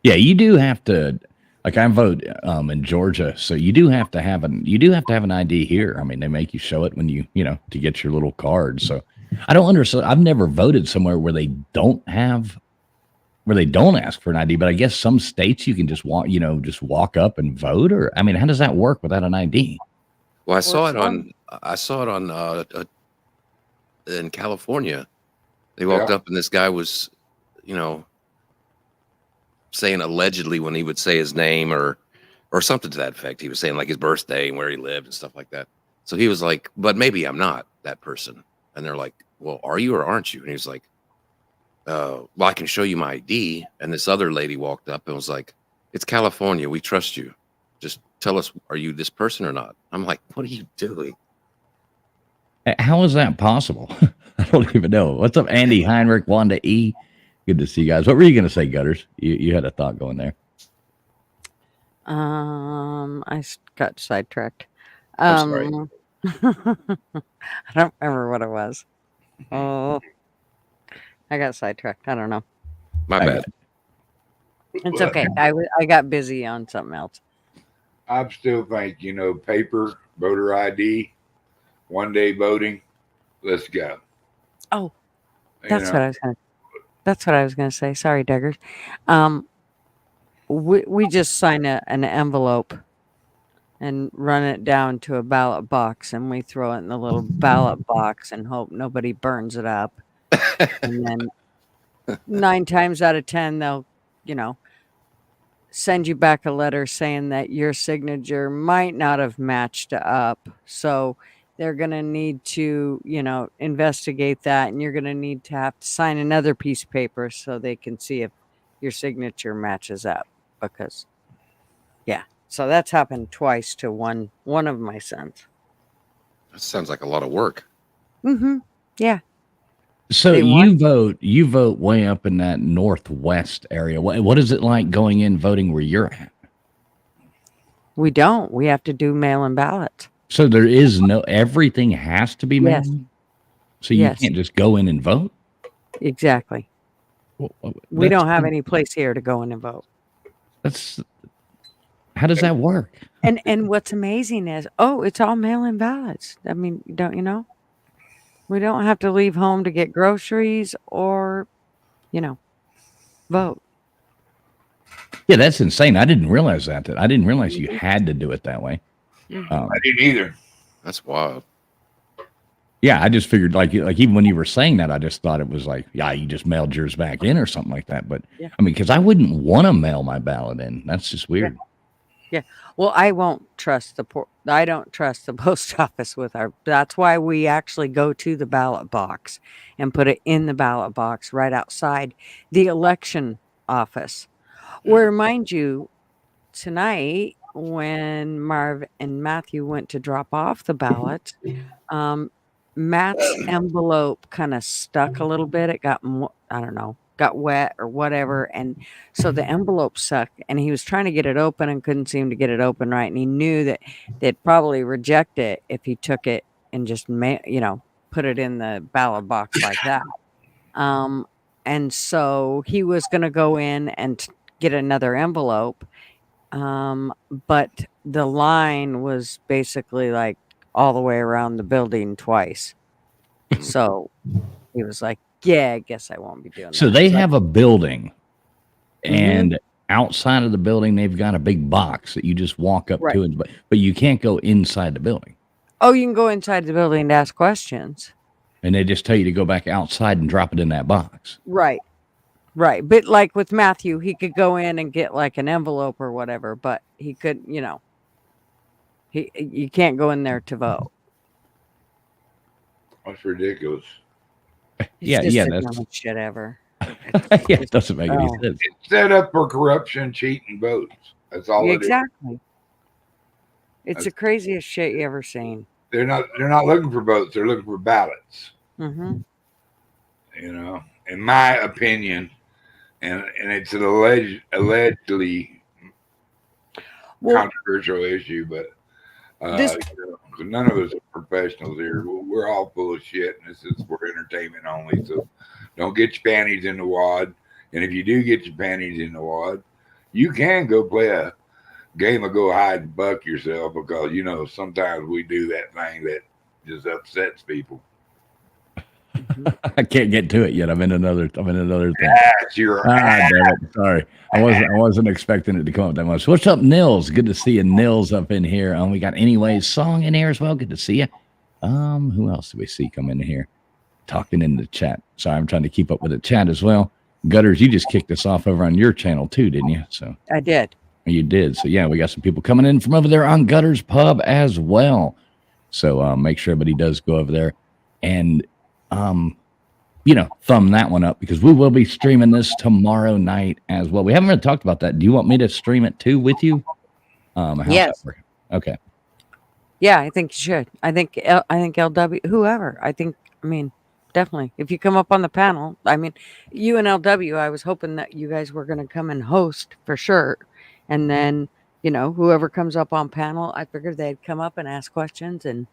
Yeah, you do have to. Like I vote in Georgia, so you do have to have an ID here. I mean, they make you show it when you to get your little card. So I don't understand. I've never voted somewhere where they don't ask for an ID, but I guess some states you can just walk up and vote. Or I mean, how does that work without an ID? Well, I Well, saw it's it fun. on I saw it on in California. They walked Yeah. up and this guy was, you know, saying allegedly when he would say his name or something to that effect. He was saying like his birthday and where he lived and stuff like that. So he was like, "But maybe I'm not that person." And they're like, "Well, are you or aren't you?" And he was like, "Well, I can show you my ID." And this other lady walked up and was like, "It's California. We trust you. Just tell us, are you this person or not?" I'm like, "What are you doing?" How is that possible? I don't even know. What's up, Andy, Heinrich, Wanda E? Good to see you guys. What were you going to say, Gutters? You had a thought going there. Got sidetracked. I'm sorry. I don't remember what it was. Oh, I got sidetracked. I don't know. My I bad. got It's But okay. I got busy on something else. I still think, paper, voter ID, 1 day voting, let's go. Oh, You that's know, what I was gonna. That's what I was gonna say. Sorry, Duggars. Um, we just sign an envelope and run it down to a ballot box, and we throw it in the little ballot box and hope nobody burns it up. And then 9 times out of 10, they'll, you know, send you back a letter saying that your signature might not have matched up. So they're going to need to, investigate that. And you're going to need to have to sign another piece of paper so they can see if your signature matches up. Because, yeah. So that's happened twice to one of my sons. That sounds like a lot of work. Mm-hmm. Yeah. So They want you vote way up in that northwest area. What is it like going in voting where you're at? we don't. We have to do mail-in ballots. So there is everything has to be Yes. mailed. So you Yes. can't just go in and vote. Exactly. Well, We That's don't have any place here to go in and vote. that's how does that work? And what's amazing is, it's all mail-in ballots. I mean, don't you know? We don't have to leave home to get groceries or, you know, vote. Yeah, that's insane. I didn't realize that. I didn't realize you had to do it that way. Mhm. Um, I didn't either. That's wild. yeah, I just figured like even when you were saying that, I just thought it was like, yeah, you just mailed yours back in or something like that. But Yeah. I mean, because I wouldn't want to mail my ballot in. That's just weird. Yeah. Well, I don't trust the post office with our. That's why we actually go to the ballot box and put it in the ballot box right outside the election office. Where, mind you, tonight when Marv and Matthew went to drop off the ballot, um, Matt's envelope kind of stuck a little bit. It got, I don't know, got wet or whatever. And so the envelope sucked and he was trying to get it open and couldn't seem to get it open right. And he knew that they'd probably reject it if he took it and just, put it in the ballot box like that. Um, and so he was going to go in and get another envelope. But the line was basically like all the way around the building twice. So he was like, "Yeah, I guess I won't be doing So that." they So, have a building, mhm, and outside of the building, they've got a big box that you just walk up right. to, but you can't go inside the building. Oh, you can go inside the building and ask questions. And they just tell you to go back outside and drop it in that box. Right, right. But like with Matthew, he could go in and get like an envelope or whatever, but he could, you can't go in there to vote. That's ridiculous. It's Yeah, just yeah, the that's dumbest shit ever. yeah, it It's doesn't make any oh, sense. It's set up for corruption, cheating votes. That's all it is. exactly. It's the That's, craziest shit you ever seen. they're not looking for votes. They're looking for ballots. Hmm. In my opinion, and it's an allegedly Well, controversial issue, but this none of us are professionals here. We're all full of shit, and this is for entertainment only. So don't get your panties in the wad. And if you do get your panties in the wad, You can go play a game of go hide and buck yourself because sometimes we do that thing that just upsets people. I can't get to it yet. I'm in another thing. That's your Damn it. Sorry. I wasn't expecting it to come up that much. What's up, Nils? Good to see you, Nils, up in here. We got Anyways song in here as well. Good to see you. Who else do we see come in here? Talking in the chat. Sorry, I'm trying to keep up with the chat as well. Gutters, you just kicked us off over on your channel too, didn't you? So I did. you did. So yeah, we got some people coming in from over there on Gutters Pub as well. So make sure everybody does go over there and thumb that one up because we will be streaming this tomorrow night as well. We haven't really talked about that. Do you want me to stream it too with you? How's Yes. that working? Okay. Yeah, I think you should. I think LW, whoever. I mean, definitely. If you come up on the panel, I mean, you and LW, I was hoping that you guys were going to come and host for sure. And then, whoever comes up on panel, I figured they'd come up and ask questions and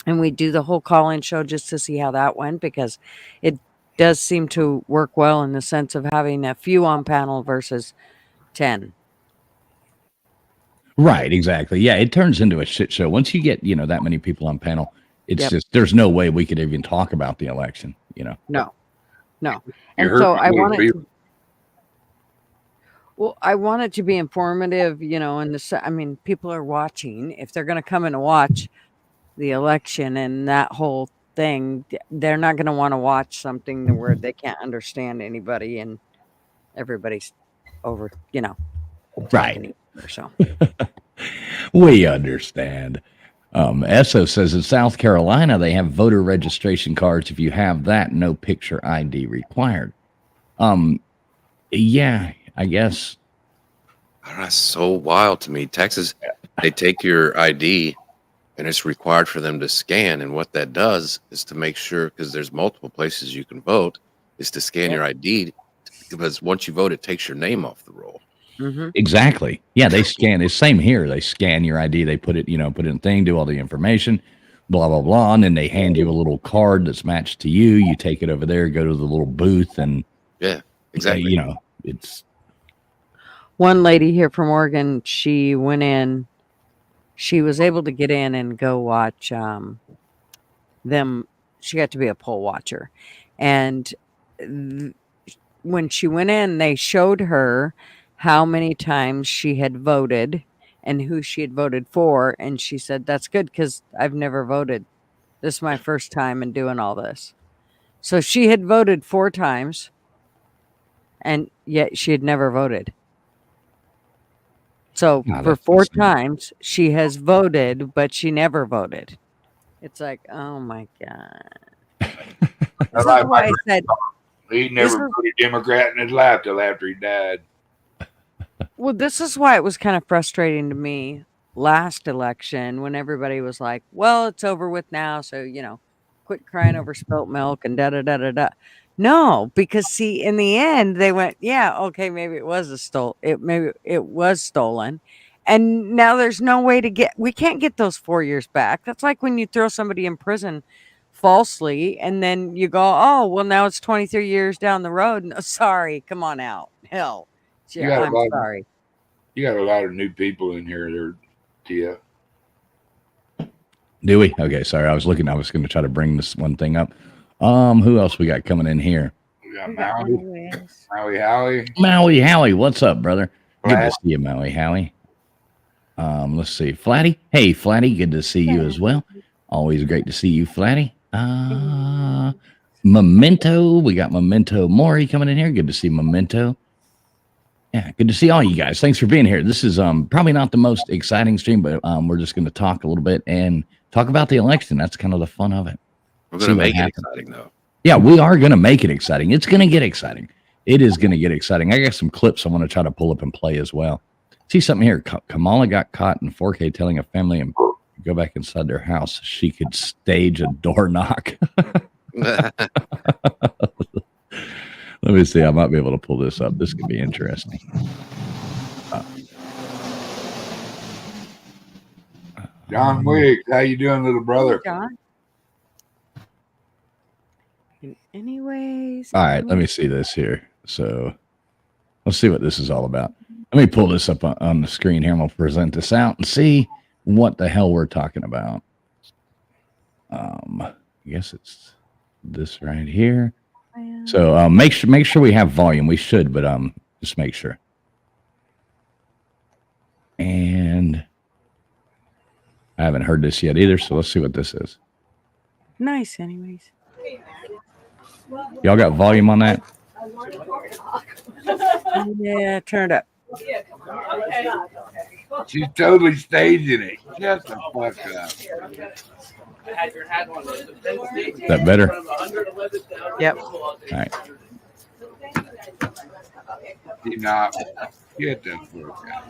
we do the whole call-in show just to see how that went because it does seem to work well in the sense of having a few on panel versus 10. Right, exactly. Yeah, it turns into a shit show. Once you get, that many people on panel, it's just, there's no way we could even talk about the election, No. You And heard so I people wanted be- to, well, I want it to be informative, and people are watching. If they're going to come and watch the election and that whole thing, they're not going to want to watch something where they can't understand anybody and everybody's over, Right. talking or so. We understand. Esso says in South Carolina, they have voter registration cards. If you have that, no picture ID required. Yeah, I guess. That's so wild to me. Texas, they take your ID and it's required for them to scan. And what that does is to make sure, because there's multiple places you can vote, is to scan your ID because once you vote, it takes your name off the roll. Mm-hmm. Exactly. Yeah, they scan. It's same here. They scan your ID. They put it in thing, do all the information, blah, blah, blah. And then they hand you a little card that's matched to you. You take it over there, go to the little booth, and yeah, exactly. It's One lady here from Oregon, she went in, she was able to get in and go watch them. She got to be a poll watcher. And when she went in, they showed her how many times she had voted and who she had voted for. And she said, that's good because I've never voted. This is my first time in doing all this. So she had voted 4 times and yet she had never voted. So Oh, for that's 4 insane. times she has voted, but she never voted. It's like, oh my God. This is like why I my said, He never voted Democrat in his life till after he died. well, this is why it was kind of frustrating to me last election when everybody was like, well, it's over with now. So, quit crying over spilt milk and da da da da da. No, because see, in the end, they went, yeah, okay, maybe it was maybe it was stolen. And now there's no way we can't get those 4 years back. That's like when you throw somebody in prison falsely and then you go, oh, well, now it's 23 years down the road. No, sorry, come on out. Hell. You Yeah, got a I'm lot of- sorry. You got a lot of new people in here there, Tia. Do we? Okay, sorry. I was going to try to bring this one thing up. Who else we got coming in here? We got We got Maui, anyways. Maui Howie. Maui Howie, what's up, brother? Good to Flat. see you, Maui Howie. Let's see. Flatty. Hey, Flatty, good to see you as well. Always great to see you, Flatty. Memento. We got Memento Mori coming in here. Good to see Memento. Yeah, good to see all you guys. Thanks for being here. This is probably not the most exciting stream, but we're just going to talk a little bit and talk about the election. That's kind of the fun of it. We're See going to what make it happens. exciting, though. Yeah, we are going to make it exciting. It's going to get exciting. It is going to get exciting. I got some clips I want to try to pull up and play as well. See something here. Kamala got caught in 4K telling a family and go back inside their house. She could stage a door knock. Let me see. I might be able to pull this up. This could be interesting. John Wiggs, how you doing, little brother? John. Anyways. All right, let me see this here. So let's see what this is all about. Let me pull this up on the screen here. I'm going to present this out and see what the hell we're talking about. I guess it's this right here. So make sure we have volume. We should, but just make sure. And I haven't heard this yet either, so let's see what this is. Nice, anyways. Y'all got volume on that? Yeah, turn it up. She's totally staging it. Shut the fuck up. Is that better? Yep. All right. She not. Get the fuck out.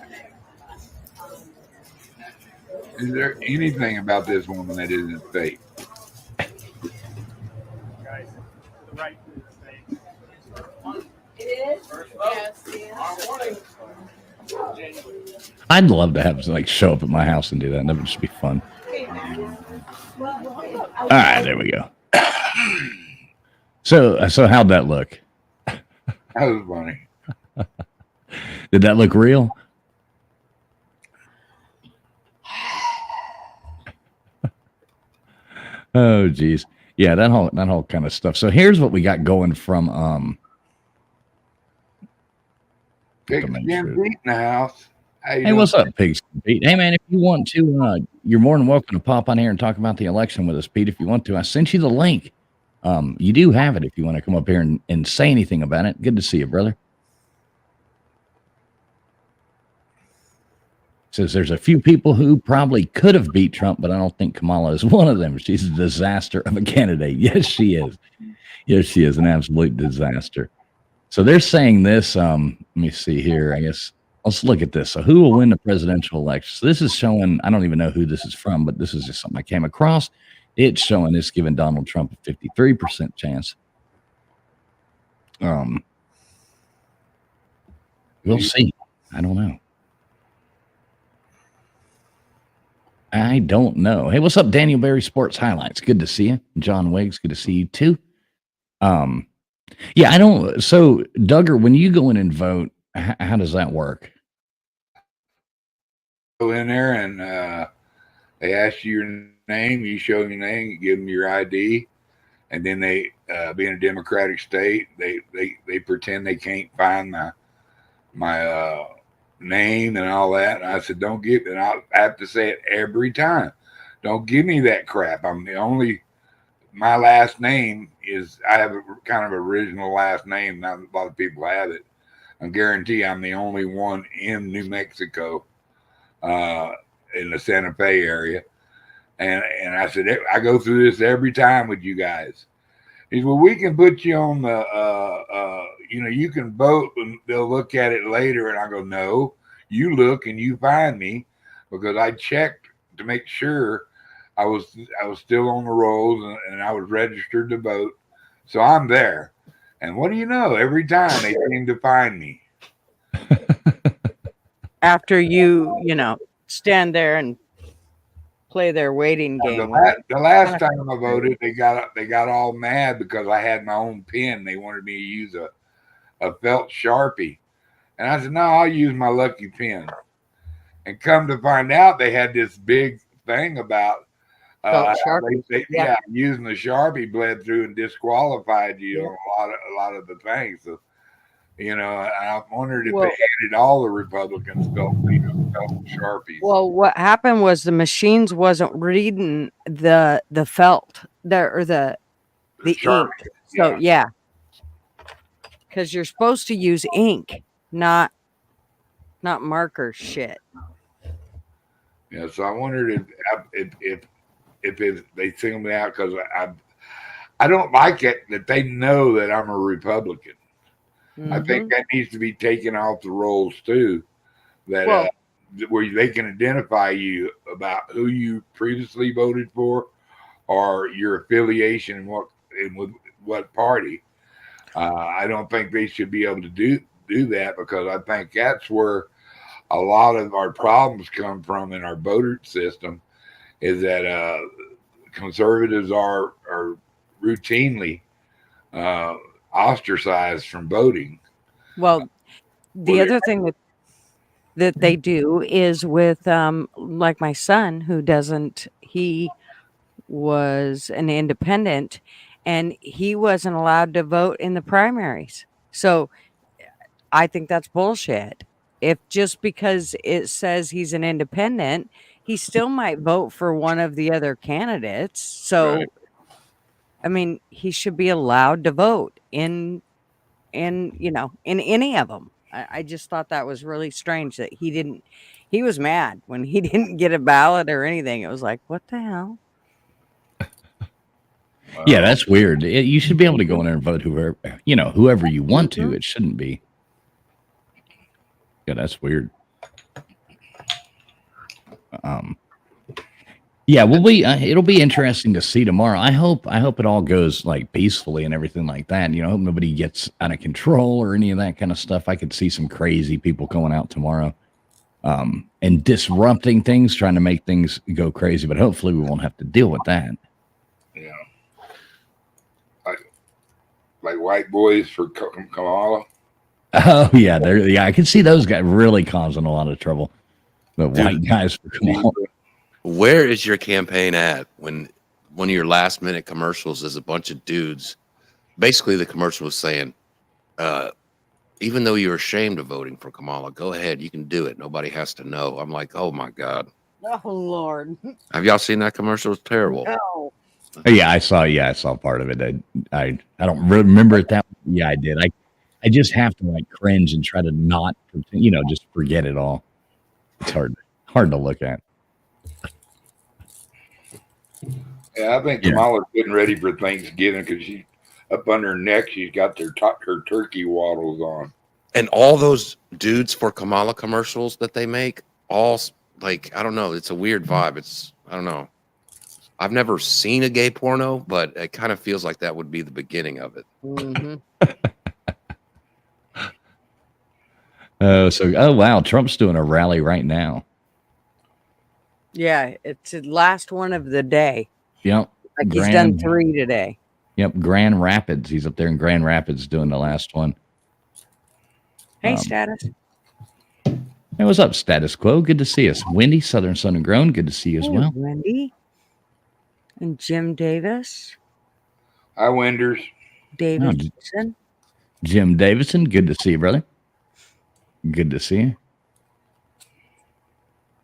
Is there anything about this woman that isn't fake? I'd love to have like show up at my house and do that. That would just be fun. All right, there we go. So how'd that look? That was funny. Did that look real? Oh, geez. Yeah, that whole kind of stuff. So here's what we got going from Big Jim Pete in the house. Hey, what's up, Pigs? Pete? Hey, man, if you want to, you're more than welcome to pop on here and talk about the election with us, Pete, if you want to. I sent you the link. You do have it if you want to come up here and say anything about it. Good to see you, brother. Says there's a few people who probably could have beat Trump, but I don't think Kamala is one of them. She's a disaster of a candidate. Yes, she is. Yes, she is an absolute disaster. So they're saying this. Let me see here. I guess let's look at this. So who will win the presidential election? So this is showing, I don't even know who this is from, but this is just something I came across. It's showing it's giving Donald Trump a 53% chance. We'll see. I don't know. I don't know. Hey, what's up, Daniel Berry Sports Highlights? Good to see you. John Wiggs, good to see you too. Yeah, I don't. So, Duggar, when you go in and vote, how does that work? Go in there and they ask you your name. You show your name. You give them your ID, and then they, being a Democratic state, they pretend they can't find my name and all that. And I said, don't give, and I have to say it every time. Don't give me that crap. I'm the only. My last name is, I have a kind of original last name. Not a lot of people have it. I guarantee I'm the only one in New Mexico, in the Santa Fe area. And I said, I go through this every time with you guys. He said, well, we can put you on the, you can vote and they'll look at it later. And I go, no, you look and you find me, because I checked to make sure I was still on the rolls and I was registered to vote. So I'm there. And what do you know? Every time they seem to find me. After you stand there and play their waiting game. The last time I voted, they got all mad because I had my own pen. They wanted me to use a felt Sharpie. And I said, no, I'll use my lucky pen. And come to find out, they had this big thing about using the Sharpie bled through and disqualified you on a lot of the things. So, I wondered if they handed all the Republicans felt Sharpies. Well, what happened was the machines wasn't reading the felt there, or the ink. So yeah, because you're supposed to use ink, not marker shit. Yeah, so I wondered if they singled me out because I don't like it that they know that I'm a Republican. Mm-hmm. I think that needs to be taken off the rolls too. That where they can identify you about who you previously voted for, or your affiliation with what party. I don't think they should be able to do that, because I think that's where a lot of our problems come from in our voter system. Is that conservatives are routinely ostracized from voting. Well, the other thing that that they do is with like my son who doesn't he was an independent and he wasn't allowed to vote in the primaries. So I think that's bullshit. If just because it says he's an independent, he still might vote for one of the other candidates. So Right. I mean, he should be allowed to vote in any of them. I just thought that was really strange that he didn't. He was mad when he didn't get a ballot or anything. It was like, what the hell? Yeah, Well, that's weird. You should be able to go in there and vote whoever you want to. Mhm. It shouldn't be. Yeah, that's weird. Um, yeah, it'll be interesting to see tomorrow. I hope it all goes like peacefully and everything like that. You know, hope nobody gets out of control or any of that kind of stuff. I could see some crazy people going out tomorrow, and disrupting things, trying to make things go crazy. But hopefully, we won't have to deal with that. yeah, like white boys for Kamala. Oh yeah, I can see those guys really causing a lot of trouble. The Dude. white guys for Kamala. Where is your campaign at when one of your last minute commercials is a bunch of dudes? Basically, the commercial was saying, even though you're ashamed of voting for Kamala, go ahead, you can do it. Nobody has to know. I'm like, oh my God. Oh Lord, Have y'all seen that commercial? It's terrible. no. Yeah, I saw part of it. I don't remember it that. Yeah, I did. I just have to like cringe and try to not pretend, just forget it all. It's hard to look at. Yeah, I think Yeah. Kamala's getting ready for Thanksgiving because she up on her neck she's got her turkey waddles on. And all those dudes for Kamala commercials that they make, all like, I don't know. It's a weird vibe. I don't know. I've never seen a gay porno, but it kind of feels like that would be the beginning of it. Mhm. Oh wow, Trump's doing a rally right now. Yeah, it's the last one of the day. Yep. Like he's done 3 today. Yep, Grand Rapids. He's up there in Grand Rapids doing the last one. Hey, status. Hey, what's up, Status Quo? Good to see us. Wendy, Southern Sun and Grown. Good to see you as Hey, well. Wendy and Jim Davis. Hi, Wenders. Davidson. Jim Davidson. Good to see you, brother. Good to see you.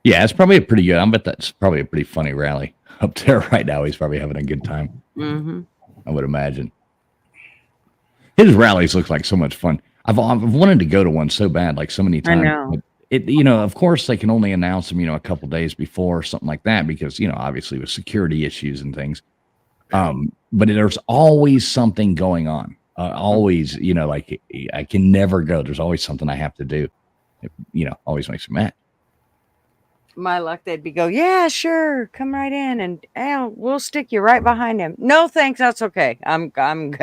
Yeah, it's probably a pretty good. I bet that's probably a pretty funny rally up there right now. He's probably having a good time. Mm-hmm. I would imagine. His rallies look like so much fun. I've wanted to go to one so bad, like so many times. I know. It, of course, they can only announce them, a couple days before or something like that because, obviously with security issues and things. But there's always something going on. Always, like I can never go. There's always something I have to do. It, always makes me mad. My luck, they'd be go, yeah, sure, come right in, and we'll stick you right behind him. No, thanks, that's okay. I'm good.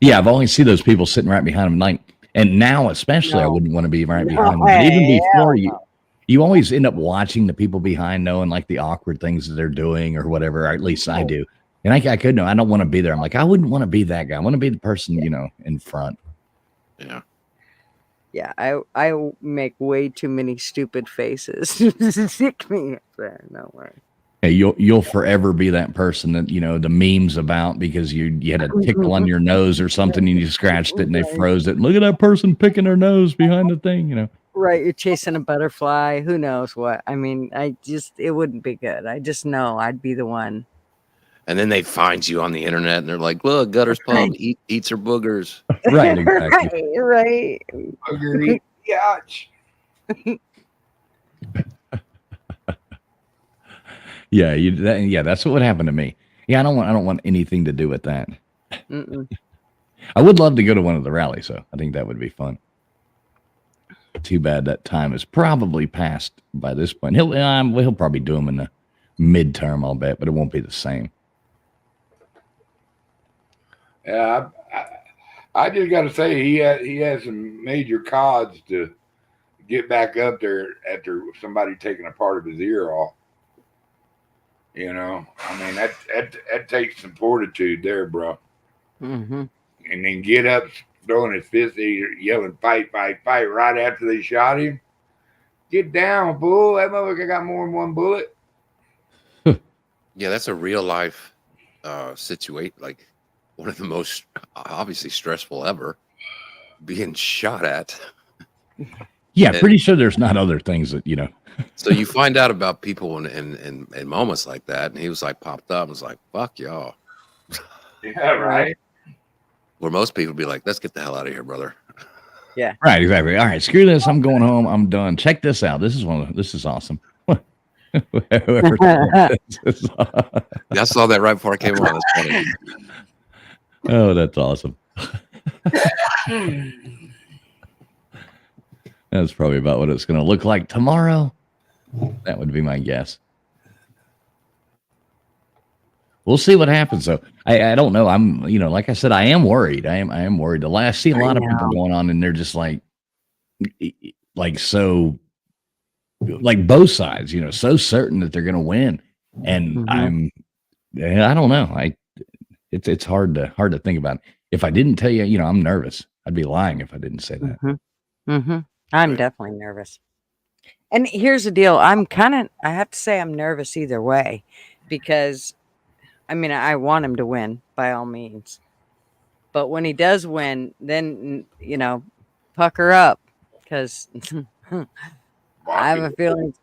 Yeah, I've only seen those people sitting right behind him. And now, especially, I wouldn't want to be right behind them. But even before, you always end up watching the people behind, knowing like the awkward things that they're doing or whatever. Or at least I do. And I could know. I don't want to be there. I'm like, I wouldn't want to be that guy. I want to be the person, in front. Yeah. Yeah, I make way too many stupid faces. Stick me up there. No way. Hey, you'll forever be that person that the memes about because you had a tickle on your nose or something and you scratched it and they froze it. Look at that person picking their nose behind the thing, Right, you're chasing a butterfly. Who knows what? I mean, it wouldn't be good. I just know I'd be the one. And then they find you on the internet and they're like, look, Gutter's Pub eats her boogers. Right, exactly. Right. Agreed. Yacht. Yeah, that's what would happen to me. Yeah, I don't want anything to do with that. Mm-mm. I would love to go to one of the rallies, so I think that would be fun. Too bad that time is probably passed by this point. He'll probably do them in the midterm, I'll bet, but it won't be the same. Yeah, I just got to say he has some major cods to get back up there after somebody taking a part of his ear off. I mean that takes some fortitude there, bro. Mm-hmm. And then get up throwing his fist, yelling, fight, fight, fight, right after they shot him. Get down, fool. That motherfucker got more than one bullet. Yeah, that's a real life situation. Like one of the most obviously stressful ever. Being shot at. Yeah, And pretty sure there's not other things that, you know. so you find out about people in moments like that, and he was like popped up and was like, "Fuck y'all." Yeah, right. Where most people would be like, "Let's get the hell out of here, brother." Right, exactly. All right, screw this. I'm going home. I'm done. Check this out. This is awesome. Whoever said this. Yeah, I saw that right before I came on. That's funny. Oh, that's awesome. That's probably about what it's going to look like tomorrow. That would be my guess. We'll see what happens, though. I don't know. I'm, you know, like I said, I am worried. I am worried. I see a lot of people going on, and they're just like so, like both sides, you know, so certain that they're going to win, and I don't know. It's hard to think about. If I didn't tell you, you know, I'm nervous. I'd be lying if I didn't say that. I'm definitely nervous. And here's the deal. I have to say I'm nervous either way, because I mean, I want him to win by all means. But when he does win, then, you know, pucker up, because I have a feeling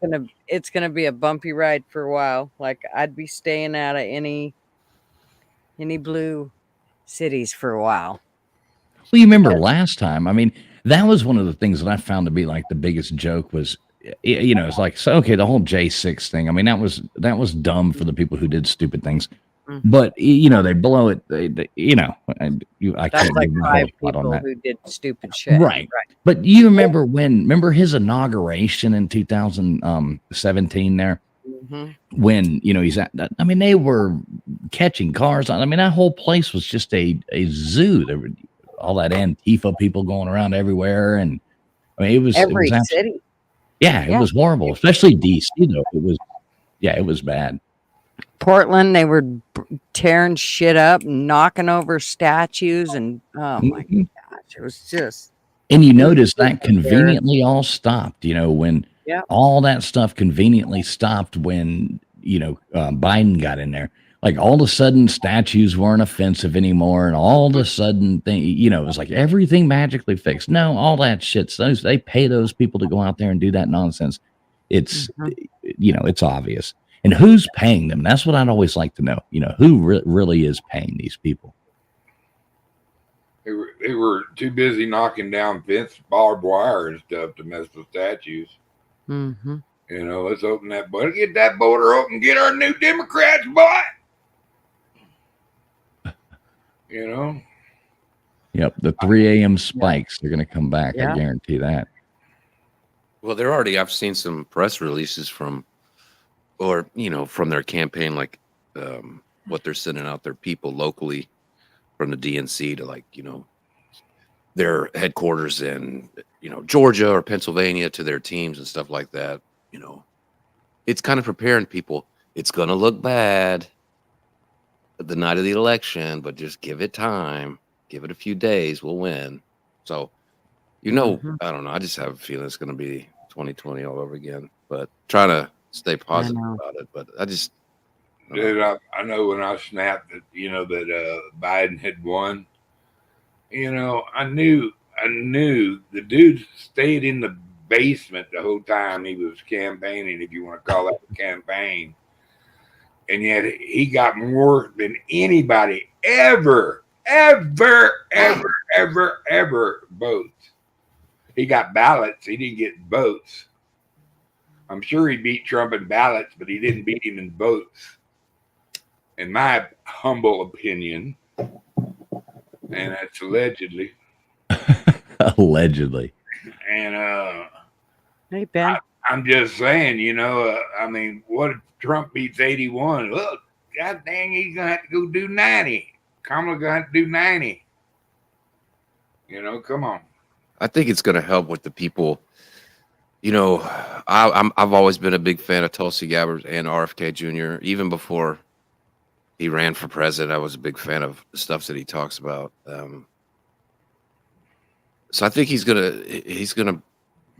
it's gonna be a bumpy ride for a while. Like, I'd be staying out of any blue cities for a while. Well, you remember last time? I mean, that was one of the things that I found to be like the biggest joke was, you know, it's like, so okay, the whole J6 thing. I mean, that was dumb for the people who did stupid things. But you know, they blow it. They you know, I That's can't like give 5 on people that. who did stupid shit. Right. But you remember his inauguration in 2017 there, when, you know, he's at that. I mean, they were catching cars. I mean, that whole place was just a zoo. There were all that Antifa people going around everywhere, and I mean, it was city. Yeah, it was horrible, especially DC though. It was bad. Portland, they were tearing shit up, knocking over statues, and oh my gosh, it was just. And you notice that conveniently all stopped, you know, when all that stuff conveniently stopped when, you know, Biden got in there. Like all of a sudden statues weren't offensive anymore, and all of a sudden you know, it was like everything magically fixed. No, all that shit's they pay those people to go out there and do that nonsense. It's you know, it's obvious. And who's paying them? That's what I'd always like to know. You know, who really is paying these people? They were too busy knocking down fence, barbed wire, and stuff to mess with statues. You know, let's open that border. Get that border open. Get our new Democrats, boy. You know. Yep, the 3 a.m. spikes. They're going to come back. I guarantee that. Well, they're already. I've seen some press releases from, or you know, from their campaign, like what they're sending out their people locally from the DNC to, like, you know, their headquarters in, you know, Georgia or Pennsylvania to their teams and stuff like that. You know, it's kind of preparing people. It's going to look bad the night of the election, but just give it time. Give it a few days. We'll win. So, you know, I don't know. I just have a feeling it's going to be 2020 all over again, but trying to stay positive about it. But I just, Dude, I know when I snapped that, you know, that Biden had won, you know, I knew the dude stayed in the basement the whole time he was campaigning, if you want to call that a campaign. And yet he got more than anybody ever votes. He got ballots. He didn't get votes. I'm sure he beat Trump in ballots, but he didn't beat him in votes. In my humble opinion, and that's allegedly. Allegedly. And hey, Ben. I'm just saying, you know, I mean, what if Trump beats 81? Look, god dang, he's gonna have to go do 90. Kamala gonna have to do 90. You know, come on. I think it's going to help with the people. You know, I've always been a big fan of Tulsi Gabbard and RFK Jr. Even before he ran for president, I was a big fan of the stuff that he talks about. So I think he's gonna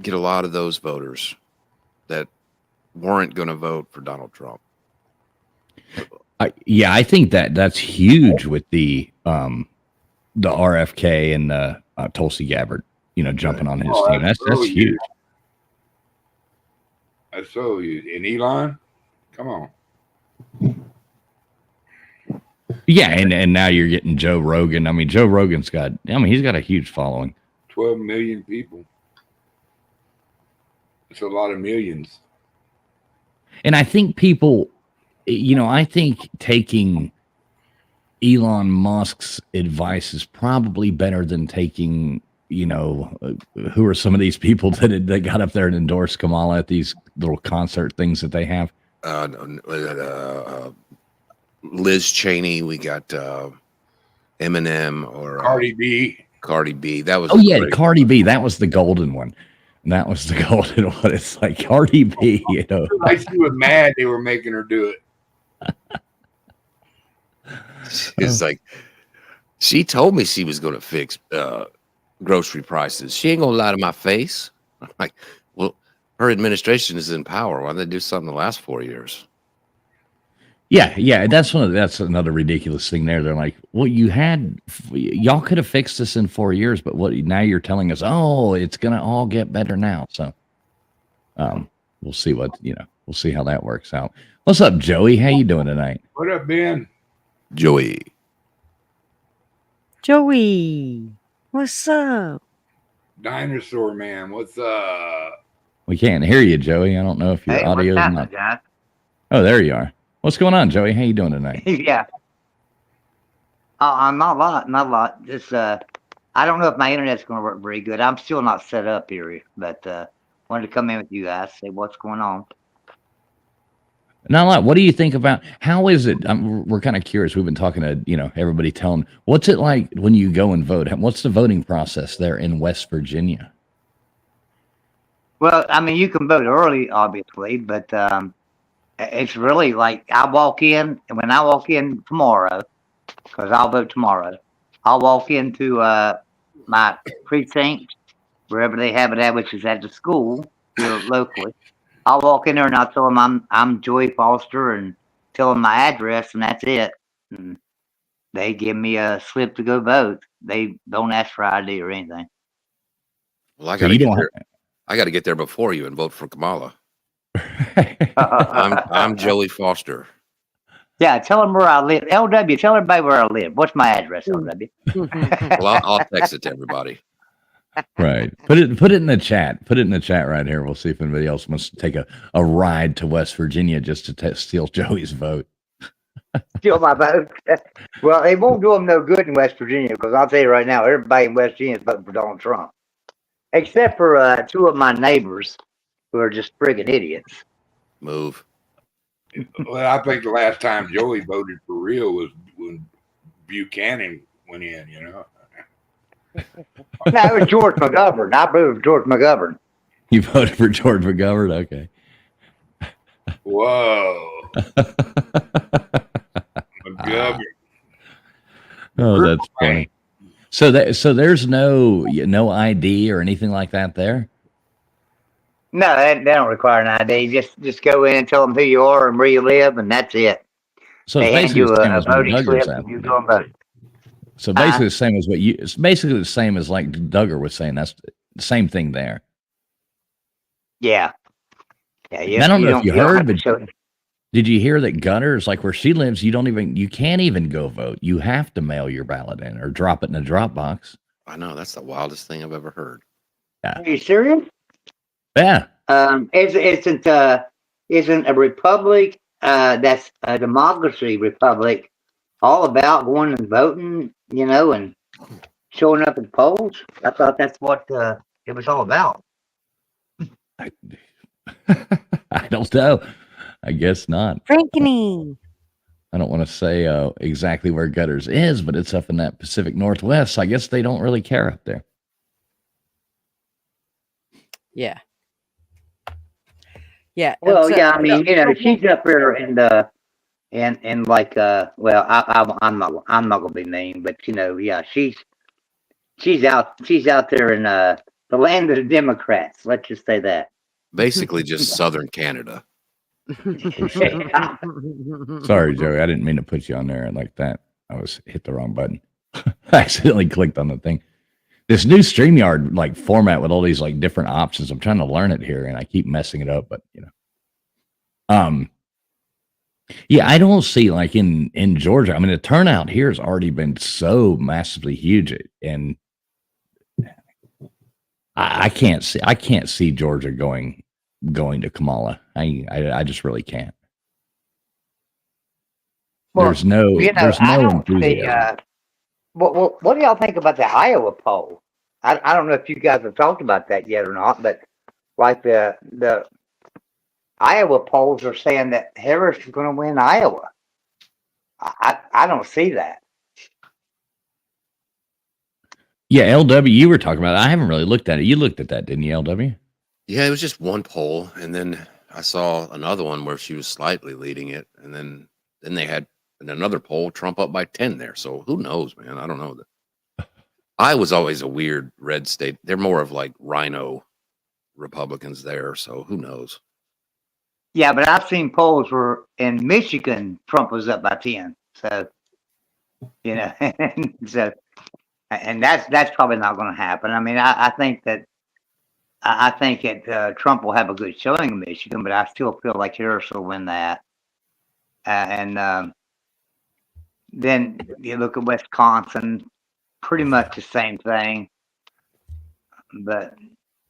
get a lot of those voters that weren't going to vote for Donald Trump. Yeah, I think that's huge with the RFK and Tulsi Gabbard, jumping on his team. That's huge. That's so huge. And Elon, come on. Yeah, and now you're getting Joe Rogan. I mean, Joe Rogan's he's got a huge following. 12 million people. It's a lot of millions. And I think people, I think taking Elon Musk's advice is probably better than taking, who are some of these people that got up there and endorsed Kamala at these little concert things that they have? Liz Cheney, we got Eminem or Cardi B. Cardi B. That was Cardi B. That was the golden one. That was the golden one. It's like Cardi B, Like she was mad they were making her do it. It's like she told me she was going to fix grocery prices. She ain't gonna lie to my face. I'm like, well, her administration is in power. Why don't they do something the last 4 years? Yeah. That's another ridiculous thing there. They're like, well, y'all could have fixed this in 4 years, but now you're telling us, oh, it's gonna all get better now. So, we'll see we'll see how that works out. What's up, Joey? How you doing tonight? What up, Ben? Joey, what's up? Dinosaur Man, what's up? We can't hear you, Joey. I don't know if your audio is not. Guys? Oh, there you are. What's going on, Joey? How you doing tonight? Yeah. Not a lot. Just I don't know if my internet's going to work very good. I'm still not set up here, but wanted to come in with you guys, say what's going on. Not a lot. What do you think about, how is it? We're kind of curious. We've been talking to, everybody telling, what's it like when you go and vote? What's the voting process there in West Virginia? Well, I mean, you can vote early, obviously, but it's really like I walk in, and when I walk in tomorrow, because I'll vote tomorrow, I'll walk into my precinct, wherever they have it at, which is at the school here locally. I'll walk in there and I'll tell them I'm Joey Foster and tell them my address, and that's it. And they give me a slip to go vote. They don't ask for ID or anything. Well, I got to get there before you and vote for Kamala. I'm Joey Foster. Yeah, tell them where I live. LW, tell everybody where I live. What's my address, LW? Well, I'll text it to everybody. Right. Put it in the chat. Put it in the chat right here. We'll see if anybody else wants to take a ride to West Virginia just to steal Joey's vote. Steal my vote? Well, it won't do them no good in West Virginia, because I'll tell you right now, everybody in West Virginia is voting for Donald Trump. Except for two of my neighbors who are just friggin' idiots. Move. Well, I think the last time Joey voted for real was when Buchanan went in, No, it was George McGovern. I voted for George McGovern. You voted for George McGovern? Okay. Whoa. McGovern. Oh, that's funny. So there's no ID or anything like that there? No, they don't require an ID. Just go in and tell them who you are and where you live, and that's it. So they it's hand you a voting Duggar's slip and you go and vote. So basically the same as it's basically the same as like Duggar was saying. That's the same thing there. Yeah. I don't know if you heard, but did you hear that Gunners, like where she lives, you can't even go vote. You have to mail your ballot in or drop it in a drop box. I know, that's the wildest thing I've ever heard. Yeah. Are you serious? Yeah. Isn't a republic that's a democracy republic all about going and voting, and showing up at polls? I thought that's what it was all about. I don't know. I guess not. Frankeny. I don't want to say exactly where Gutters is, but it's up in that Pacific Northwest. So I guess they don't really care up there. Yeah. Yeah. Well, yeah. I mean, she's up there in like well, I'm not gonna be named, but yeah, she's She's out there in the land of the Democrats. Let's just say that. Basically, just Southern Canada. Sorry, Joey. I didn't mean to put you on there like that. I hit the wrong button. I accidentally clicked on the thing. This new StreamYard like format with all these like different options. I'm trying to learn it here, and I keep messing it up. But yeah, I don't see like in Georgia. I mean, the turnout here has already been so massively huge, and I can't see Georgia going to Kamala. I just really can't. Well, there's no I don't see. enthusiasm. What do y'all think about the Iowa poll? I don't know if you guys have talked about that yet or not, but like the Iowa polls are saying that Harris is going to win Iowa. I don't see that. Yeah, LW, you were talking about it. I haven't really looked at it. You looked at that, didn't you, LW? Yeah, it was just one poll, and then I saw another one where she was slightly leading it, and then they had in another poll Trump up by 10 there. So who knows, man? I don't know. Iowa's always a weird red state. They're more of like rhino Republicans there, so who knows? Yeah, but I've seen polls where in Michigan Trump was up by 10. So so and that's probably not going to happen. I mean, I think that Trump will have a good showing in Michigan, but I still feel like Harris will win that. And then you look at Wisconsin, pretty much the same thing. But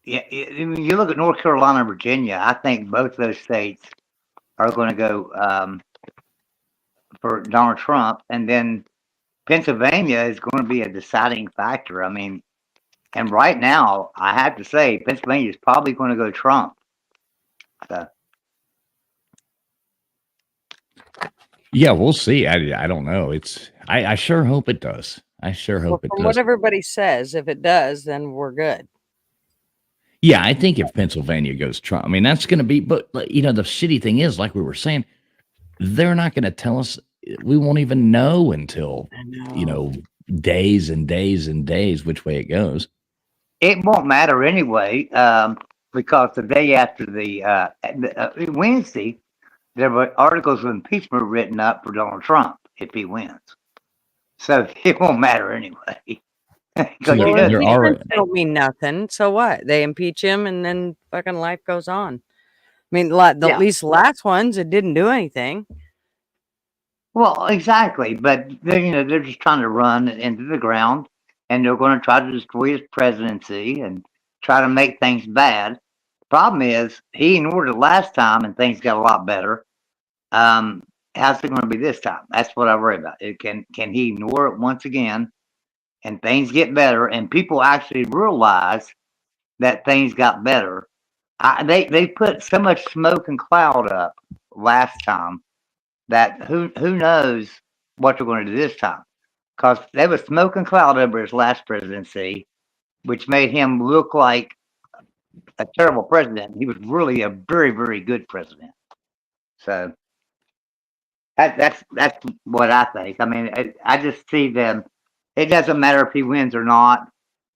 yeah, you look at North Carolina and Virginia, I think both those states are going to go for Donald Trump. And then Pennsylvania is going to be a deciding factor. I mean, and right now, I have to say, Pennsylvania is probably going to go Trump. So. Yeah, we'll see. I don't know. I sure hope it does. I sure hope it From does. what everybody says, if it does, then we're good. Yeah, I think if Pennsylvania goes Trump, I mean, that's going to be, but the shitty thing is, like we were saying, they're not going to tell us. We won't even know until, days and days and days which way it goes. It won't matter anyway, because the day after the Wednesday, there were articles of impeachment written up for Donald Trump if he wins. So it won't matter anyway. So impeachment don't mean nothing. So what? They impeach him, and then fucking life goes on. I mean, at least last ones, it didn't do anything. Well, exactly, but they're just trying to run it into the ground, and they're going to try to destroy his presidency and try to make things bad. Problem is, he ignored it last time, and things got a lot better. How's it going to be this time? That's what I worry about. Can he ignore it once again, and things get better, and people actually realize that things got better? They put so much smoke and cloud up last time that who knows what they're going to do this time, because there was smoke and cloud over his last presidency, which made him look like a terrible president. He was really a very, very good president. So that's what I think. I mean, I just see them. It doesn't matter if he wins or not.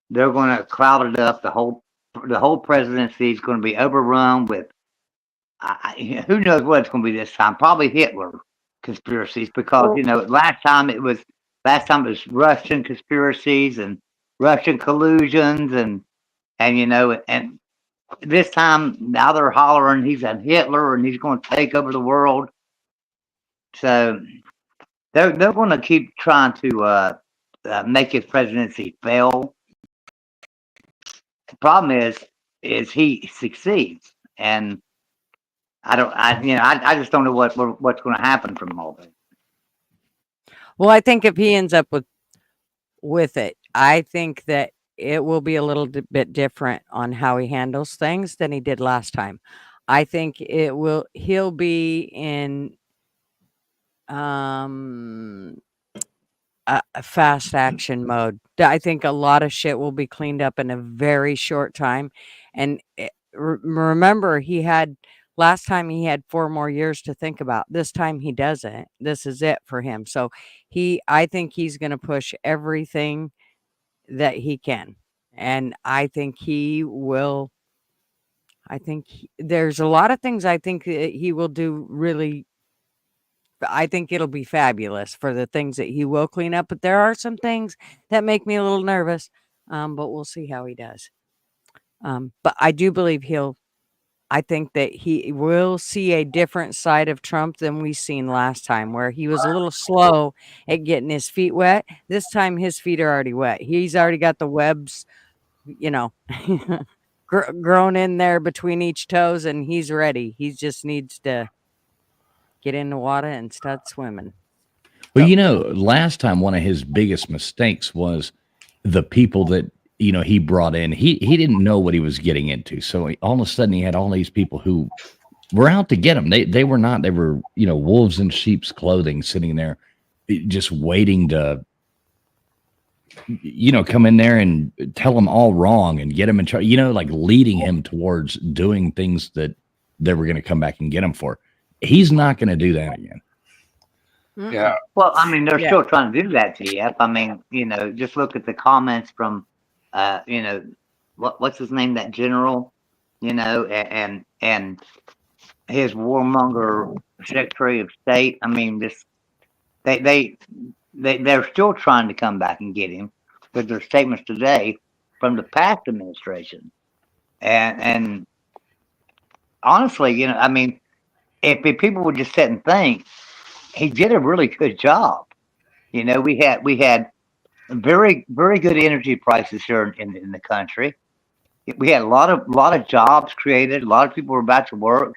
They're going to cloud it up. The whole presidency is going to be overrun with who knows what it's going to be this time. Probably Hitler conspiracies, because last time it was Russian conspiracies and Russian collusions and and this time now they're hollering he's a Hitler and he's going to take over the world. So they're going to keep trying to make his presidency fail. The problem is he succeeds, and I just don't know what's going to happen from all this. Well, I think if he ends up with it, I think that it will be a little bit different on how he handles things than he did last time. I think he'll be in a fast action mode. I think a lot of shit will be cleaned up in a very short time. And remember, last time he had 4 more years to think about. This time he doesn't. This is it for him. So I think he's going to push everything that he can. And I think he will. There's a lot of things I think that he will do really. I think it'll be fabulous for the things that he will clean up. But there are some things that make me a little nervous. But we'll see how he does. But I do believe I think that he will see a different side of Trump than we seen last time, where he was a little slow at getting his feet wet. This time, his feet are already wet. He's already got the webs, you know, grown in there between each toes, and he's ready. He just needs to get in the water and start swimming. Well, last time one of his biggest mistakes was the people that he brought in. He didn't know what he was getting into, so all of a sudden he had all these people who were out to get him. They were not. They were wolves in sheep's clothing, sitting there, just waiting to come in there and tell him all wrong and get him in charge. Like leading him towards doing things that they were going to come back and get him for. He's not going to do that again. Yeah. Well, I mean, they're still trying to do that, TF. I mean, just look at the comments from, what's his name, that general, and his warmonger Secretary of State. I mean, they're still trying to come back and get him with their statements today from the past administration. And honestly, I mean, if people would just sit and think, he did a really good job. We had very, very good energy prices here in the country. We had a lot of jobs created. A lot of people were about to work.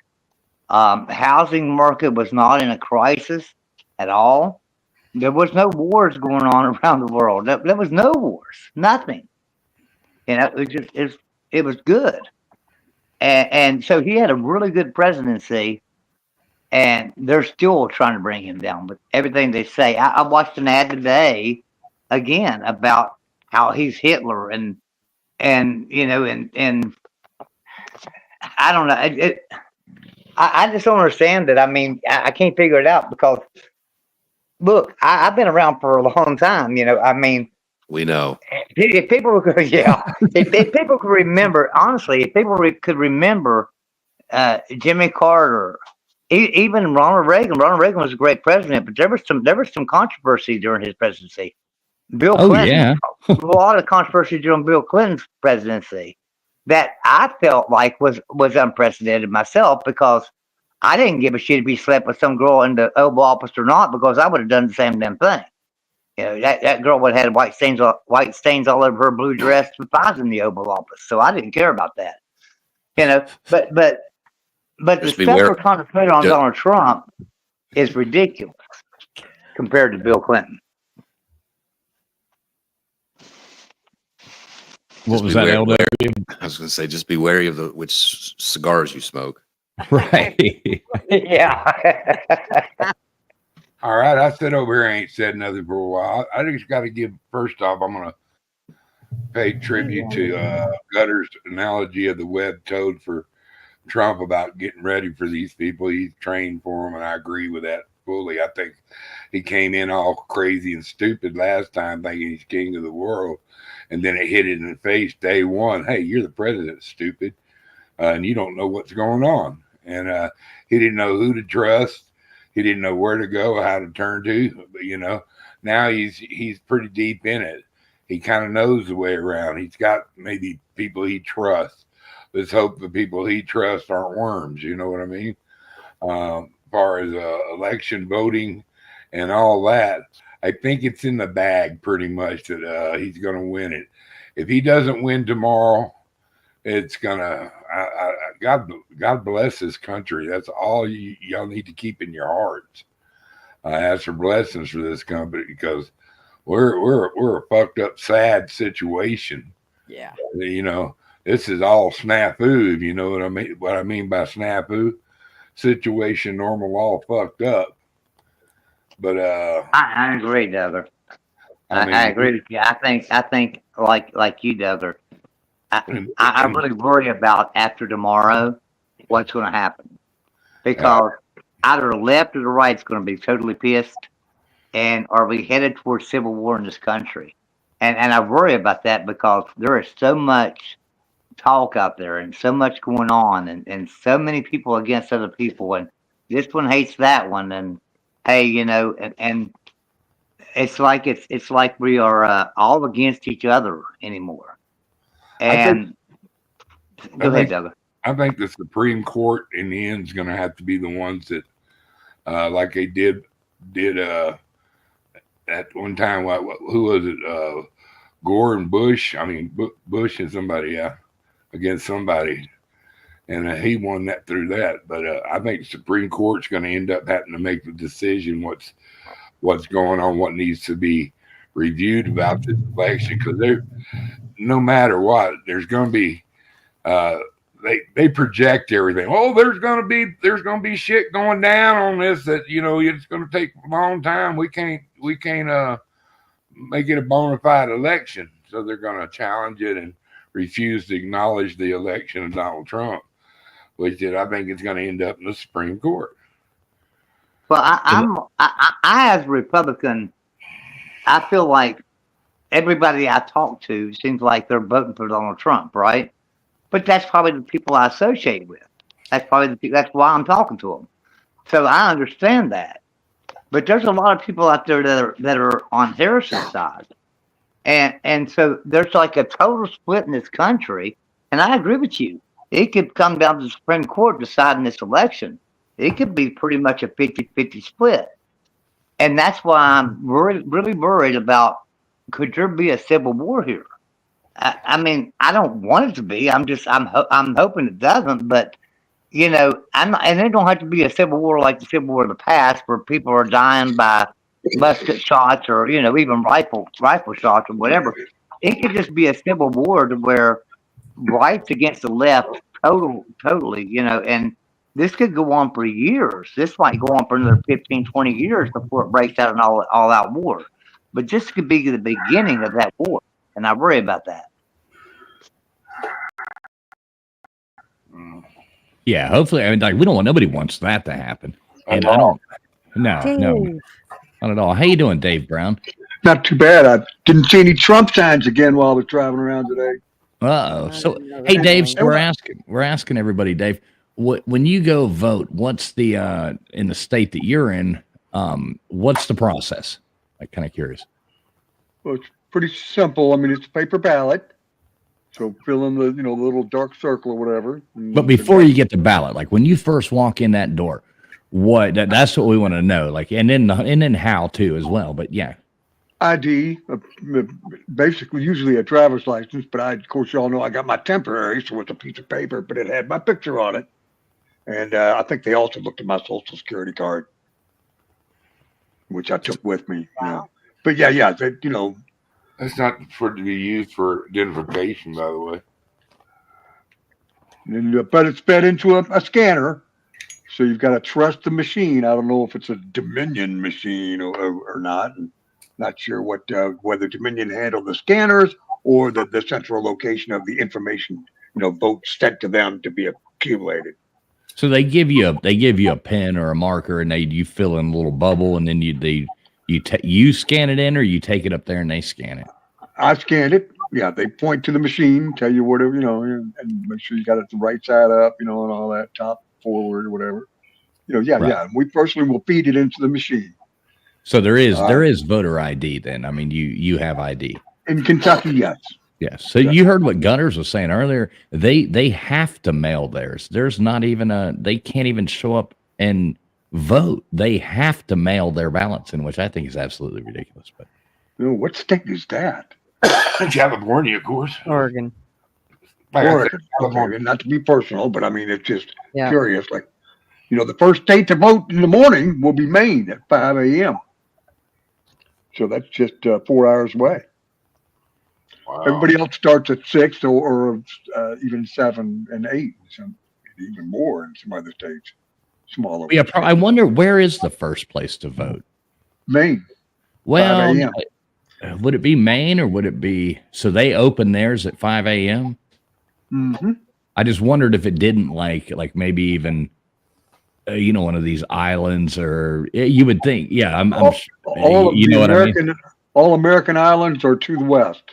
Housing market was not in a crisis at all. There was no wars going on around the world. There was no wars. Nothing. It was good. And so he had a really good presidency. And they're still trying to bring him down with everything they say. I watched an ad today again about how he's Hitler and I don't know. I just don't understand it. I mean, I can't figure it out because look, I've been around for a long time. I mean, we know if people could, if people could remember, honestly, if people could remember Jimmy Carter. Even Ronald Reagan. Ronald Reagan was a great president, but there was some controversy during his presidency. Bill Clinton, yeah. A lot of controversy during Bill Clinton's presidency that I felt like was unprecedented myself because I didn't give a shit if he slept with some girl in the Oval Office or not because I would have done the same damn thing. That girl would have had white stains all over her blue dress if I was in the Oval Office, so I didn't care about that. But the stuff we're trying to put on Donald Trump is ridiculous compared to Bill Clinton. What was that, Elder? I was going to say, just be wary of which cigars you smoke. Right. Yeah. All right. I sit over here, ain't said nothing for a while. I just got to give, first off, I'm going to pay tribute to Gutter's analogy of the web toad for Trump about getting ready for these people. He's trained for them, and I agree with that fully. I think he came in all crazy and stupid last time, thinking he's king of the world, and then it hit it in the face day one. Hey, you're the president, stupid, and you don't know what's going on. And he didn't know who to trust. He didn't know where to go, how to turn to. But now he's pretty deep in it. He kind of knows the way around. He's got maybe people he trusts. Let's hope the people he trusts aren't worms. You know what I mean? As far as election voting and all that, I think it's in the bag pretty much that he's going to win it. If he doesn't win tomorrow, it's gonna. God bless this country. That's all y'all need to keep in your hearts. Ask for blessings for this country because we're a fucked up, sad situation. Yeah. This is all snafu, if you know what I mean. What I mean by snafu, situation, normal, all fucked up. But I agree, Douglas. I agree with you. I think like you, Douglas. I really worry about after tomorrow what's going to happen because either the left or the right's going to be totally pissed, and are we headed towards civil war in this country? And I worry about that because there is so much talk out there and so much going on and so many people against other people and this one hates that one and hey, and it's like we are all against each other anymore. I think And I go ahead, think Douglas. I think the Supreme Court in the end is going to have to be the ones that, like they did at one time. Who was it? Gore and Bush. I mean, Bush and somebody against somebody, and he won that through that. But I think the Supreme Court's going to end up having to make the decision what's going on, what needs to be reviewed about this election, because no matter what, there's going to be. They project everything. Oh, there's gonna be shit going down on this that it's gonna take a long time. We can't make it a bona fide election. So they're gonna challenge it and refuse to acknowledge the election of Donald Trump, which I think is gonna end up in the Supreme Court. Well, I as a Republican, I feel like everybody I talk to seems like they're voting for Donald Trump, right? But that's probably the people I associate with. That's why I'm talking to them. So I understand that. But there's a lot of people out there that are on Harris's side, and so there's like a total split in this country. And I agree with you. It could come down to the Supreme Court deciding this election. It could be pretty much a 50-50 split. And that's why I'm really, really worried about could there be a civil war here? I mean, I don't want it to be. I'm hoping it doesn't. But and it don't have to be a civil war like the Civil War of the past, where people are dying by musket shots or even rifle shots or whatever. It could just be a civil war to where rights against the left, totally, and this could go on for years. This might go on for another 15, 20 years before it breaks out an all-out war. But this could be the beginning of that war, and I worry about that. Yeah, hopefully. I mean, like, nobody wants that to happen. And I don't. No, not at all. How you doing, Dave Brown? Not too bad. I didn't see any Trump signs again while I was traveling around today. Uh-oh. So, hey, Dave, so we're asking everybody, Dave, when you go vote, what's the in the state that you're in? What's the process? I'm kind of curious. Well, it's pretty simple. I mean, it's a paper ballot. So fill in the little dark circle or whatever. But before you get the ballot, like when you first walk in that door, that's what we want to know. Like, and then how too as well. But yeah, ID, basically usually a driver's license. But of course, y'all know I got my temporary, so it's a piece of paper, but it had my picture on it. And I think they also looked at my Social Security card, which I took with me. Wow. But yeah, That's not for to be used for identification, by the way. But it's fed into a scanner, so you've got to trust the machine. I don't know if it's a Dominion machine or not. I'm not sure whether Dominion handled the scanners or the central location of the information, votes sent to them to be accumulated. So they give you a pen or a marker, and you fill in a little bubble, and then you scan it in, or you take it up there and they scan it. I scanned it. Yeah, they point to the machine, tell you whatever, and make sure you got it the right side up, and all that, top, forward, or whatever. Right. Yeah. And we personally will feed it into the machine. So there is voter ID then. I mean, you have ID. In Kentucky, yes. Yes. So you heard what Gunners was saying earlier. They have to mail theirs. There's not even they can't even show up and vote. They have to mail their ballots in, which I think is absolutely ridiculous. But what state is that? California, of course. Oregon. Oregon. Okay. Not to be personal, but I mean, it's just curious. Like, the first state to vote in the morning will be Maine at 5 a.m. So that's just 4 hours away. Wow. Everybody else starts at 6 or even 7 and 8, some even more in some other states. Smaller. Yeah, I wonder where is the first place to vote? Maine. Well, would it be Maine or would it be? So they open theirs at 5 a.m. Mm-hmm. I just wondered if it didn't like maybe even one of these islands, or you would think. Yeah, I'm sure. All of the American All American islands are to the west,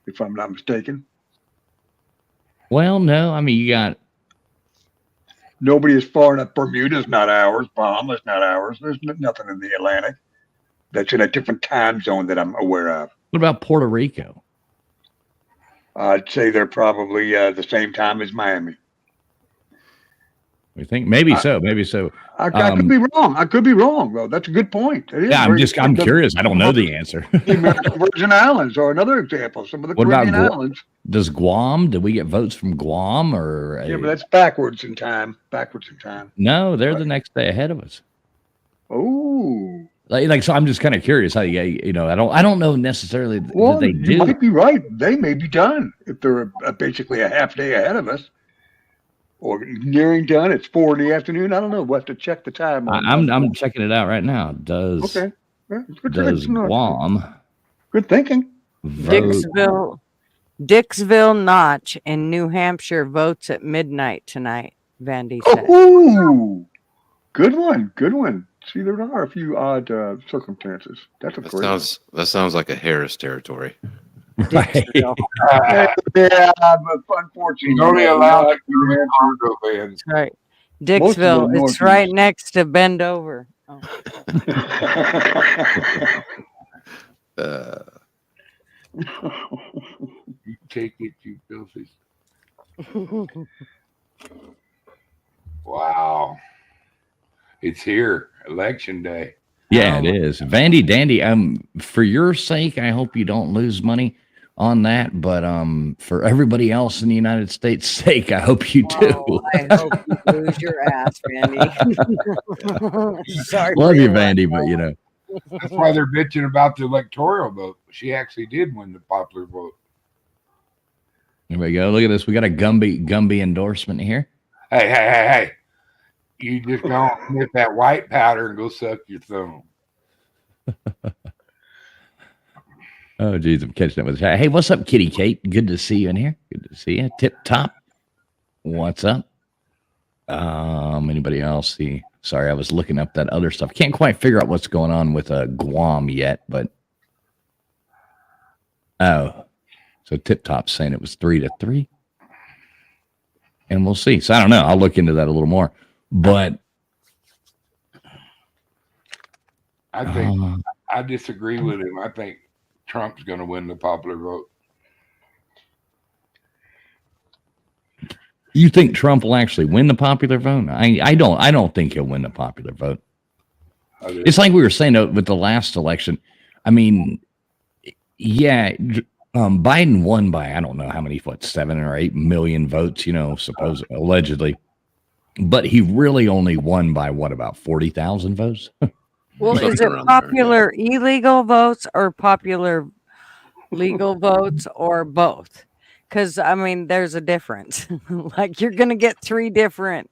if I'm not mistaken. Well, no, I mean you got Nobody is far enough. Bermuda's not ours. Bahamas not ours. There's nothing in the Atlantic that's in a different time zone that I'm aware of. what about Puerto Rico? I'd say they're probably the same time as Miami. We think maybe so, maybe so. I could be wrong. I could be wrong, though. That's a good point. It is Yeah, very- I'm curious. I don't know the answer. The American Virgin Islands are another example. Some of the What about Caribbean islands. Does Guam? Did we get votes from Guam or? Yeah, but that's backwards in time. No, they're the next day ahead of us. Oh, Like so, I'm just kind of curious how you know. I don't know necessarily well, that they you do. might be right. They may be done if they're basically a half day ahead of us, or nearing done. It's 4 in the afternoon. I don't know. We'll have to check the time. I'm checking it out right now. Okay. Yeah, Does Guam Good thinking. vote? Dixville Notch in New Hampshire votes at midnight tonight, Vandy said. Oh, good one. Good one. See, there are a few odd circumstances. That's a That great sounds like a Harris territory. Right. one. Yeah, but unfortunately, You're only allowed to New do Hampshire. cargo vans. Right. Most of the Dixville, it's right Northeast. next to Bend Over. Oh. Uh, You take it, you filthy. Wow. It's here, election day. Yeah, Oh. it is. Vandy Dandy, for your sake, I hope you don't lose money on that. But for everybody else in the United States' sake, I hope you do. Oh, I hope you lose your ass, Vandy. Sorry. Love for you, your Vandy, luck. but you know. That's why they're bitching about the electoral vote. She actually did win the popular vote. Here we go. Look at this. We got a Gumby endorsement here. Hey. You just don't get that white powder and go suck your thumb. Oh, geez, I'm catching up with this. Hey, what's up, Kitty Kate? Good to see you in here. Good to see you. Tip top. What's up? Anybody else see? Sorry, I was looking up that other stuff. Can't quite figure out what's going on with Guam yet, but so Tip Top's saying it was 3-3, and we'll see. So I don't know. I'll look into that a little more. But I think I disagree with him. I think Trump's going to win the popular vote. you think Trump will actually win the popular vote? I don't think he'll win the popular vote. It's like we were saying with the last election. I mean, yeah, Biden won by I don't know how many, 7 or 8 million votes, allegedly. But he really only won by about 40,000 votes? Well, Something is it around there, popular illegal votes or popular legal votes or both? Because, I mean, there's a difference. Like, you're going to get 3 different,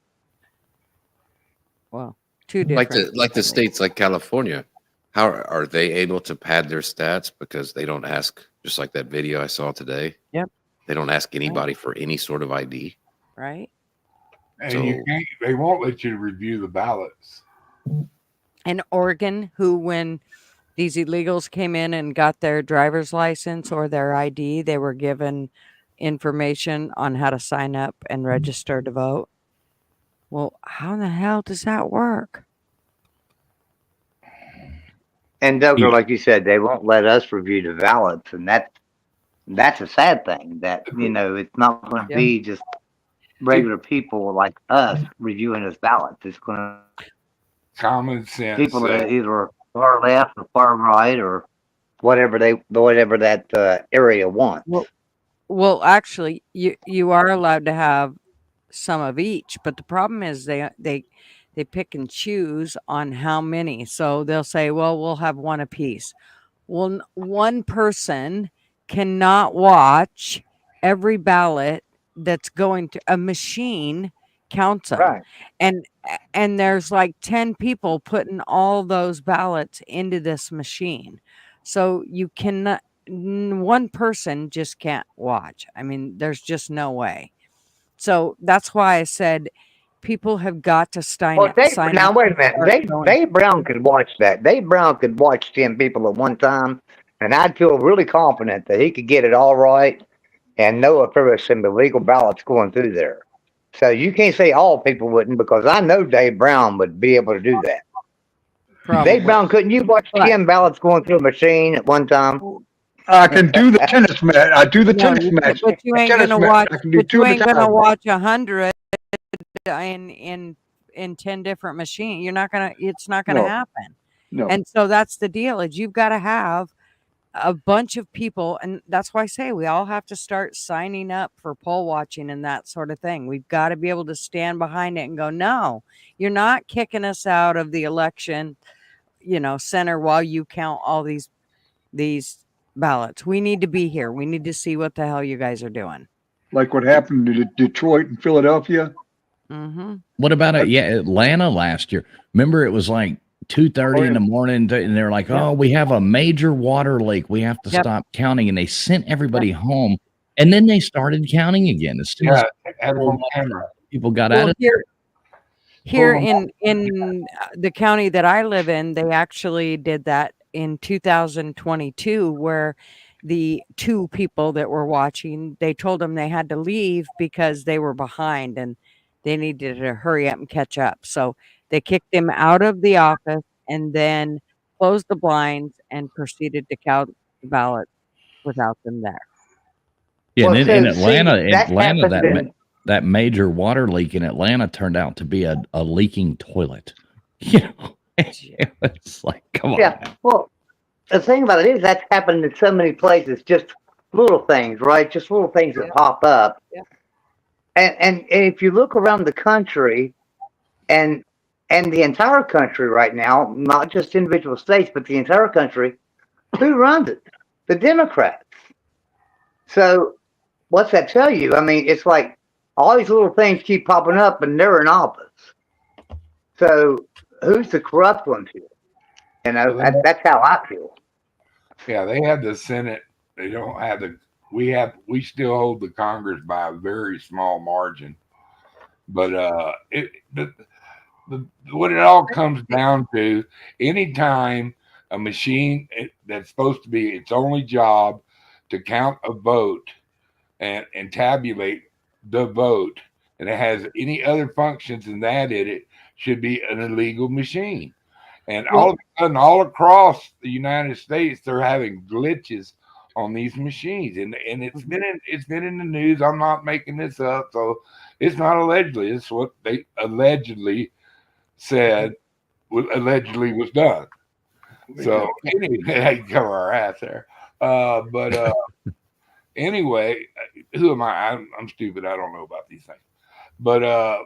2 different. like the states like California, how are they able to pad their stats because they don't ask, just like that video I saw today? Yep. They don't ask anybody for any sort of ID. Right? And they won't let you review the ballots. And Oregon, who when these illegals came in and got their driver's license or their ID, they were given information on how to sign up and register to vote. Well, how in the hell does that work? And Douglas, like you said, they won't let us review the ballots, and that's a sad thing. That it's not going to be just regular people like us reviewing this ballot. It's going to Common sense. people that either far left or far right or whatever that area wants. Well, actually, you are allowed to have some of each, but the problem is they pick and choose on how many. So they'll say, well, we'll have one apiece. Well, one person cannot watch every ballot that's going to a machine counts them. Right. And there's like 10 people putting all those ballots into this machine. So you cannot, one person just can't watch. I mean, there's just no way. So that's why I said people have got to sign up. Now wait a minute. Dave Brown could watch that. Dave Brown could watch 10 people at one time And I'd feel really confident that he could get it all right and know if there was some illegal ballots going through there. So you can't say all people wouldn't, because I know Dave Brown would be able to do that. Probably. Dave Brown, couldn't you watch But 10 ballots going through a machine at one time? I can do the tennis match. I do the no, tennis match. but you ain't Tennis gonna match. watch. I can do But two you at a ain't gonna time. watch 100 in 10 different machines. You're not gonna. It's not gonna No. happen. No. And so that's the deal. Is you've got to have a bunch of people, and that's why I say we all have to start signing up for poll watching and that sort of thing. We've got to be able to stand behind it and go, no, you're not kicking us out of the election, center while you count all these ballots. We need to be here. We need to see what the hell you guys are doing. Like what happened to Detroit and Philadelphia. Mm-hmm. What about it? Yeah, Atlanta last year. Remember, it was like 2:30 in the morning, and they're like, "Oh, we have a major water leak. We have to stop counting." And they sent everybody home, and then they started counting again. As soon as people got out of here in the county that I live in, they actually did that in 2022, where the two people that were watching, they told them they had to leave because they were behind and they needed to hurry up and catch up. So they kicked him out of the office and then closed the blinds and proceeded to count the ballots without them there. Yeah, Well, and so, in Atlanta, see, that happened that major water leak in Atlanta turned out to be a leaking toilet. It's like, come on. Yeah. Well, the thing about it is that's happened in so many places. Just little things, right? Just little things that pop up. Yeah. And if you look around the country, and the entire country right now, not just individual states, but the entire country, who runs it? The Democrats. So what's that tell you? I mean, it's like all these little things keep popping up, and they're in office. So who's the corrupt ones here? That's how I feel. Yeah, they have the Senate. They don't have the. We still hold the Congress by a very small margin. But what it all comes down to, anytime a machine that's supposed to be its only job to count a vote and tabulate the vote, and it has any other functions than that in it, should be an illegal machine. And all of a sudden, all across the United States, they're having glitches on these machines, and it's been in the news. I'm not making this up, so it's not allegedly. It's what they allegedly said allegedly was done. So anyway, you cover our ass there. But anyway, who am I? I'm stupid. I don't know about these things. But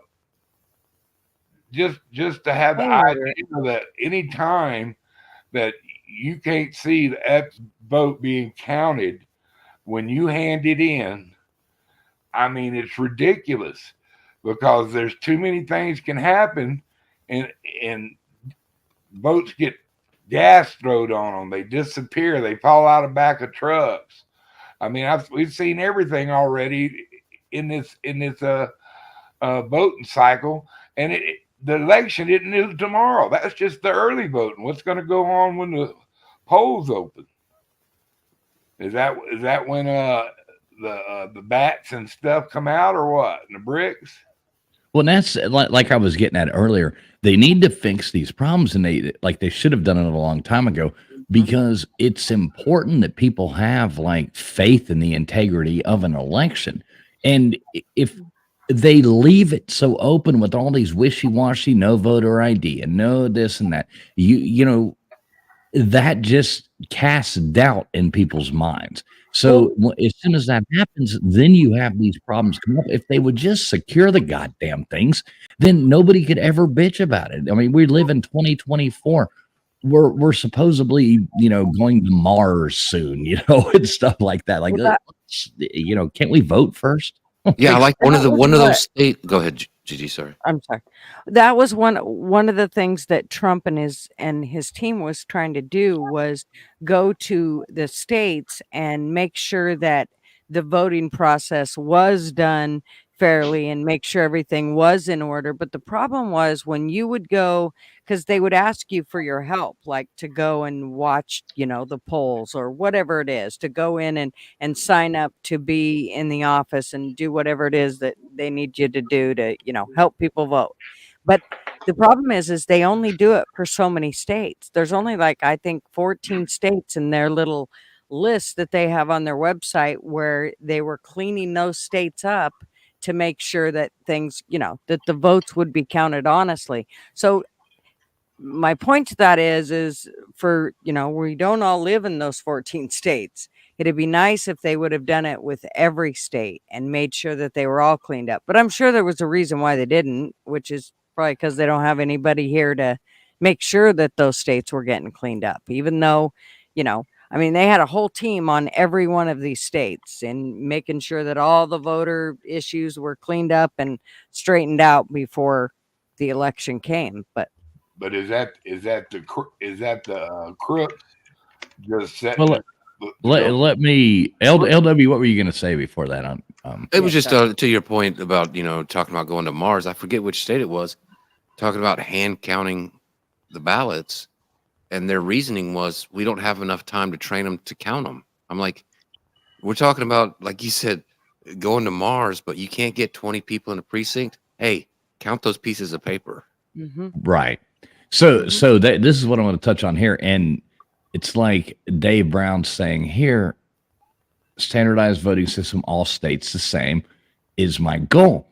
just to have the idea that any time that you can't see the X vote being counted when you hand it in, I mean, it's ridiculous, because there's too many things can happen, and votes get gas thrown on them. They disappear. They fall out of back of trucks. I mean, we've seen everything already in this voting cycle, and the election isn't due tomorrow. That's just the early voting. What's going to go on when the polls open? Is that when the bats and stuff come out, or what? And the bricks? Well, that's like I was getting at earlier. They need to fix these problems, and they should have done it a long time ago, because it's important that people have like faith in the integrity of an election. And if they leave it so open with all these wishy-washy, no voter ID and no this and that, you know, that just casts doubt in people's minds. So as soon as that happens, then you have these problems come up. If they would just secure the goddamn things, then nobody could ever bitch about it. I mean, we live in 2024. We're supposedly, going to Mars soon, and stuff like that. Like, can't we vote first? Yeah, like one of those state. Go ahead, Gigi. Sorry, I'm sorry. That was one of the things that Trump and his team was trying to do, was go to the states and make sure that the voting process was done fairly and make sure everything was in order. But the problem was when you would go, because they would ask you for your help, like to go and watch, the polls or whatever it is, to go in and sign up to be in the office and do whatever it is that they need you to do to, help people vote. But the problem is they only do it for so many states. There's only like, I think 14 states in their little list that they have on their website where they were cleaning those states up to make sure that things, that the votes would be counted honestly. So my point to that is for, we don't all live in those 14 states. It'd be nice if they would have done it with every state and made sure that they were all cleaned up. But I'm sure there was a reason why they didn't, which is probably because they don't have anybody here to make sure that those states were getting cleaned up, even though, they had a whole team on every one of these states and making sure that all the voter issues were cleaned up and straightened out before the election came. But is that the crooks just setting? Well, let me LW. What were you going to say before that? It was just to your point about talking about going to Mars. I forget which state it was, talking about hand counting the ballots, and their reasoning was we don't have enough time to train them to count them. I'm like, we're talking about, like you said, going to Mars, but you can't get 20 people in a precinct. Hey, count those pieces of paper. Mm-hmm. Right. So this is what I want to touch on here, and it's like Dave Brown saying here, standardized voting system, all states the same, is my goal.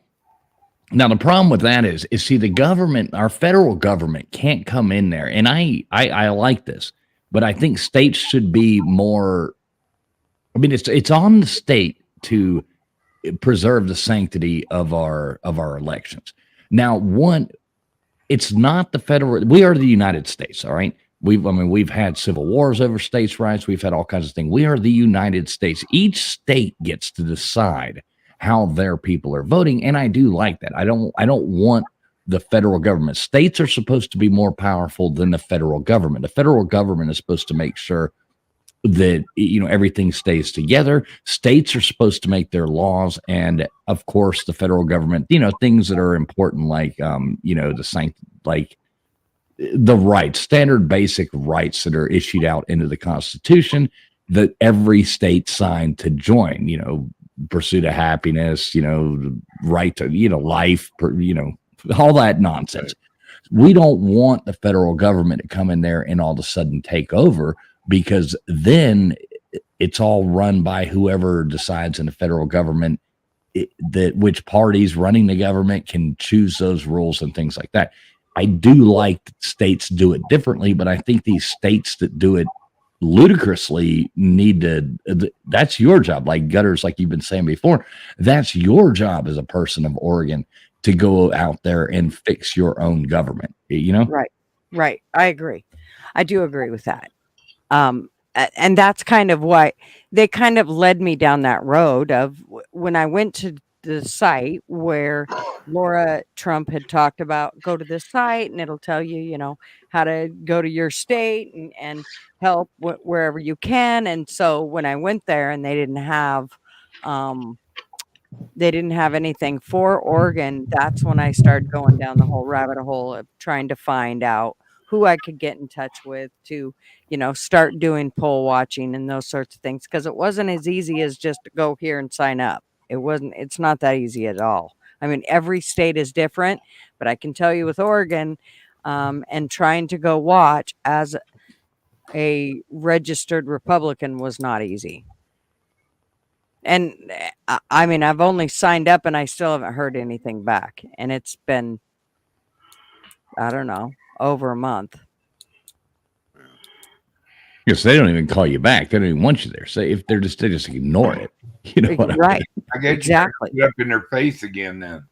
Now, the problem with that is see, the government, our federal government can't come in there. And I like this, but I think states should be more, it's on the state to preserve the sanctity of our elections. Now, it's not the federal, we are the United States, all right? We've had civil wars over states' rights. We've had all kinds of things. We are the United States. Each state gets to decide how their people are voting, and I do like that. I don't want the federal government. States are supposed to be more powerful than the federal government. The federal government is supposed to make sure that everything stays together. States are supposed to make their laws, and of course, the federal government. Things that are important, like the rights, standard basic rights that are issued out into the Constitution that every state signed to join. Pursuit of happiness, right to, life, all that nonsense. We don't want the federal government to come in there and all of a sudden take over, because then it's all run by whoever decides in the federal government that which parties running the government can choose those rules and things like that. I do like that states do it differently, but I think these states that do it ludicrously need to, that's your job, like Gutters, like you've been saying before, that's your job as a person of Oregon to go out there and fix your own government, Right. I agree. I do agree with that. And that's kind of why they kind of led me down that road of when I went to the site where Laura Trump had talked about, go to this site and it'll tell you, how to go to your state and help wherever you can. And so when I went there and they didn't have anything for Oregon, that's when I started going down the whole rabbit hole of trying to find out who I could get in touch with to, start doing poll watching and those sorts of things. Because it wasn't as easy as just to go here and sign up. It's not that easy at all. Every state is different, but I can tell you with Oregon, and trying to go watch as a registered Republican was not easy. And I've only signed up and I still haven't heard anything back. And it's been, I don't know, over a month. Yes, they don't even call you back. They don't even want you there. So if they just ignore it. Right. I guess exactly. You up in their face again then.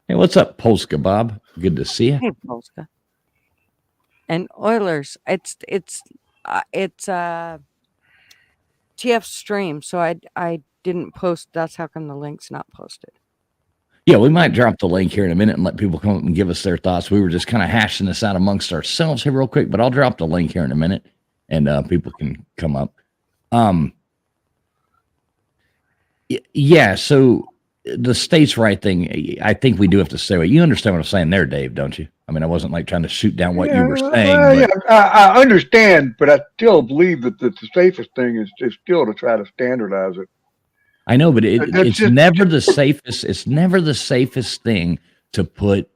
Hey, what's up, Polska Bob? Good to see you. Hey, Polska. And Oilers, it's TF stream, so I didn't post. That's how come the link's not posted. Yeah, we might drop the link here in a minute and let people come up and give us their thoughts. We were just kind of hashing this out amongst ourselves here real quick, but I'll drop the link here in a minute and people can come up. Yeah, so the states' right thing, I think we do have to say, well, you understand what I'm saying there, Dave, don't you? I mean, I wasn't like trying to shoot down what you were saying. Well, But I understand, but I still believe that the safest thing is still to try to standardize it. I know, but it's just, never the safest. It's never the safest thing to put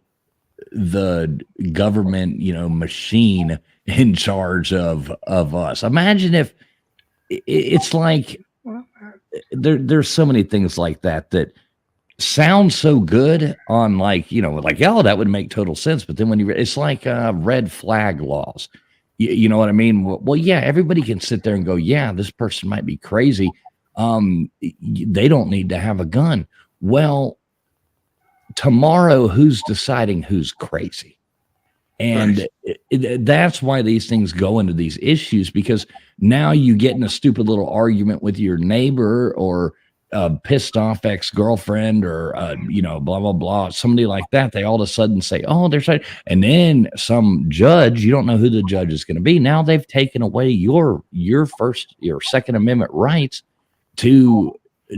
the government, machine in charge of us. Imagine if it's like there's so many things like that sound so good on like, oh, that would make total sense. But then when it's like red flag laws. You know what I mean? Well, yeah, everybody can sit there and go, yeah, this person might be crazy. They don't need to have a gun. Well, tomorrow, who's deciding who's crazy? And that's why these things go into these issues, because now you get in a stupid little argument with your neighbor or a pissed off ex-girlfriend or, blah, blah, blah, somebody like that. They all of a sudden say, oh, they're saying, and then some judge, you don't know who the judge is going to be. Now they've taken away your Second Amendment rights to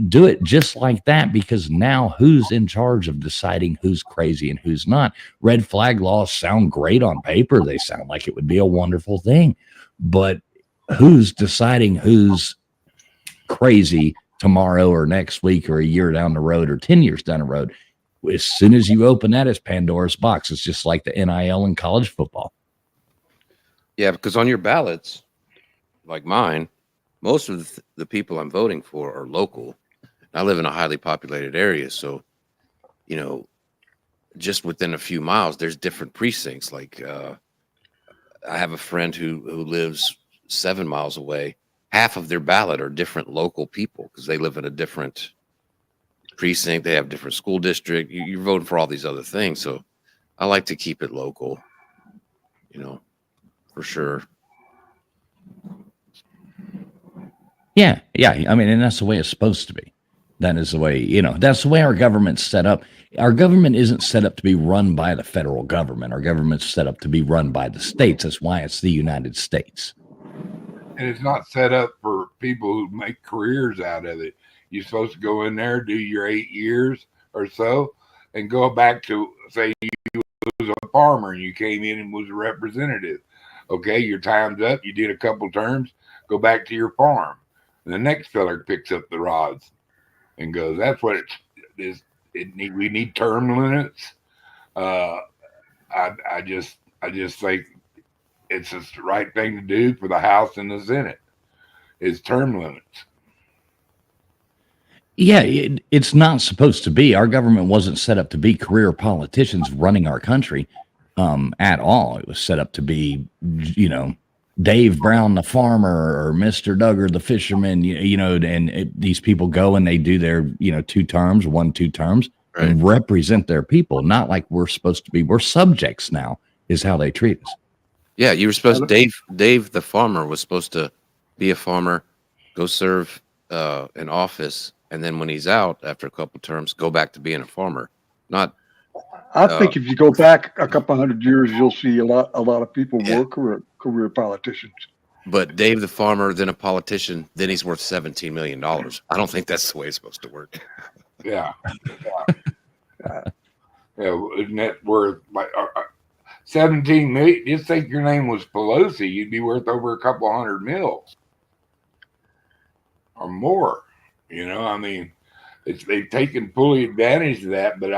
do it just like that, because now who's in charge of deciding who's crazy and who's not? Red flag laws sound great on paper. They sound like it would be a wonderful thing, but who's deciding who's crazy tomorrow or next week or a year down the road or 10 years down the road? As soon as you open that, it's Pandora's box. It's just like the NIL in college football. Yeah, because on your ballots, like mine, most of the people I'm voting for are local. I live in a highly populated area, so, just within a few miles, there's different precincts. Like I have a friend who lives 7 miles away. Half of their ballot are different local people because they live in a different precinct. They have different school district. You're voting for all these other things, so I like to keep it local, for sure. Yeah. I mean, and that's the way it's supposed to be. That is the way, that's the way our government's set up. Our government isn't set up to be run by the federal government. Our government's set up to be run by the states. That's why it's the United States. And it's not set up for people who make careers out of it. You're supposed to go in there, do your 8 years or so, and go back to, say, you was a farmer and you came in and was a representative. Okay, your time's up. You did a couple terms. Go back to your farm. And the next fella picks up the rods and goes, that's what it is. We need term limits. I just think it's the right thing to do for the House and the Senate is term limits. Yeah, it's not supposed to be. Our government wasn't set up to be career politicians running our country at all. It was set up to be, Dave Brown, the farmer, or Mr. Duggar, the fisherman, these people go and they do their, 2 terms, 2 terms, right, and represent their people. Not like we're supposed to be. We're subjects now is how they treat us. Yeah, you were supposed Dave the farmer was supposed to be a farmer, go serve in office, and then when he's out after a couple terms, go back to being a farmer. Not. I think if you go back a couple hundred years, you'll see a lot of people were career politicians. But Dave the farmer, then a politician, then he's worth $17 million. I don't think that's the way it's supposed to work. Yeah. Isn't that worth like 17 million? Just think your name was Pelosi, you'd be worth over a couple $100 million or more. I mean, they've taken fully advantage of that, but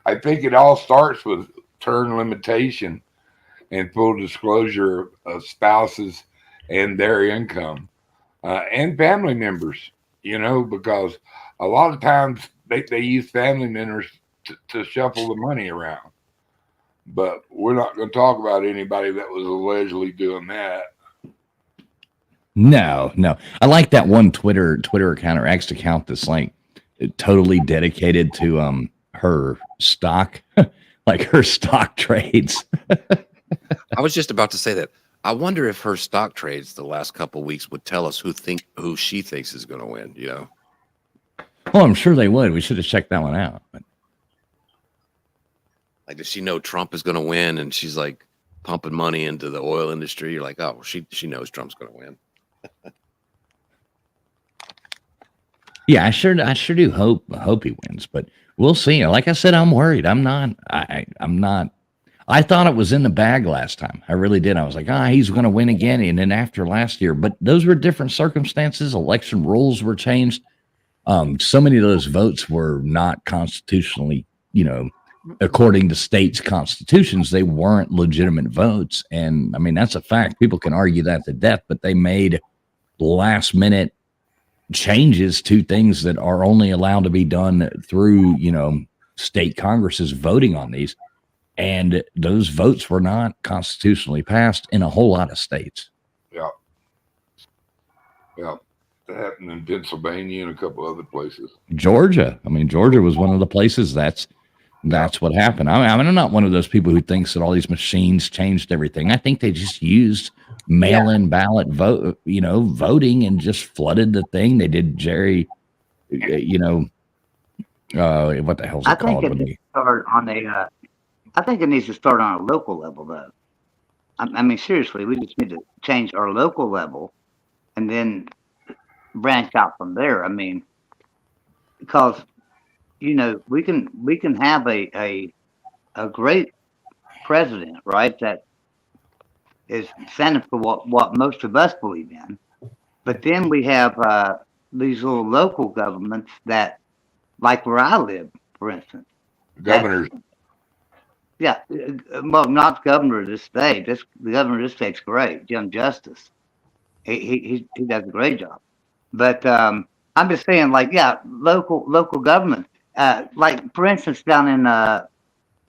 I think it all starts with term limitation and full disclosure of spouses and their income and family members, because a lot of times they use family members to shuffle the money around. But we're not going to talk about anybody that was allegedly doing that. No. I like that one Twitter account or X account that's like totally dedicated to her stock, like her stock trades. I was just about to say that. I wonder if her stock trades the last couple of weeks would tell us who she thinks is going to win. Well, I'm sure they would. We should have checked that one out. But like, does she know Trump is going to win, and she's like pumping money into the oil industry? You're like, oh, she knows Trump's going to win. Yeah, I sure do hope he wins, but we'll see. Like I said, I'm worried. I'm not. I thought it was in the bag last time. I really did. I was like, he's going to win again. And then after last year, but those were different circumstances. Election rules were changed. So many of those votes were not constitutionally, according to states' constitutions, they weren't legitimate votes. And I mean, that's a fact. People can argue that to death, but they made last minute changes to things that are only allowed to be done through, state Congresses voting on these. And those votes were not constitutionally passed in a whole lot of states. Yeah. Yeah. That happened in Pennsylvania and a couple other places. Georgia. I mean, Georgia was one of the places that's what happened. I mean, I'm not one of those people who thinks that all these machines changed everything. I think they just used mail-in ballot voting and just flooded the thing. They did Jerry, what the hell's it called? I think it needs to start on a local level, though. I mean, seriously, we just need to change our local level and then branch out from there. I mean, because we can have a great president, right? That is standing for what most of us believe in, but then we have these little local governments that, like where I live, for instance, governors. Well, not governor of this state. The governor of this state's great, Young Justice. He does a great job. But I'm just saying, local government. Like for instance, down in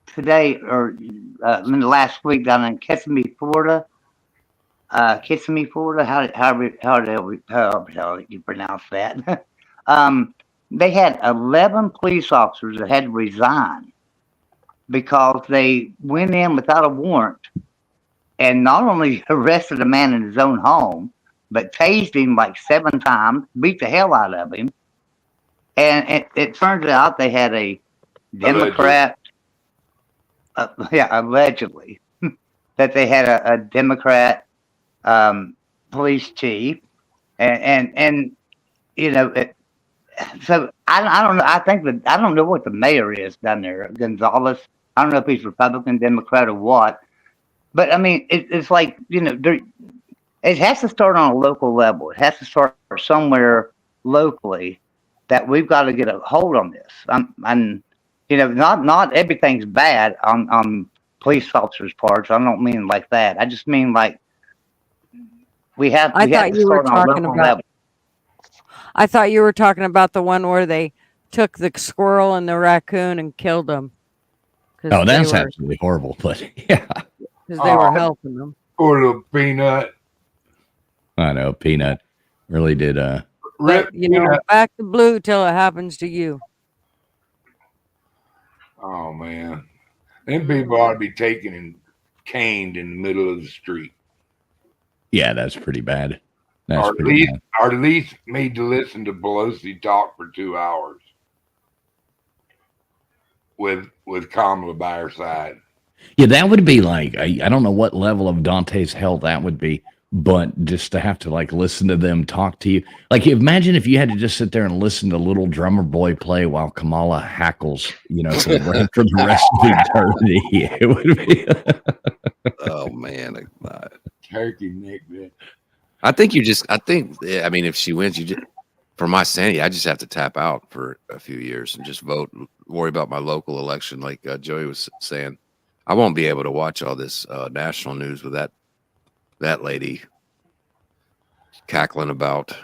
today or in the last week down in Kissimmee, Florida. However you pronounce that. They had 11 police officers that had to resign because they went in without a warrant and not only arrested a man in his own home, but tased him like 7 times, beat the hell out of him. And it turns out they had a Democrat, allegedly, that they had a Democrat police chief. So I don't know. I don't know what the mayor is down there, Gonzalez. I don't know if he's Republican, Democrat, or what. But I mean, it's like it has to start on a local level. It has to start somewhere locally that we've got to get a hold on this. Not everything's bad on police officers' parts. I don't mean like that. I just mean like we have to start on a local level. I thought you were talking about the one where they took the squirrel and the raccoon and killed them. Oh, that's absolutely horrible. But yeah, because they were helping them. Poor little Peanut. I know Peanut really did. But, back to blue till it happens to you. Oh man, them people ought to be taken and caned in the middle of the street. Yeah, that's pretty bad. Or at least made to listen to Pelosi talk for 2 hours with Kamala by her side. Yeah, that would be like I don't know what level of Dante's hell that would be, but just to have to listen to them talk to you. Like imagine if you had to just sit there and listen to Little Drummer Boy play while Kamala hackles, for the rest of eternity. It would be. Oh man, turkey neck, man. I mean, if she wins, for my sanity, I just have to tap out for a few years and just vote, worry about my local election. Like Joey was saying, I won't be able to watch all this national news with that lady cackling about.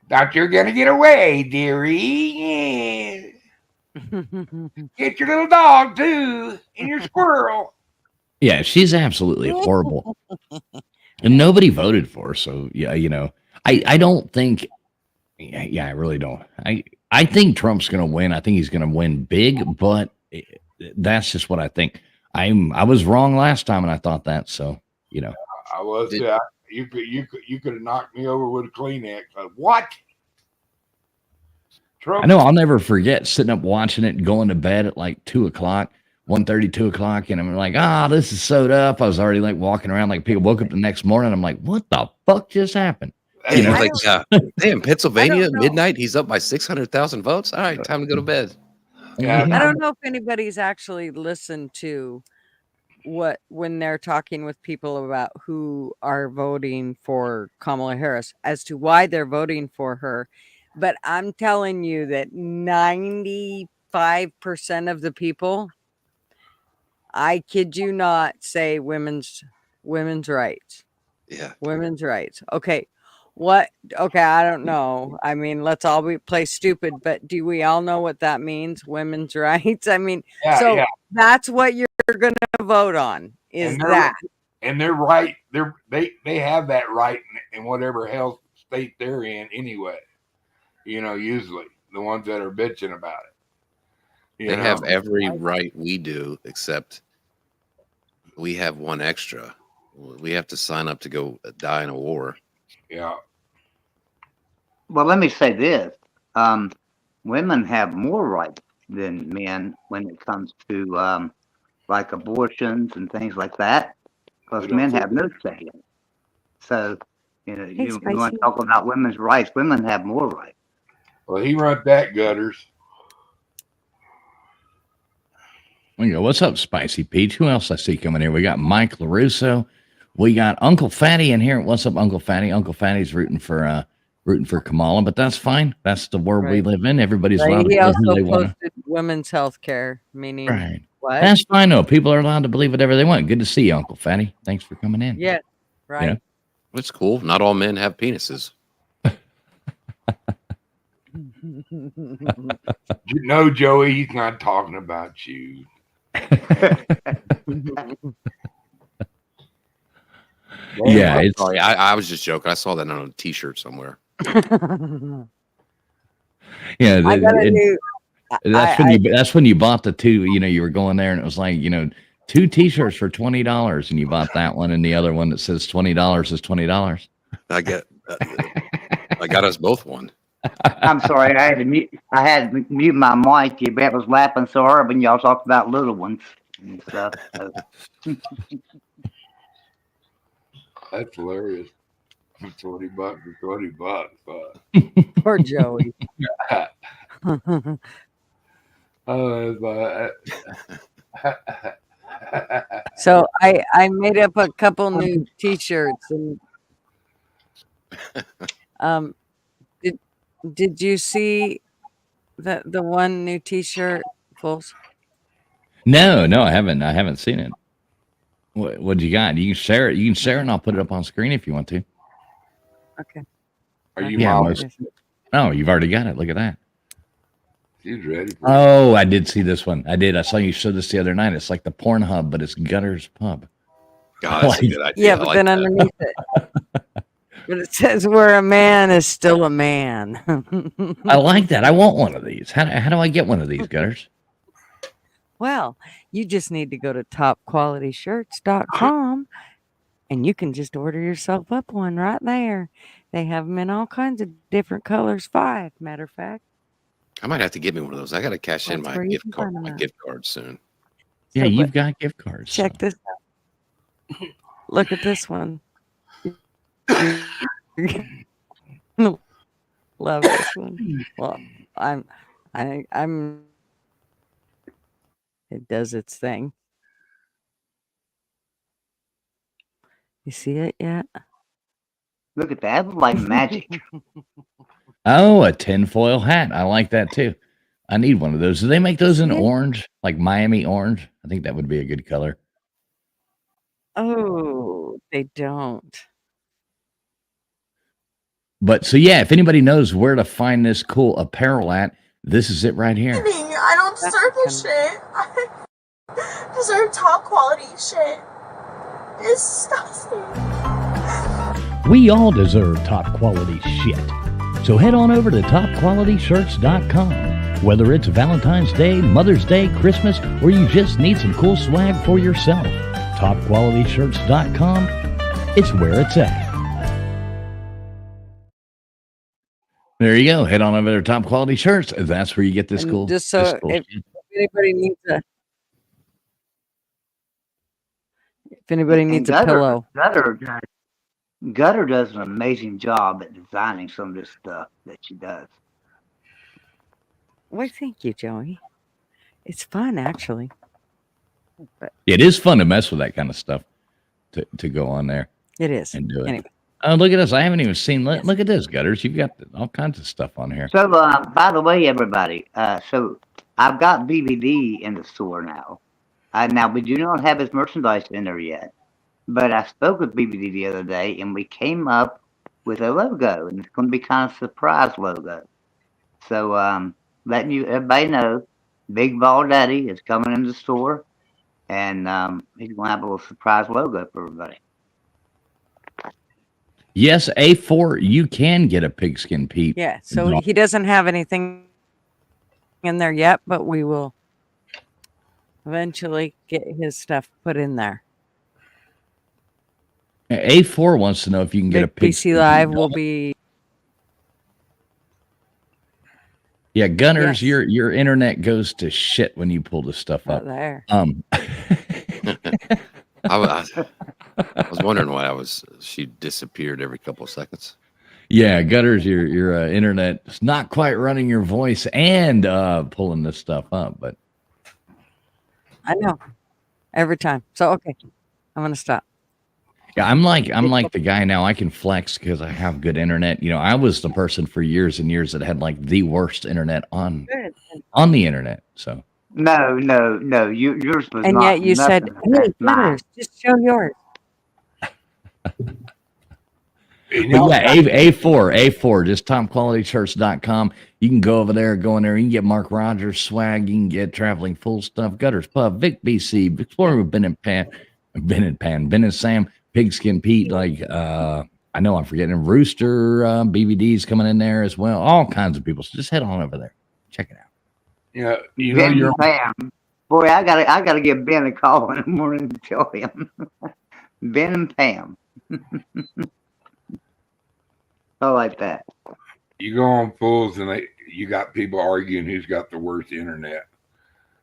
Thought you're going to get away, dearie. Yeah. Get your little dog, too, and your squirrel. Yeah, she's absolutely horrible. And nobody voted for her, so yeah, I don't think. Yeah, I really don't. I think Trump's going to win. I think he's going to win big, but that's just what I think. I was wrong last time, and I thought that. So I was. You could have knocked me over with a Kleenex. What? Trump. I know. I'll never forget sitting up watching it and going to bed at like 2 o'clock. 1:30, 2 o'clock, and I'm like, this is sewed up. I was already walking around people woke up the next morning. I'm like, what the fuck just happened? You know, like, hey, in Pennsylvania, know. midnight, he's up by 600,000 votes. All right, time to go to bed. Yeah, I don't know if anybody's actually listened to when they're talking with people about who are voting for Kamala Harris as to why they're voting for her. But I'm telling you that 95% of the people, I kid you not, say women's rights. Yeah. Women's rights. Okay. What? Okay, I don't know. I mean, let's all play stupid, but do we all know what that means? Women's rights. I mean, so that's what you're going to vote on. Is that? And they're right. They have that right in whatever hell state they're in anyway. You know, usually the ones that are bitching about it. They have every right we do, except we have one extra. We have to sign up to go die in a war. Yeah. Well, let me say this. Women have more rights than men when it comes to like abortions and things like that, because men have no say in it. So, you want to talk about women's rights, women have more rights. Well, he runs that, Gutters. We go, what's up, Spicy Peach? Who else I see coming here? We got Mike LaRusso. We got Uncle Fatty in here. What's up, Uncle Fatty? Uncle Fatty's rooting for Kamala, but that's fine. That's the world we live in. Everybody's allowed to believe who they want. He also posted women's health care, meaning what? That's fine, though. People are allowed to believe whatever they want. Good to see you, Uncle Fatty. Thanks for coming in. Yeah, right. You know? It's cool. Not all men have penises. No, Joey, he's not talking about you. Yeah, sorry. I was just joking. I saw that on a T-shirt somewhere. Yeah, I got a new. That's when you bought the two. You know, you were going there, and it was like, you know, 2 T-shirts for $20, and you bought that one, and the other one that says $20 is $20. I got us both one. I'm sorry, I had to mute my mic. You bet was laughing so hard when y'all talked about little ones and stuff. So. That's hilarious. $20 for $20. Poor Joey. So I made up a couple new T-shirts, and did you see the one new T-shirt, Fools? No, I haven't seen it. What you got? You can share it. You can share it, and I'll put it up on screen if you want to. Okay. Are you? Yeah. Oh, you've already got it. Look at that. He's ready. Oh, I did see this one. I did. I saw you show this the other night. It's like the Pornhub, but it's Gutters Pub. God, that's a good idea. Yeah, but then underneath it, but it says where a man is still a man. I like that. I want one of these. How do I get one of these, Gutters? Well, you just need to go to topqualityshirts.com and you can just order yourself up one right there. They have them in all kinds of different colors. 5, matter of fact. I might have to get me one of those. I got to cash in my gift card soon. Yeah, you've got gift cards. Check this out. Look at this one. Love this one. Well, I'm. It does its thing. You see it yet? Look at that. It looks like magic. Oh, a tinfoil hat. I like that too. I need one of those. Do they make those in orange, like Miami orange? I think that would be a good color. Oh, they don't. But so yeah, if anybody knows where to find this cool apparel at, this is it right here. I don't deserve this shit. I deserve top quality shit. Disgusting. We all deserve top quality shit. So head on over to topqualityshirts.com. Whether it's Valentine's Day, Mother's Day, Christmas, or you just need some cool swag for yourself, topqualityshirts.com, it's where it's at. There you go. Head on over to Top Quality Shirts. That's where you get this And cool. just so if anybody needs a pillow. Gutter does an amazing job at designing some of this stuff that she does. Well, thank you, Joey. It's fun, actually. But It is fun to mess with that kind of stuff to go on there it is. and do it. Anyway. Oh, look at this. I haven't even seen. Yes. Look at this, Gutters. You've got all kinds of stuff on here. So, by the way, everybody, so I've got BBD in the store now. Now, we do not have his merchandise in there yet, but I spoke with BBD the other day, and we came up with a logo, and it's going to be kind of a surprise logo. So, letting everybody know, Big Ball Daddy is coming in the store, and he's going to have a little surprise logo for everybody. Yes, A4, you can get a Pigskin Pete. Yeah, so he doesn't have anything in there yet, but we will eventually get his stuff put in there. A4 wants to know if you can get a PC Live will be. Yeah, Gunners, Yes. your internet goes to shit when you pull this stuff up. There. I was wondering why she disappeared every couple of seconds. Yeah, Gutters, your internet is not quite running your voice and pulling this stuff up, but I know every time. So okay, I'm gonna stop. yeah, I'm like the guy now. I can flex because I have good internet. You know, I was the person for years and years that had like the worst internet on the internet. So No, yours was and not. yet you said, "Hey, Gutters, just show yours." But yeah, A4, just topqualityshirts.com. You can go over there, you can get Mark Rogers swag, you can get Traveling Full stuff, Gutters Pub, Vic BC, Exploring with Ben and Sam, Pigskin Pete, I know I'm forgetting Rooster, BBD's coming in there as well, all kinds of people. So just head on over there, check it out. Yeah, Ben and Pam. Boy, I gotta give Ben a call in the morning to tell him. Ben and Pam. I like that. You go on Fools and you got people arguing who's got the worst internet.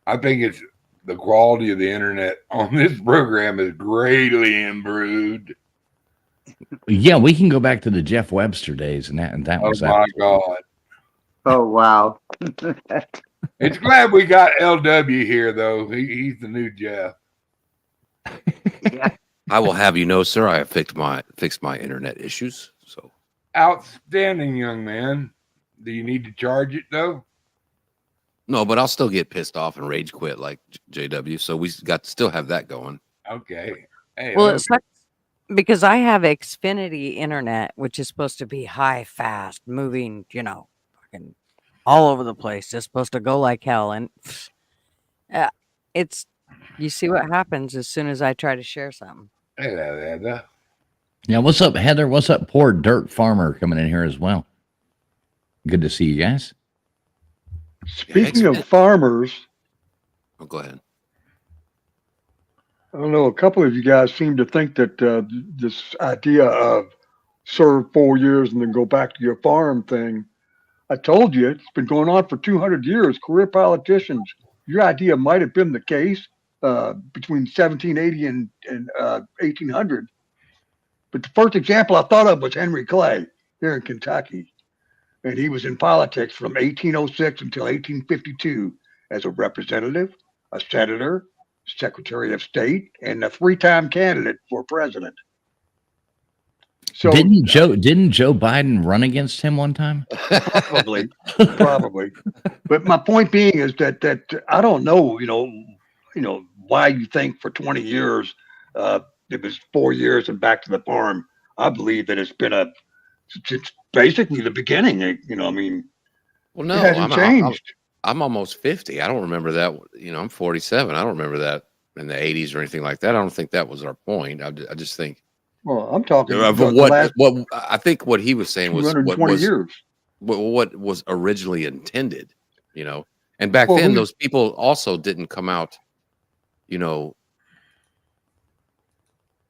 I think it's the quality of the internet on this program is greatly improved. Yeah, we can go back to the Jeff Webster days, and that was that. Oh my God! Oh wow! It's glad we got LW here, though. He's the new Jeff. Yeah. I will have you know, sir, I have fixed my internet issues. So outstanding, young man. Do you need to charge it though? No, but I'll still get pissed off and rage quit like JW. So we got to still have that going. Okay. Hey, Well, it sucks because I have Xfinity internet, which is supposed to be high, fast, moving, fucking all over the place. It's supposed to go like hell. And you see what happens as soon as I try to share something. Hello, Heather. Yeah, what's up, Heather? What's up, Poor Dirt Farmer coming in here as well. Good to see you guys. Speaking of farmers, go ahead. I don't know, a couple of you guys seem to think that this idea of serve 4 years and then go back to your farm thing, I told you, it's been going on for 200 years. Career politicians, your idea might have been the case between 1780 and 1800. But the first example I thought of was Henry Clay here in Kentucky. And he was in politics from 1806 until 1852 as a representative, a senator, secretary of state, and a 3-time candidate for president. So didn't Joe Biden run against him one time? Probably. But my point being is that I don't know, why you think for 20 years it was 4 years and back to the farm. I believe that it's basically the beginning. Well, no, it hasn't changed. I'm almost 50. I don't remember that. I'm 47. I don't remember that in the 80s or anything like that. I don't think that was our point. I just think. Well, I'm talking about what I think what he was saying was what was originally intended, and back then those people also didn't come out, Do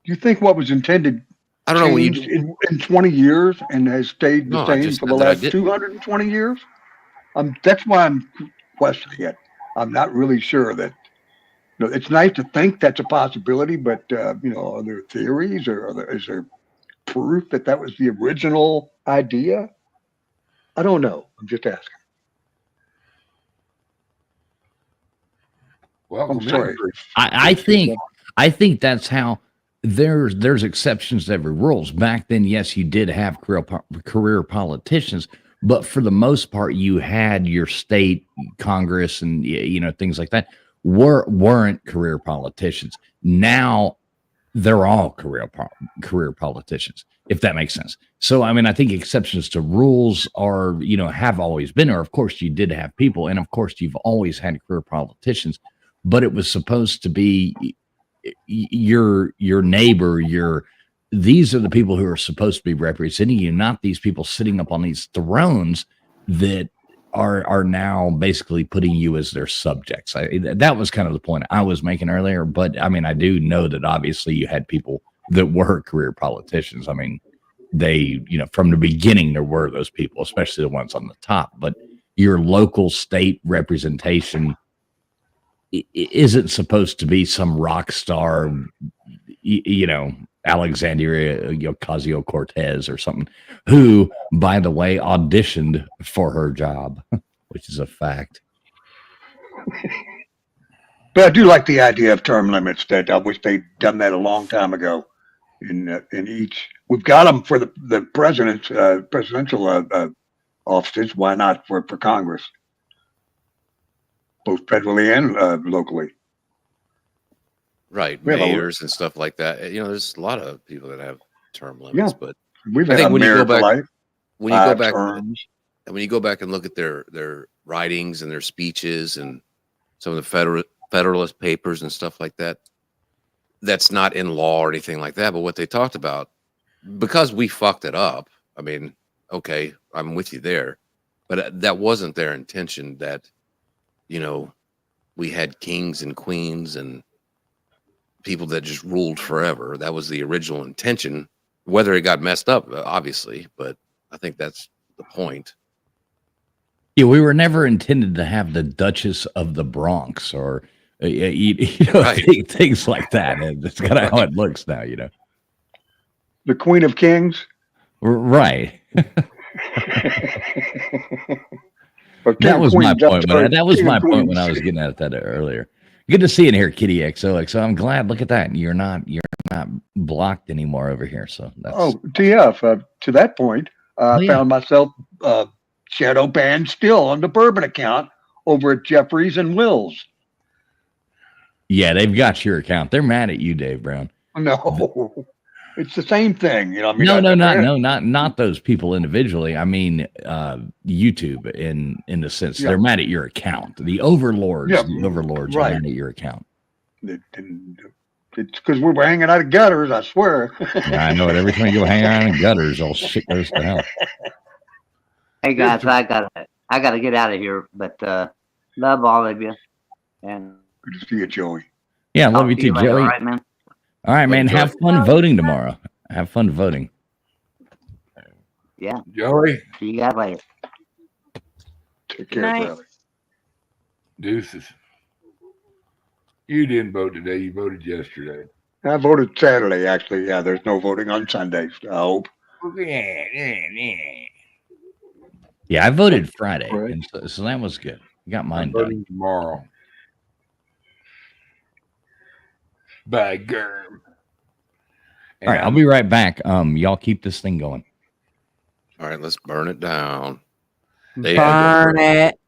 you think what was intended I don't know in 20 years and has stayed the same for the last 220 years? That's why I'm questioning it. I'm not really sure that. It's nice to think that's a possibility, but are there theories or is there proof that that was the original idea? I don't know. I'm just asking. Welcome I'm sorry. I think that's how there's exceptions to every rules. Back then, yes, you did have career politicians, but for the most part, you had your state Congress and things like that weren't career politicians. Now they're all career politicians, if that makes sense. So, I mean, I think exceptions to rules are, have always been, or of course you did have people, and of course you've always had career politicians, but it was supposed to be your neighbor, these are the people who are supposed to be representing you, not these people sitting up on these thrones that are now basically putting you as their subjects. That was kind of the point I was making earlier. But I mean, I do know that obviously you had people that were career politicians. I mean, they, from the beginning, there were those people, especially the ones on the top. But your local state representation isn't supposed to be some rock star, Alexandria Ocasio-Cortez or something, who, by the way, auditioned for her job, which is a fact. But I do like the idea of term limits. That I wish they'd done that a long time ago. In each, we've got them for the presidential offices. Why not for Congress, both federally and locally? Right, mayors and stuff like that. There's a lot of people that have term limits, but we've had when you go back, when you go back and look at their writings and their speeches and some of the Federalist Papers and stuff like that, that's not in law or anything like that. But what they talked about, because we fucked it up. I mean, okay, I'm with you there, but that wasn't their intention. That we had kings and queens and people that just ruled forever. That was the original intention. Whether it got messed up, obviously, but I think that's the point. Yeah, we were never intended to have the Duchess of the Bronx or Right. things like that. And that's kind of how it looks now, The Queen of Kings, right? That was my point. That was my point when I was getting at that earlier. Good to see you in here, Kitty XOXO. I'm glad. Look at that. You're not blocked anymore over here. So that's TF. To that point, I found myself shadow banned still on the bourbon account over at Jeffries and Will's. Yeah, they've got your account. They're mad at you, Dave Brown. No, it's the same thing. I mean, not those people individually. I mean, YouTube in the sense they're mad at your account. The overlords, are mad at your account. It's because we were hanging out of gutters. I swear. Yeah, I know it. Every time you go hang out in gutters, all shit goes to hell. Hey guys, I gotta get out of here. But love all of you. And good to see you, Joey. Yeah, love you too, Joey. All right, man. All right, man. Have fun voting tomorrow. Have fun voting. Yeah. Joey. See you guys later. Take care, brother. Deuces. You didn't vote today. You voted yesterday. I voted Saturday, actually. Yeah, there's no voting on Sundays, I hope. Yeah, I voted Friday, and so that was good. Got mine done. Tomorrow. By Germ. All right, I'll be right back. Y'all keep this thing going. All right, let's burn it down. Burn it.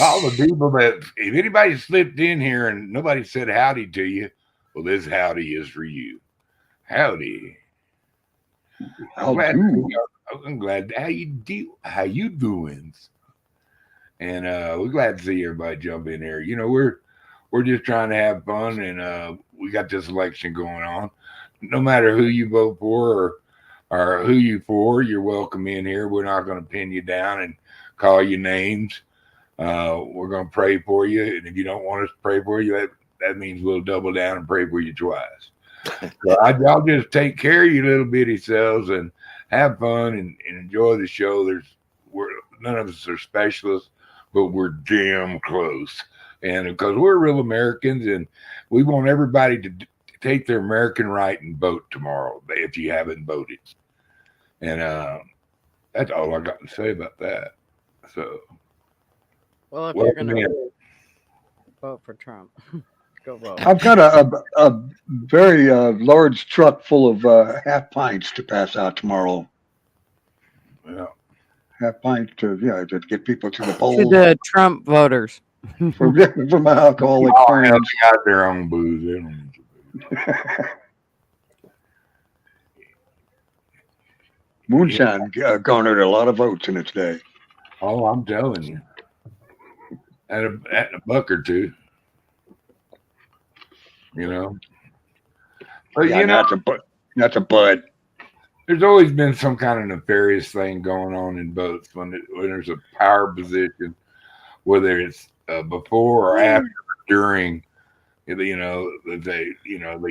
All the people that, if anybody slipped in here and nobody said howdy to you, well, this howdy is for you. Howdy. I'm glad. How you do? How you doing? And we're glad to see everybody jump in here. We're just trying to have fun, and we got this election going on. No matter who you vote for or who you for, you're welcome in here. We're not going to pin you down and call you names. We're going to pray for you, and if you don't want us to pray for you, that means we'll double down and pray for you twice. So y'all just take care of your little bitty selves and have fun and enjoy the show. None of us are specialists, but we're damn close. And because we're real Americans and we want everybody to take their American right and vote tomorrow if you haven't voted. And that's all I got to say about that. So, well, if you're going to vote for Trump, go vote. I've got a very large truck full of half pints to pass out tomorrow. Yeah. Half pints to get people to the To polls. the Trump voters. for my alcoholic Oh, friends. hell, they got their own booze. They don't need to booze. Moonshine garnered a lot of votes in its day. Oh, I'm telling you. At a buck or two. You know. But Yeah, you know, that's a bud. there's always been some kind of nefarious thing going on in votes when there's a power position, whether it's before or after, or during. You know, they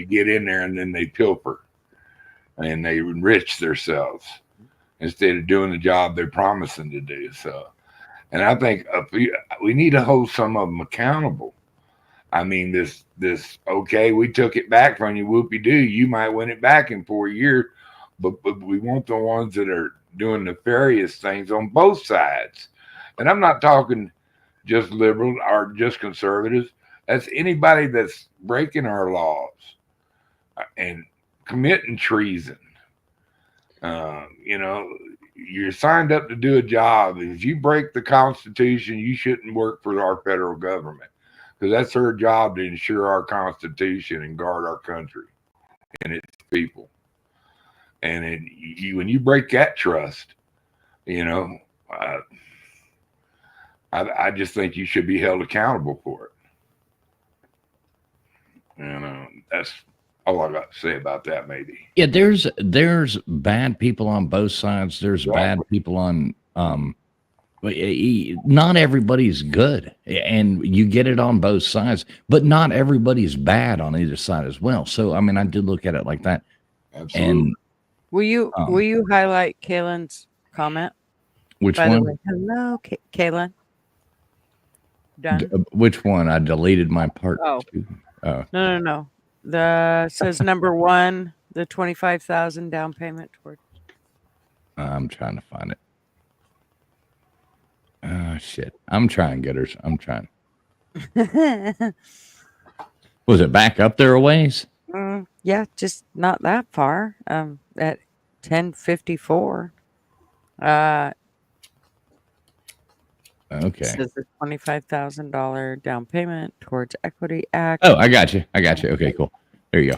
get in there and then they pilfer and they enrich themselves instead of doing the job they're promising to do. So, and I think we need to hold some of them accountable. I mean, this okay, we took it back from you, whoopie doo. You might win it back in 4 years, but we want the ones that are doing nefarious things on both sides. And I'm not talking just liberal or just conservatives. That's anybody that's breaking our laws and committing treason. You know, you're signed up to do a job. If you break the Constitution, you shouldn't work for our federal government, because that's their job to ensure our Constitution and guard our country and its people. And when you break that trust, you know, I just think you should be held accountable for it. And that's all I got to say about that, maybe. Yeah, there's bad people on both sides. There's bad people on not everybody's good, and you get it on both sides, but not everybody's bad on either side as well. So I mean, I did look at it like that. Absolutely. And will you highlight Kaylin's comment? Which By one? the way, hello, Kaylin. Done. Which one? I deleted my part. Oh. Two. No. The says number 1, the 25,000 down payment toward. I'm trying to find it. Oh shit! I'm trying, getters. I'm trying. Was it back up there a ways? Yeah, just not that far. At 10:54. Okay. Says the $25,000 down payment towards Equity Act. Oh, I got you. Okay, cool. There you go.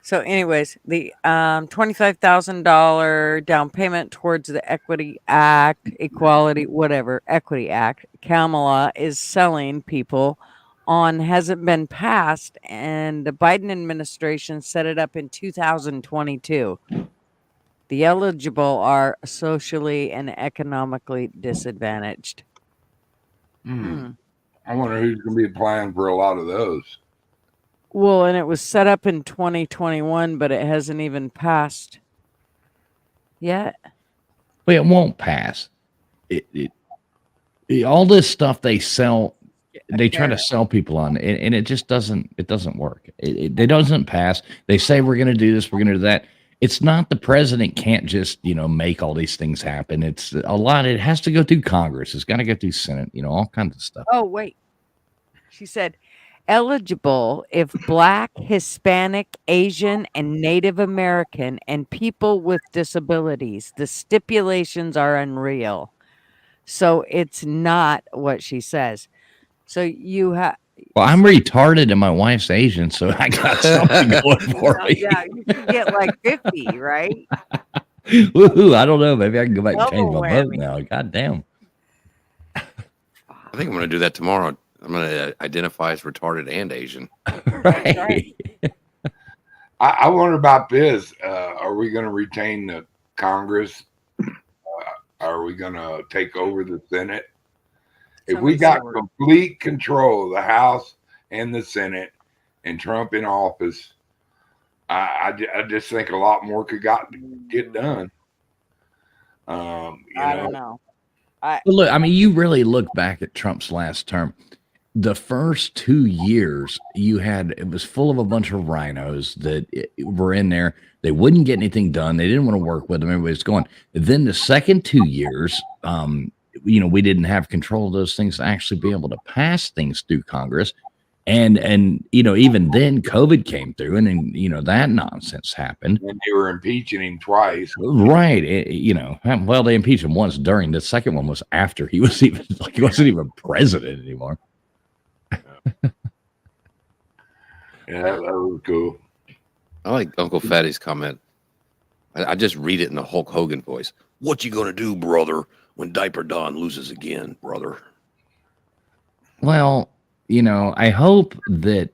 So, anyways, the $25,000 down payment towards the Equity Act, Equality, whatever, Equity Act, Kamala is selling people on hasn't been passed, and the Biden administration set it up in 2022. The eligible are socially and economically disadvantaged. I wonder who's going to be applying for a lot of those. Well, and it was set up in 2021, but it hasn't even passed yet. Well, it won't pass. All this stuff they sell, they try to sell people on, and it just doesn't work. It doesn't pass. They say we're going to do this, we're going to do that. It's not the president can't just, make all these things happen. It's a lot. It has to go through Congress. It's got to go through Senate, all kinds of stuff. Oh, wait. She said, eligible if Black, Hispanic, Asian, and Native American and people with disabilities. The stipulations are unreal. So it's not what she says. So you have. Well, I'm retarded and my wife's Asian, so I got something going for me. Yeah, you can get like 50, right? Woohoo, I don't know. Maybe I can go back and change Double my vote whammy. now. God damn. I think I'm going to do that tomorrow. I'm going to identify as retarded and Asian. Right. I wonder about this. Are we going to retain the Congress? Are we going to take over the Senate? If we got complete control of the House and the Senate and Trump in office, I just think a lot more could get done. I don't know. Look, I mean, you really look back at Trump's last term. the first 2 years it was full of a bunch of rhinos that were in there. They wouldn't get anything done. They didn't want to work with them. Everybody's going. Then the second 2 years, we didn't have control of those things to actually be able to pass things through Congress. And even then COVID came through and then, that nonsense happened. And they were impeaching him twice. Right. They impeached him once during. The second one was after he was he wasn't even president anymore. Yeah, that was cool. I like Uncle Fatty's comment. I just read it in the Hulk Hogan voice. What you gonna do, brother, when Diaper Don loses again, brother? Well, I hope that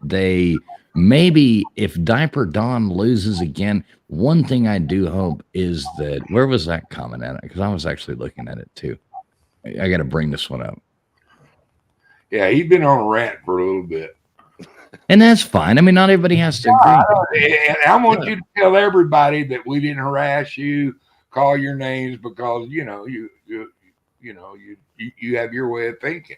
maybe if Diaper Don loses again, one thing I do hope is that, where was that comment at? Because I was actually looking at it too. I got to bring this one up. Yeah, he's been on a rant for a little bit. And that's fine. I mean, not everybody has to agree. And I want you to tell everybody that we didn't harass you, call your names, because you have your way of thinking.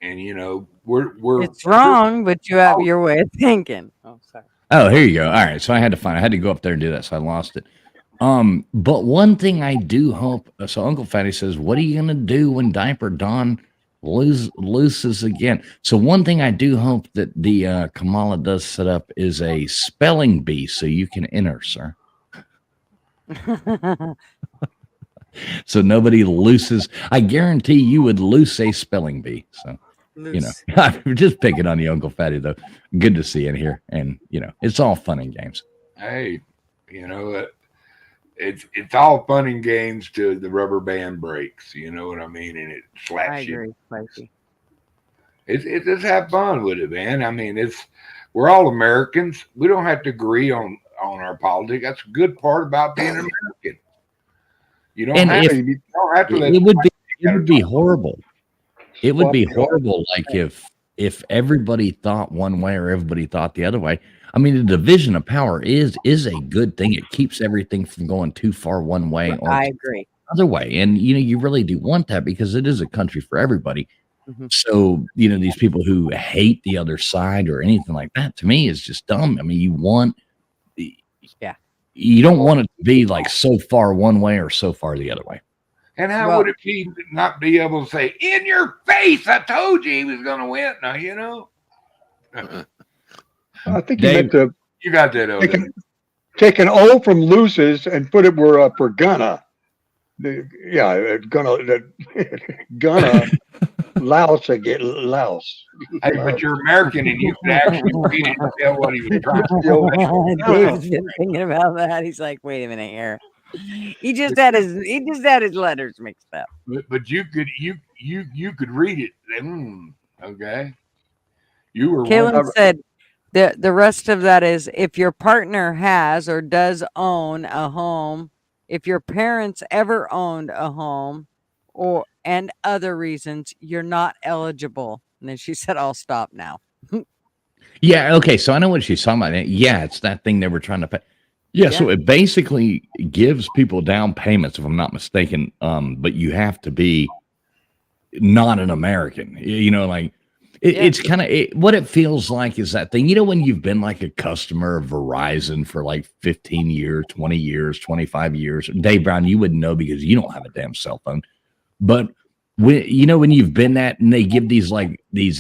And we're it's wrong, but you have your way of thinking. Oh, sorry. Oh, here you go. All right. So I had to go up there and do that. So I lost it. But one thing I do hope, so Uncle Fatty says, what are you going to do when Diaper Don loses again? So one thing I do hope that the Kamala does set up is a spelling bee so you can enter, sir. So nobody loses. I guarantee you would lose a spelling bee. So, I'm just picking on you, Uncle Fatty, though. Good to see you in here. And, it's all fun and games. Hey, it's all fun and games till the rubber band breaks. You know what I mean? And it slaps I you. agree, Spicy. It's just have fun with it, man. I mean, we're all Americans. We don't have to agree on our politics. That's a good part about being American. You don't have to let it would be horrible. It would be horrible, like if everybody thought one way or everybody thought the other way. I mean, the division of power is a good thing. It keeps everything from going too far one way or I agree. other way. And you really do want that because it is a country for everybody. Mm-hmm. So, these people who hate the other side or anything like that, to me, is just dumb. I mean, you don't want it to be like so far one way or so far the other way. And how would it be not be able to say, in your face, I told you he was going to win? Now, I think Dave, you got that. Take an O from loses and put it where for gonna. Gonna louse again, louse. Hey, but you're American and you can actually read it and tell what he was trying to do. Dave's been thinking about that. He's like, wait a minute here. He just had his letters mixed up. But you could read it. Okay. You were. Kaylin said the rest of that is if your partner has or does own a home, if your parents ever owned a home, and other reasons, you're not eligible. And then she said, I'll stop now. Yeah. Okay. So I know what she's talking about. Yeah. It's that thing they were trying to pay. Yeah. So it basically gives people down payments, if I'm not mistaken. But you have to be not an American, it's kind of what it feels like is that thing, when you've been like a customer of Verizon for like 15 years, 20 years, 25 years, Dave Brown, you wouldn't know because you don't have a damn cell phone. But when you've been that and they give these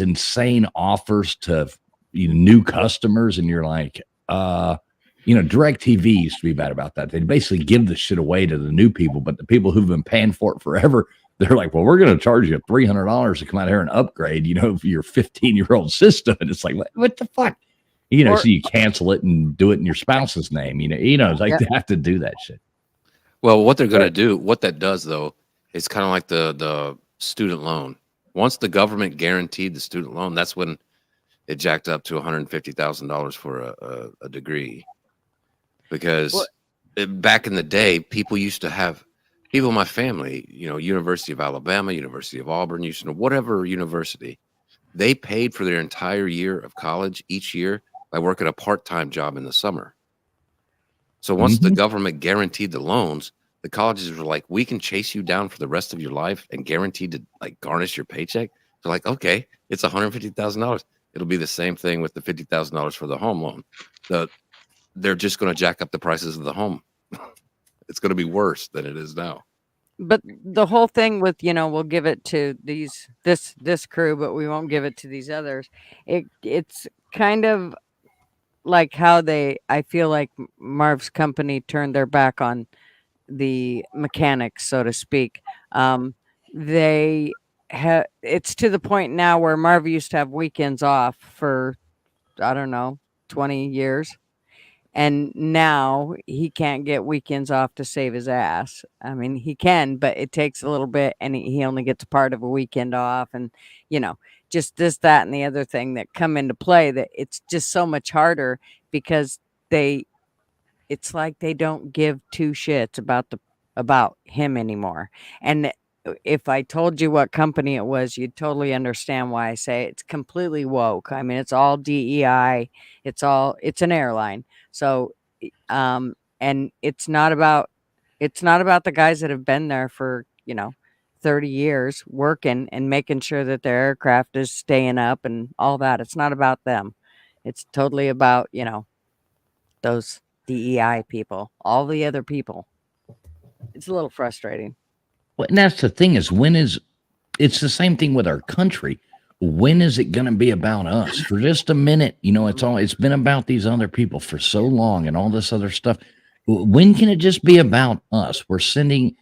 insane offers to new customers and you're like, DirecTV used to be bad about that. They'd basically give the shit away to the new people, but the people who've been paying for it forever, they're like, well, we're going to charge you $300 to come out here and upgrade, for your 15-year-old system. And it's like, what the fuck? So you cancel it and do it in your spouse's name. It's like they have to do that shit. Well, what they're going to do, what that does, though, it's kind of like the student loan. Once the government guaranteed the student loan, that's when it jacked up to $150,000 for a degree. Because back in the day, people used to have, people in my family, University of Alabama, University of Auburn, whatever university, they paid for their entire year of college each year by working a part-time job in the summer. So once the government guaranteed the loans, the colleges were like, we can chase you down for the rest of your life and guaranteed to garnish your paycheck. So like, okay, it's $150,000. It'll be the same thing with the $50,000 for the home loan. They're just going to jack up the prices of the home. It's going to be worse than it is now. But the whole thing with, we'll give it to this crew, but we won't give it to these others. It's kind of like how I feel like Marv's company turned their back on the mechanics, so to speak. It's to the point now where Marv used to have weekends off for, I don't know, 20 years. And now he can't get weekends off to save his ass. I mean, he can, but it takes a little bit, and he only gets part of a weekend off, and just this, that, and the other thing that come into play. That it's just so much harder because it's like they don't give two shits about him anymore. And if I told you what company it was, you'd totally understand why I say it's completely woke. I mean, it's all DEI. It's an airline. So, and it's not about the guys that have been there for, 30 years working and making sure that their aircraft is staying up and all that. It's not about them. It's totally about, those DEI people, all the other people. It's a little frustrating. Well, and that's the thing is it's the same thing with our country. When is it going to be about us? For just a minute, it's been about these other people for so long and all this other stuff. When can it just be about us? We're sending,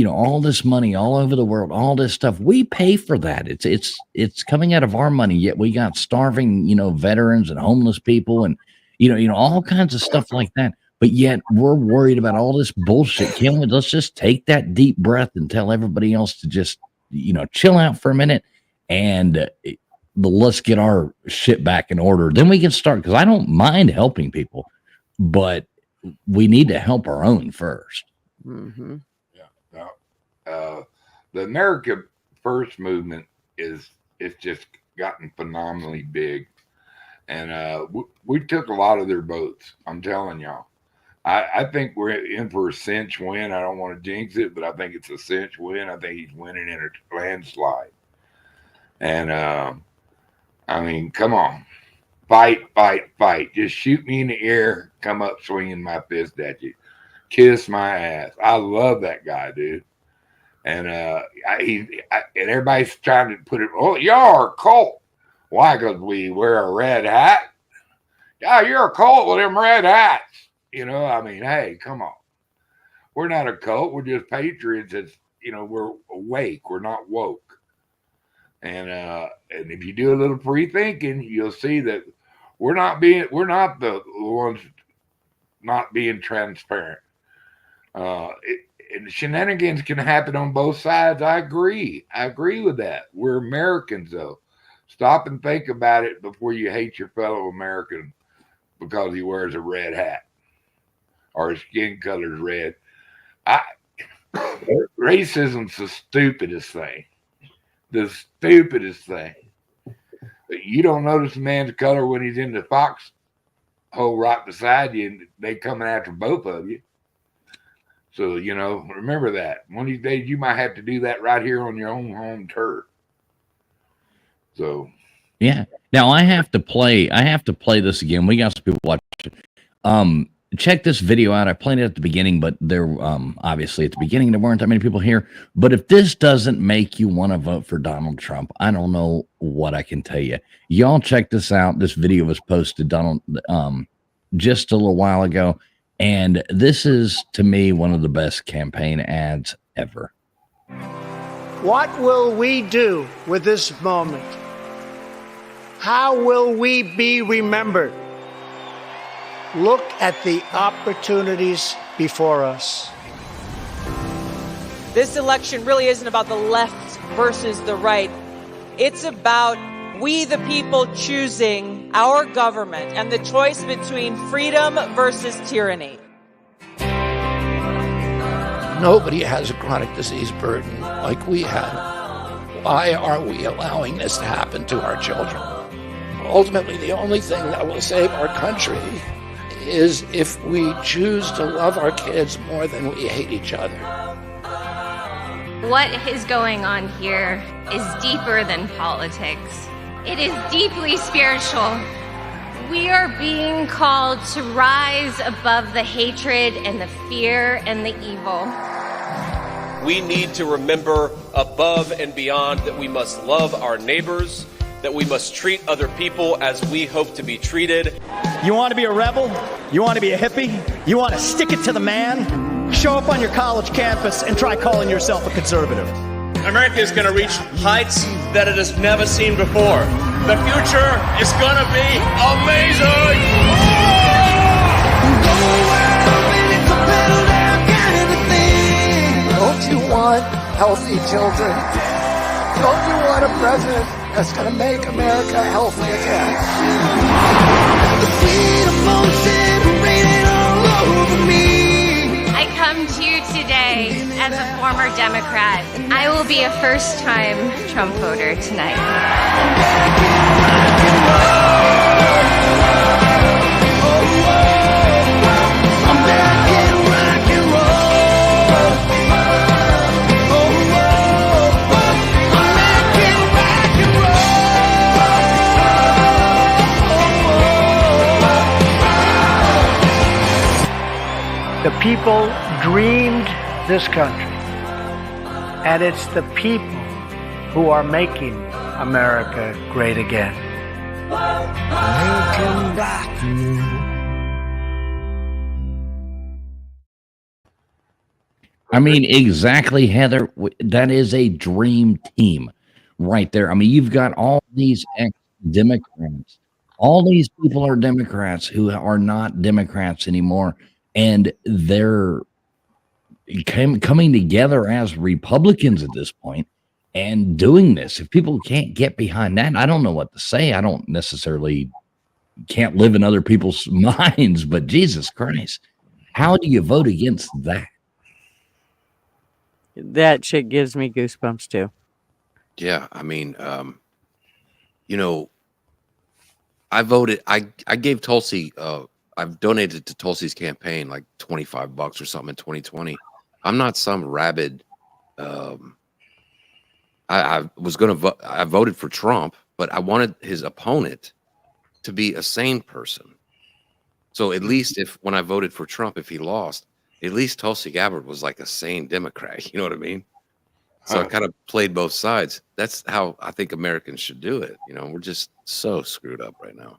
all this money all over the world, all this stuff. We pay for that. It's coming out of our money. Yet we got starving, veterans and homeless people and, all kinds of stuff like that. But yet we're worried about all this bullshit. Let's just take that deep breath and tell everybody else to just, chill out for a minute and let's get our shit back in order. Then we can start, because I don't mind helping people, but we need to help our own first. Mm-hmm. Yeah. The America First movement it's just gotten phenomenally big. And we took a lot of their votes. I'm telling y'all. I think we're in for a cinch win. I don't want to jinx it, but I think it's a cinch win. I think he's winning in a landslide. And, I mean, come on. Fight. Just shoot me in the air, come up swinging my fist at you. Kiss my ass. I love that guy, dude. And and everybody's trying to put it, y'all are a cult. Why? Because we wear a red hat? Yeah, you're a cult with them red hats. I mean, hey, come on. We're not a cult. We're just patriots. We're awake. We're not woke. And if you do a little pre-thinking, you'll see that we're not the ones not being transparent. And shenanigans can happen on both sides. I agree with that. We're Americans, though. Stop and think about it before you hate your fellow American because he wears a red hat or his skin color is red. Racism's the stupidest thing. The stupidest thing. You don't notice a man's color when he's in the foxhole right beside you, and they coming after both of you. So, remember that. One of these days, you might have to do that right here on your own home turf. So, yeah. Now I have to play this again. We got some people watching. Check this video out. I played it at the beginning, but there, obviously at the beginning, there weren't that many people here. But if this doesn't make you want to vote for Donald Trump, I don't know what I can tell you. Y'all check this out. This video was posted, just a little while ago. And this is, to me, one of the best campaign ads ever. What will we do with this moment? How will we be remembered? Look at the opportunities before us. This election really isn't about the left versus the right. It's about we the people choosing our government and the choice between freedom versus tyranny. Nobody has a chronic disease burden like we have. Why are we allowing this to happen to our children? Ultimately, the only thing that will save our country is if we choose to love our kids more than we hate each other. What is going on here is deeper than politics. It is deeply spiritual. We are being called to rise above the hatred and the fear and the evil. We need to remember above and beyond that we must love our neighbors, that we must treat other people as we hope to be treated. You want to be a rebel? You want to be a hippie? You want to stick it to the man? Show up on your college campus and try calling yourself a conservative. America is going to reach heights that it has never seen before. The future is going to be amazing! Don't you want healthy children? Don't you want a president that's going to make America healthy again? The sweet emotion raining all over me. I come to you today as a former Democrat. I will be a first-time Trump voter tonight. The people dreamed this country, and it's the people who are making America great again. I mean, exactly, Heather. That is a dream team right there. I mean, you've got all these ex-Democrats. All these people are Democrats who are not Democrats anymore. And they're coming together as Republicans at this point and doing this. If people can't get behind that, I don't know what to say. I don't necessarily can't live in other people's minds, but Jesus Christ, how do you vote against that? That shit gives me goosebumps too. Yeah, I mean, you know, I voted. I gave Tulsi. I've donated to Tulsi's campaign like $25 or something in 2020. I'm not some rabid. I was going to vote. I voted for Trump, but I wanted his opponent to be a sane person. So at least when I voted for Trump, if he lost, at least Tulsi Gabbard was like a sane Democrat. You know what I mean? So I kind of played both sides. That's how I think Americans should do it. You know, we're just so screwed up right now.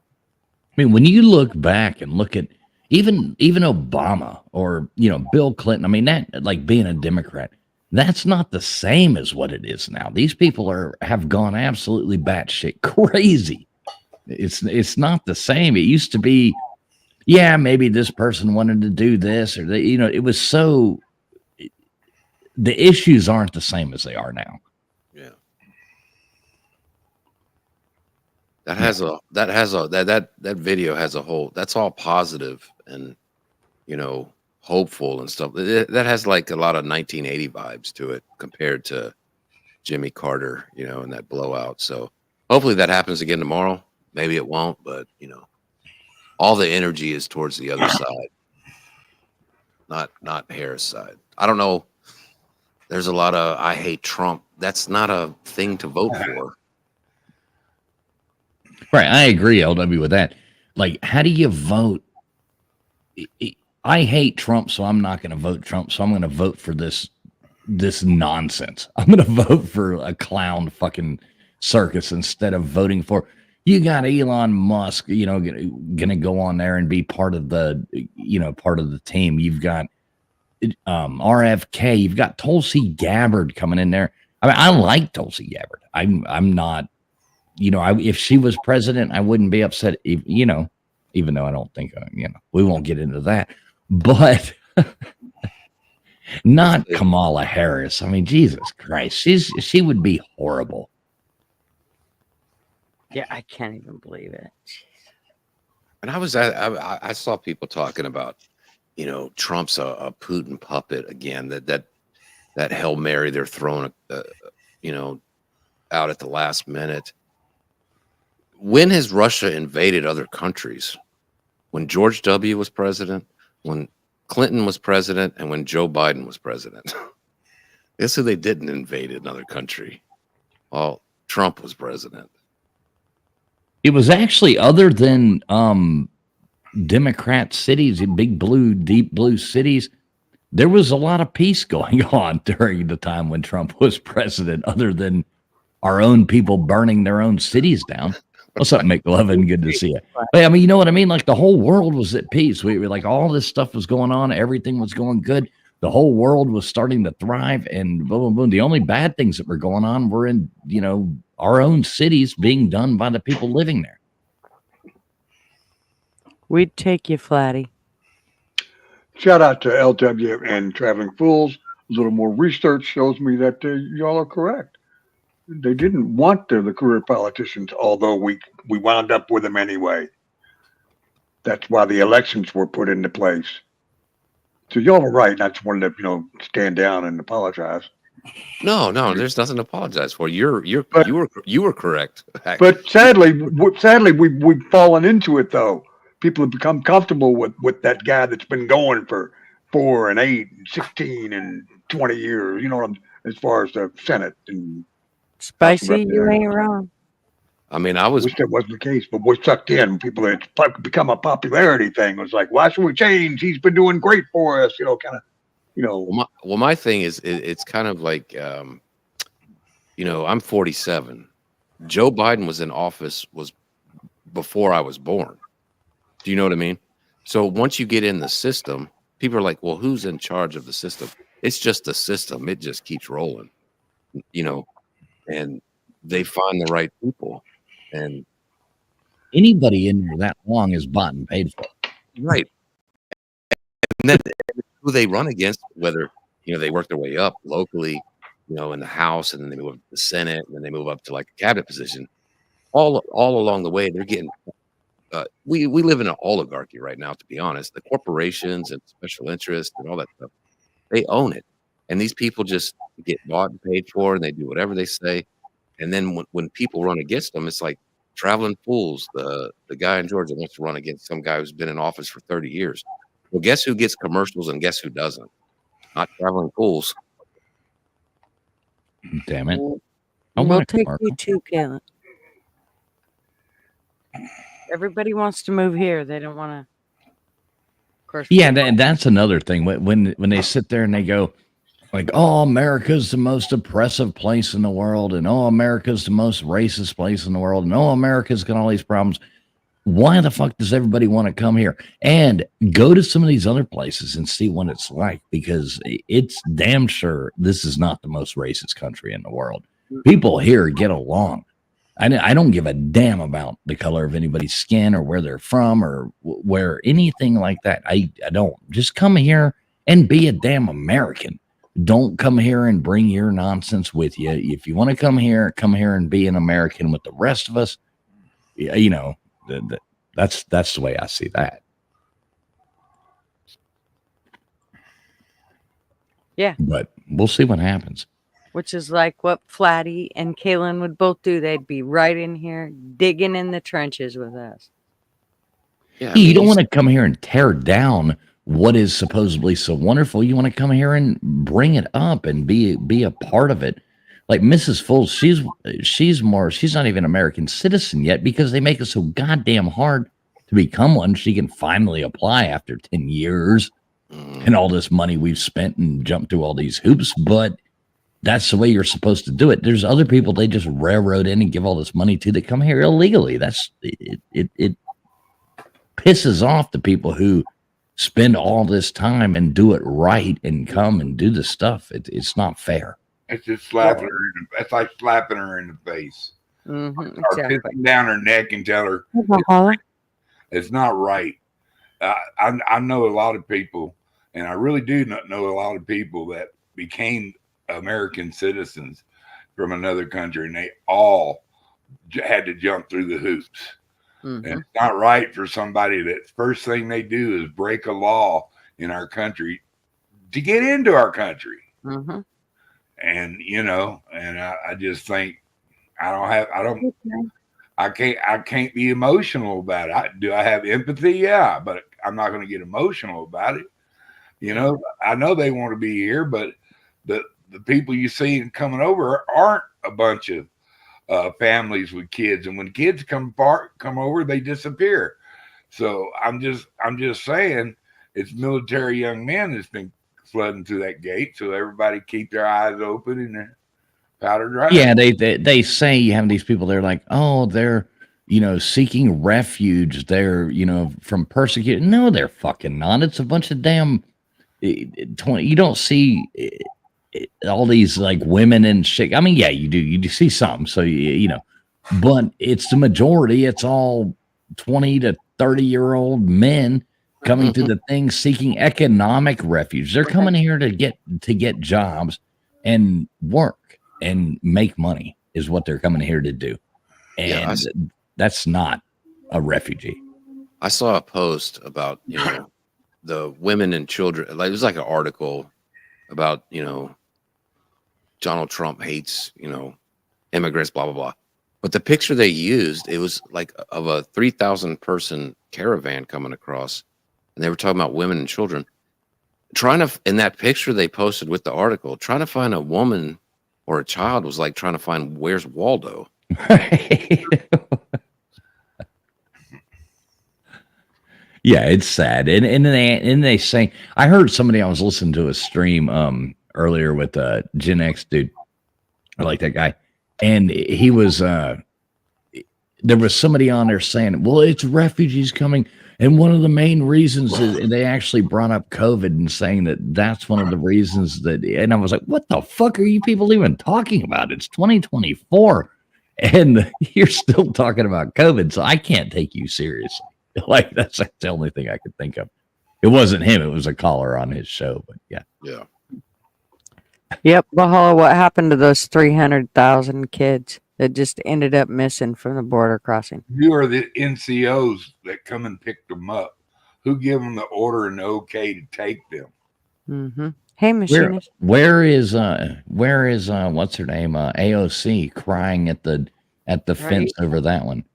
I mean, when you look back and look at even Obama or, you know, Bill Clinton, I mean, that like being a Democrat, that's not the same as what it is now. These people have gone absolutely batshit crazy. It's not the same. It used to be, yeah, maybe this person wanted to do this or you know, it was so the issues aren't the same as they are now. Yeah. That video has a whole, that's all positive and, you know, hopeful and stuff. That has like a lot of 1980 vibes to it compared to Jimmy Carter, you know, and that blowout. So hopefully that happens again tomorrow. Maybe it won't, but you know, all the energy is towards the other side, not Harris' side. I don't know. There's a lot of I hate Trump. That's not a thing to vote for. Right. I agree, LW, with that. Like, how do you vote? I hate Trump, so I'm not going to vote Trump. So I'm going to vote for this nonsense. I'm going to vote for a clown fucking circus instead of voting for. You got Elon Musk, you know, going to go on there and be part of the, you know, part of the team. You've got RFK. You've got Tulsi Gabbard coming in there. I mean, I like Tulsi Gabbard. I'm not, you know, if she was president, I wouldn't be upset. You know, even though I don't think, you know, we won't get into that. But not Kamala Harris. I mean, Jesus Christ, she would be horrible. Yeah, I can't even believe it. And I saw people talking about, you know, Trump's a Putin puppet again. That Hail Mary they're throwing, you know, out at the last minute. When has Russia invaded other countries? When George W. was president, when Clinton was president, and when Joe Biden was president. Guess who they didn't invade another country? Well, Trump was president. It was actually, other than Democrat cities, in big blue, deep blue cities, there was a lot of peace going on during the time when Trump was president, other than our own people burning their own cities down. What's up, McLovin? Good to see you. But I mean, you know what I mean? Like, the whole world was at peace. We were like, all this stuff was going on. Everything was going good. The whole world was starting to thrive, and boom, boom, boom. The only bad things that were going on were in, our own cities being done by the people living there. We'd take you, Flatty. Shout out to LW and Traveling Fools. A little more research shows me that y'all are correct. They didn't want the career politicians, although we wound up with them anyway. That's why the elections were put into place. So y'all are right. I just wanted to, stand down and apologize. No, there's nothing to apologize for. You were correct. But sadly, we've fallen into it though. People have become comfortable with that guy that's been going for 4 and 8 and 16 and 20 years. As far as the Senate and Spicy, you ain't wrong. I mean, wish that wasn't the case, but we're sucked in. People, it's become a popularity thing. It's like, why should we change? He's been doing great for us, kind of. Well, my thing is, it's kind of like, I'm 47. Joe Biden was in office before I was born. Do you know what I mean? So once you get in the system, people are like, well, who's in charge of the system? It's just the system. It just keeps rolling, and they find the right people. And anybody in there that long is bought and paid for. Right. And then who they run against, whether, they work their way up locally, in the House, and then they move up to the Senate, and then they move up to like a cabinet position. All along the way, they're getting, we live in an oligarchy right now, to be honest. The corporations and special interests and all that stuff, they own it. And these people just get bought and paid for, and they do whatever they say. And then when people run against them, it's like Traveling Fools. The guy in Georgia wants to run against some guy who's been in office for 30 years. Well, guess who gets commercials and guess who doesn't? Not Traveling Fools. Damn it. We'll take you too, Kellen. Everybody wants to move here. They don't want to. Of course. Yeah, that's another thing. When they sit there and they go, like, oh, America's the most oppressive place in the world, and oh, America's the most racist place in the world, and oh, America's got all these problems. Why the fuck does everybody want to come here? And go to some of these other places and see what it's like, because it's damn sure this is not the most racist country in the world. People here get along. I don't give a damn about the color of anybody's skin or where they're from or where anything like that. I don't. Just come here and be a damn American. Don't come here and bring your nonsense with you. If you want to come here and be an American with the rest of us. That's the way I see that. Yeah. But we'll see what happens. Which is like what Flatty and Kaylin would both do. They'd be right in here digging in the trenches with us. Yeah, you don't want to come here and tear down what is supposedly so wonderful. You want to come here and bring it up and be a part of it. Like Mrs. Fools, she's not even an American citizen yet because they make it so goddamn hard to become one. She can finally apply after 10 years and all this money we've spent and jumped through all these hoops, but that's the way you're supposed to do it. There's other people they just railroad in and give all this money to that come here illegally. It pisses off the people who spend all this time and do it right and come and do the stuff. It's not fair. It's just slapping her. That's like slapping her in the face. Mm-hmm, or exactly. pissing down her neck and tell her it's not right. I know a lot of people, and I really do know a lot of people that became American citizens from another country, and they all had to jump through the hoops. Mm-hmm. And it's not right for somebody that first thing they do is break a law in our country to get into our country. Mm-hmm. And I just think I can't be emotional about it. Do I have empathy? Yeah, but I'm not going to get emotional about it. I know they want to be here, but the people you see coming over aren't a bunch of families with kids, and when kids come over, they disappear. So I'm just saying, it's military young men that's been flooding through that gate. So everybody keep their eyes open and their powder dry. Yeah, they say you have these people. They're like, oh, they're seeking refuge. They're from persecuted. No, they're fucking not. It's a bunch of damn 20. You don't see all these like women and shit. I mean, yeah, you do. You do see some. So but it's the majority. It's all 20 to 30-year-old men coming to the thing seeking economic refuge. They're coming here to get jobs and work and make money is what they're coming here to do. And that's not a refugee. I saw a post about, the women and children. Like, it was like an article about, Donald Trump hates, immigrants, blah, blah, blah. But the picture they used, it was like of a 3,000 person caravan coming across. And they were talking about women and children. In that picture they posted with the article, trying to find a woman or a child was like trying to find where's Waldo. Yeah, it's sad. And they say, I heard somebody, I was listening to a stream earlier with Gen X dude. I like that guy. And he was there was somebody on there saying, well, it's refugees coming. And one of the main reasons is they actually brought up COVID and saying that's one of the reasons and I was like, what the fuck are you people even talking about? It's 2024 and you're still talking about COVID. So I can't take you seriously. Like, that's the only thing I could think of. It wasn't him. It was a caller on his show, but yeah. Yeah. Yep. Bahala, what happened to those 300,000 kids that just ended up missing from the border crossing? You are the NCOs that come and pick them up. Who give them the order and the okay to take them? Mm-hmm. Hey, machinist. Where is what's her name? AOC crying at the fence over that one.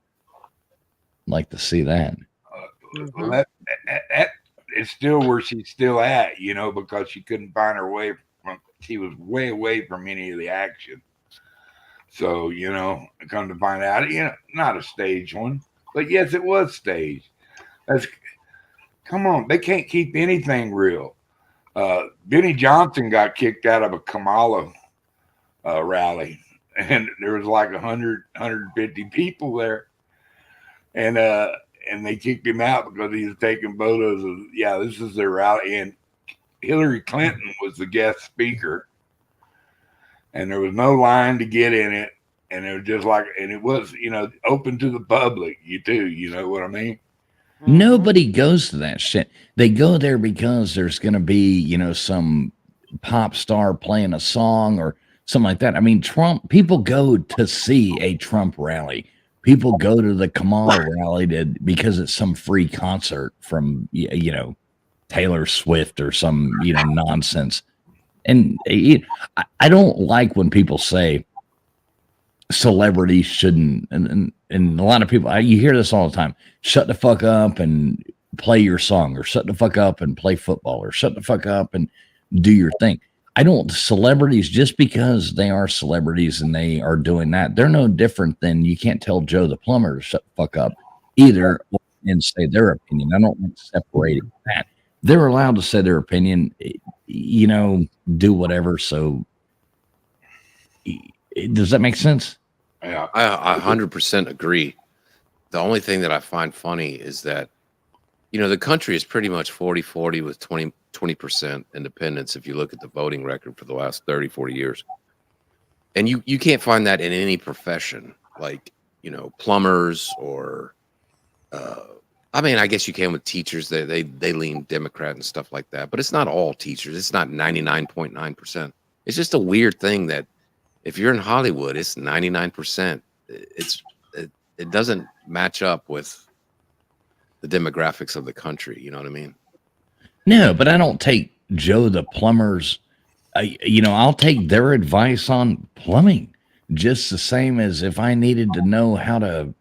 I'd like to see that. Well, that is still where she's still at, because she couldn't find her way from. She was way away from any of the action. So, come to find out, not a staged one, but yes, it was staged. Come on, they can't keep anything real. Benny Johnson got kicked out of a Kamala rally, and there was like 150 people there, and they kicked him out because he was taking photos of, this is their rally, and Hillary Clinton was the guest speaker. And there was no line to get in it. And it was just like, and it was, open to the public. You know what I mean? Nobody goes to that shit. They go there because there's going to be, some pop star playing a song or something like that. I mean, people go to see a Trump rally. People go to the Kamala rally because it's some free concert from, Taylor Swift or some, nonsense. And I don't like when people say celebrities shouldn't, and a lot of people, you hear this all the time, shut the fuck up and play your song, or shut the fuck up and play football, or shut the fuck up and do your thing. Celebrities, just because they are celebrities and they are doing that, they're no different than, you can't tell Joe the plumber to shut the fuck up either and say their opinion. I don't like separating that. They're allowed to say their opinion, do whatever. So does that make sense? Yeah, I 100% agree. The only thing that I find funny is that, the country is pretty much 40-40 with 20% independence if you look at the voting record for the last 30, 40 years. And you can't find that in any profession, like, plumbers or, I guess you can with teachers. They lean Democrat and stuff like that, but it's not all teachers. It's not 99.9%. It's just a weird thing that if you're in Hollywood, it's 99%. It doesn't match up with the demographics of the country. You know what I mean? No, but I don't take Joe the plumber's, I'll take their advice on plumbing just the same as if I needed to know how to,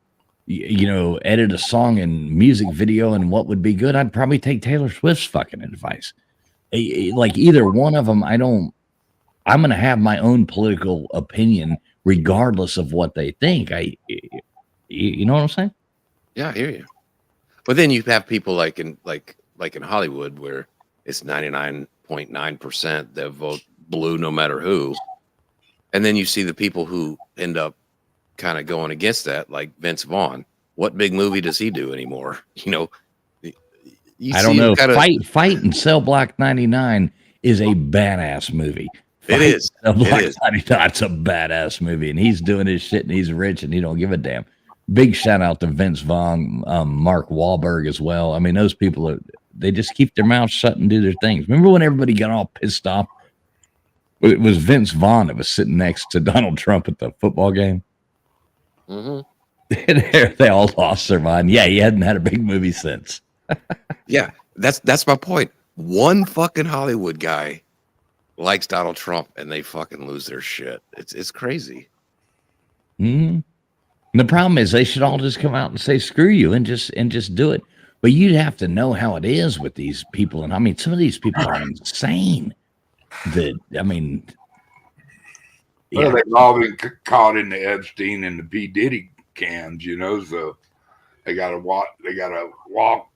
edit a song and music video and what would be good, I'd probably take Taylor Swift's fucking advice. Like, either one of them, I I'm going to have my own political opinion regardless of what they think. You know what I'm saying? Yeah, I hear you. But then you have people like in Hollywood where it's 99.9% that vote blue no matter who. And then you see the people who end up kind of going against that, like Vince Vaughn. What big movie does he do anymore? You know, I don't know. Fight and Cell Block 99 is a badass movie. It is. It's a badass movie, and he's doing his shit, and he's rich, and he don't give a damn. Big shout out to Vince Vaughn, Mark Wahlberg as well. I mean, those people they just keep their mouths shut and do their things. Remember when everybody got all pissed off? It was Vince Vaughn that was sitting next to Donald Trump at the football game. Mm-hmm. And they all lost their mind. Yeah, he hadn't had a big movie since. Yeah, that's my point. One fucking Hollywood guy likes Donald Trump, and they fucking lose their shit. It's crazy. Mm-hmm. The problem is they should all just come out and say screw you and just do it. But you'd have to know how it is with these people. And I mean, some of these people are insane. Well, they've all been caught in the Epstein and the P. Diddy cams, you know, so they gotta walk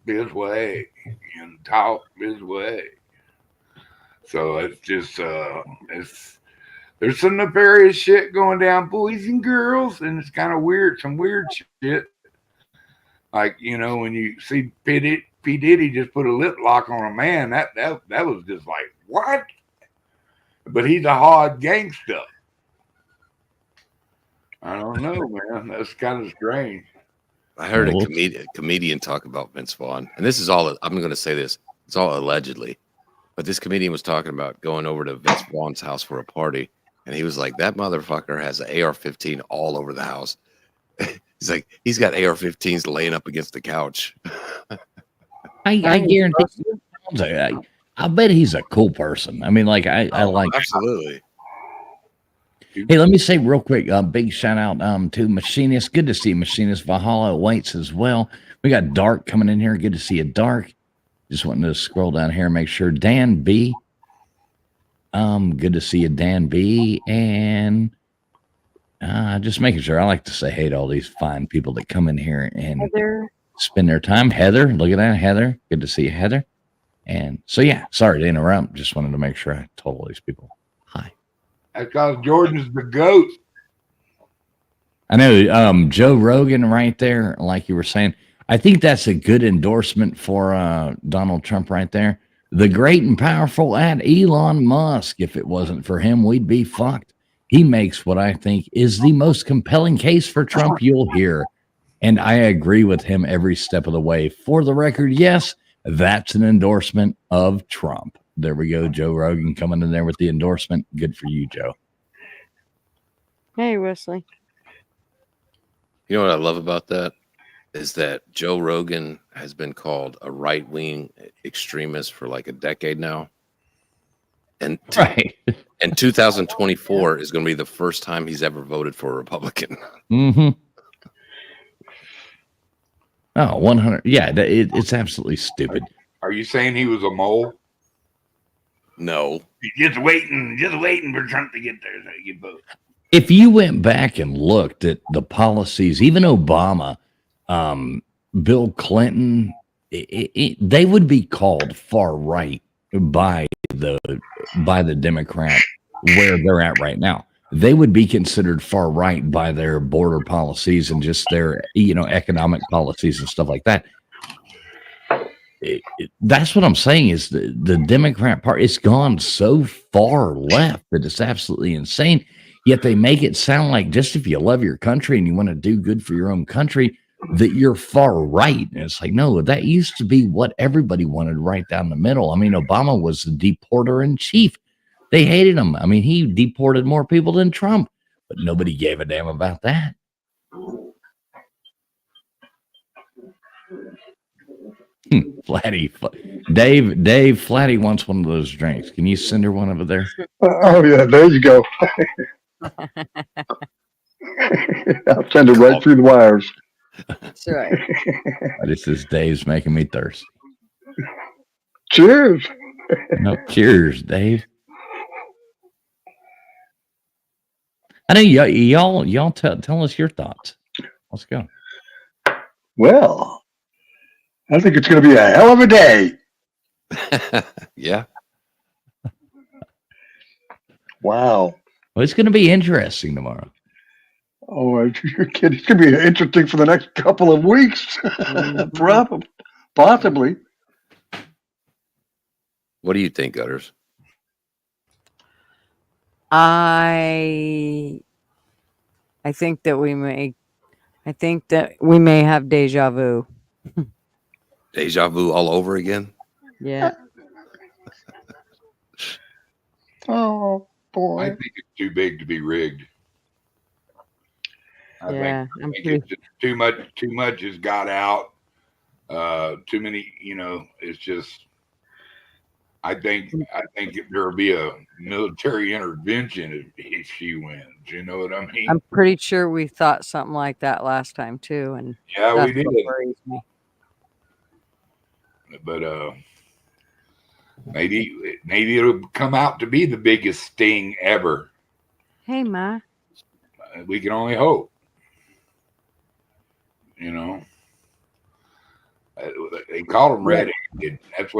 this way and talk this way. So it's just there's some nefarious shit going down, boys and girls, and it's kind of weird, some weird shit. Like, you know, when you see P. Diddy just put a lip lock on a man, that was just like, what? But he's a hard gangster. I don't know, man. That's kind of strange. I heard a comedian talk about Vince Vaughn, and this is all, I'm going to say this, it's all allegedly, but this comedian was talking about going over to Vince Vaughn's house for a party, and he was like, that motherfucker has an AR-15 all over the house. He's like, he's got AR-15s laying up against the couch. I guarantee you, I bet he's a cool person. I mean, like, I like. Absolutely. Hey, let me say real quick, big shout out to Machinist. Good to see Machinist. Valhalla awaits as well. We got Dark coming in here. Good to see you, Dark. Just wanting to scroll down here and make sure. Dan B. Good to see you, Dan B. And just making sure. I like to say hey to all these fine people that come in here and Heather. Spend their time. Heather, look at that, Heather. Good to see you, Heather. And so, yeah, sorry to interrupt. Just wanted to make sure I told all these people hi. That's because Jordan's the GOAT. I know Joe Rogan right there, like you were saying. I think that's a good endorsement for Donald Trump right there. The great and powerful at Elon Musk. If it wasn't for him, we'd be fucked. He makes what I think is the most compelling case for Trump you'll hear. And I agree with him every step of the way. For the record, yes, that's an endorsement of Trump. There we go. Joe Rogan coming in there with the endorsement. Good for you, Joe. Hey, Wesley. You know what I love about that is that Joe Rogan has been called a right-wing extremist for like a decade now. And right. And 2024 is going to be the first time he's ever voted for a Republican. Mm-hmm. Oh, 100. Yeah, it's absolutely stupid. Are you saying he was a mole? No. Just waiting for Trump to get there so you vote. If you went back and looked at the policies, even Obama, Bill Clinton, they would be called far right by the Democrat where they're at right now. They would be considered far right by their border policies and just their, economic policies and stuff like that. That's what I'm saying is the Democrat Party, it's gone so far left that it's absolutely insane. Yet they make it sound like just if you love your country and you want to do good for your own country, that you're far right. And it's like, no, that used to be what everybody wanted right down the middle. I mean, Obama was the deporter in chief. They hated him. I mean, he deported more people than Trump, but nobody gave a damn about that. Flatty. Dave, Flatty wants one of those drinks. Can you send her one over there? Oh, yeah, there you go. I'll send it right through the wires. That's right. This is Dave's making me thirsty. Cheers. No, cheers, Dave. I know y'all tell us your thoughts. Let's go. Well, I think it's going to be a hell of a day. Yeah. Wow. Well, it's going to be interesting tomorrow. Oh, you're kidding. It's going to be interesting for the next couple of weeks. Probably. Possibly. What do you think, Gutters? I think that we may have deja vu. Deja vu all over again? Yeah. Oh boy. I think it's too big to be rigged. I think it's just too much has got out. Too many, it's just I think there will be a military intervention if she wins. You know what I mean? I'm pretty sure we thought something like that last time too, and yeah, we did. What worries me. But maybe it'll come out to be the biggest sting ever. Hey, Ma. We can only hope. They call him red-handed. That's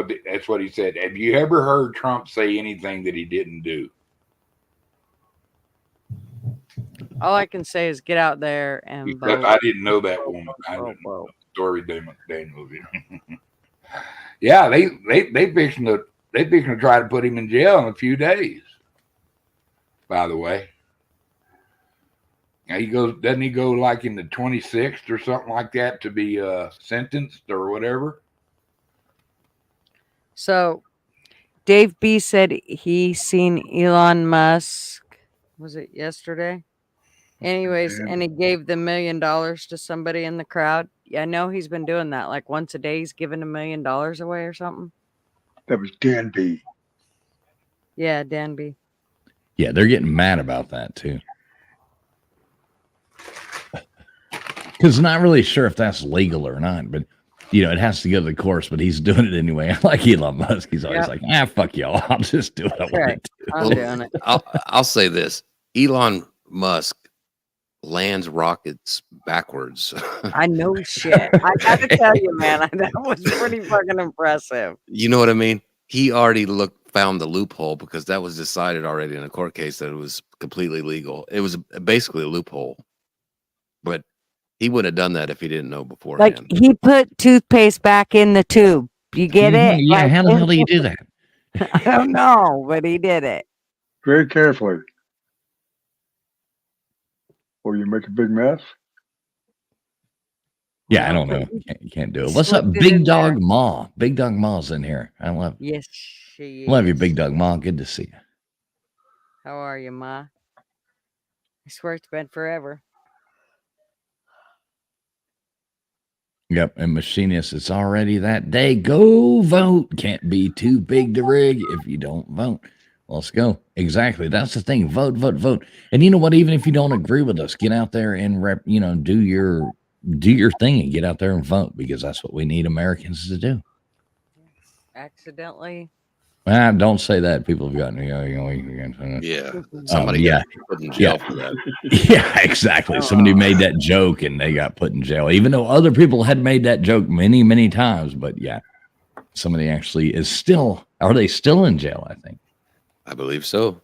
what he said. Have you ever heard Trump say anything that he didn't do? All I can say is get out there and vote. I didn't know that woman. I didn't know Story Daniels. Yeah, they fixing to try to put him in jail in a few days. By the way, now doesn't he go like in the 26th or something like that to be sentenced or whatever? So, Dave B said he seen Elon Musk. Was it yesterday? Anyways, and he gave the $1 million to somebody in the crowd. Yeah, I know he's been doing that. Like once a day, he's giving $1 million away or something. That was Dan B. Yeah, Dan B. Yeah, they're getting mad about that too. Because not really sure if that's legal or not, but it has to go to the courts, but he's doing it anyway. Like Elon Musk, he's always like, fuck y'all. I'll just do what I want to do. I'm doing it. I'll say this. Elon Musk lands rockets backwards. I know shit. I gotta tell you, man, that was pretty fucking impressive. You know what I mean? He already found the loophole because that was decided already in a court case that it was completely legal. It was basically a loophole, but he wouldn't have done that if he didn't know beforehand. Like he put toothpaste back in the tube. You get it? Yeah. Like, how the hell do you do that? I don't know, but he did it very carefully. Or you make a big mess? Yeah, I don't know. You can't do it. What's up, Big Dog Ma? Big Dog Ma's in here. I love you. Yes, she is. Love you, Big Dog Ma. Good to see you. How are you, Ma? I swear it's been forever. Yep, and Machinist, it's already that day. Go vote. Can't be too big to rig if you don't vote. Let's go. Exactly. That's the thing. Vote, vote, vote. And you know what? Even if you don't agree with us, get out there and do your thing and get out there and vote, because that's what we need Americans to do. Accidentally. Don't say that. People have gotten somebody got put in jail for that. Yeah, exactly. Somebody made that joke and they got put in jail, even though other people had made that joke many, many times. But yeah, somebody actually is still. Are they still in jail? I think. I believe so.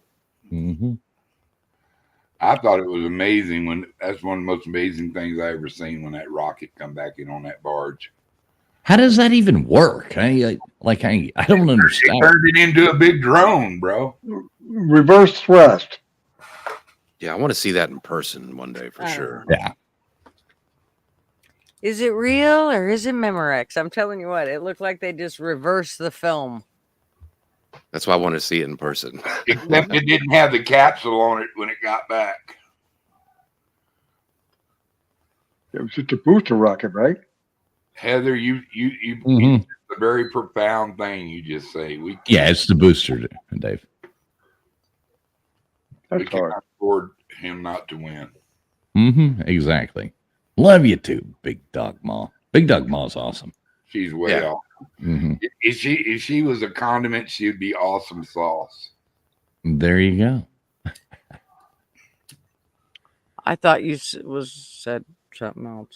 Mm-hmm. I thought it was amazing that's one of the most amazing things I ever seen when that rocket come back in on that barge. How does that even work? I don't understand. They turned it into a big drone, bro. Reverse thrust. Yeah, I want to see that in person one day for sure. Yeah. Is it real or is it Memorex? I'm telling you what, it looked like they just reversed the film. That's why I want to see it in person. Except it didn't have the capsule on it when it got back. It was just a booster rocket, right? Heather, it's a very profound thing you just say. It's the booster, Dave. We can't afford him not to win. Mm-hmm. Exactly. Love you too, Big Dog Ma. Big Dog Ma's awesome. She's way off. Mm-hmm. If she was a condiment, she'd be awesome sauce. There you go. I thought you said something else.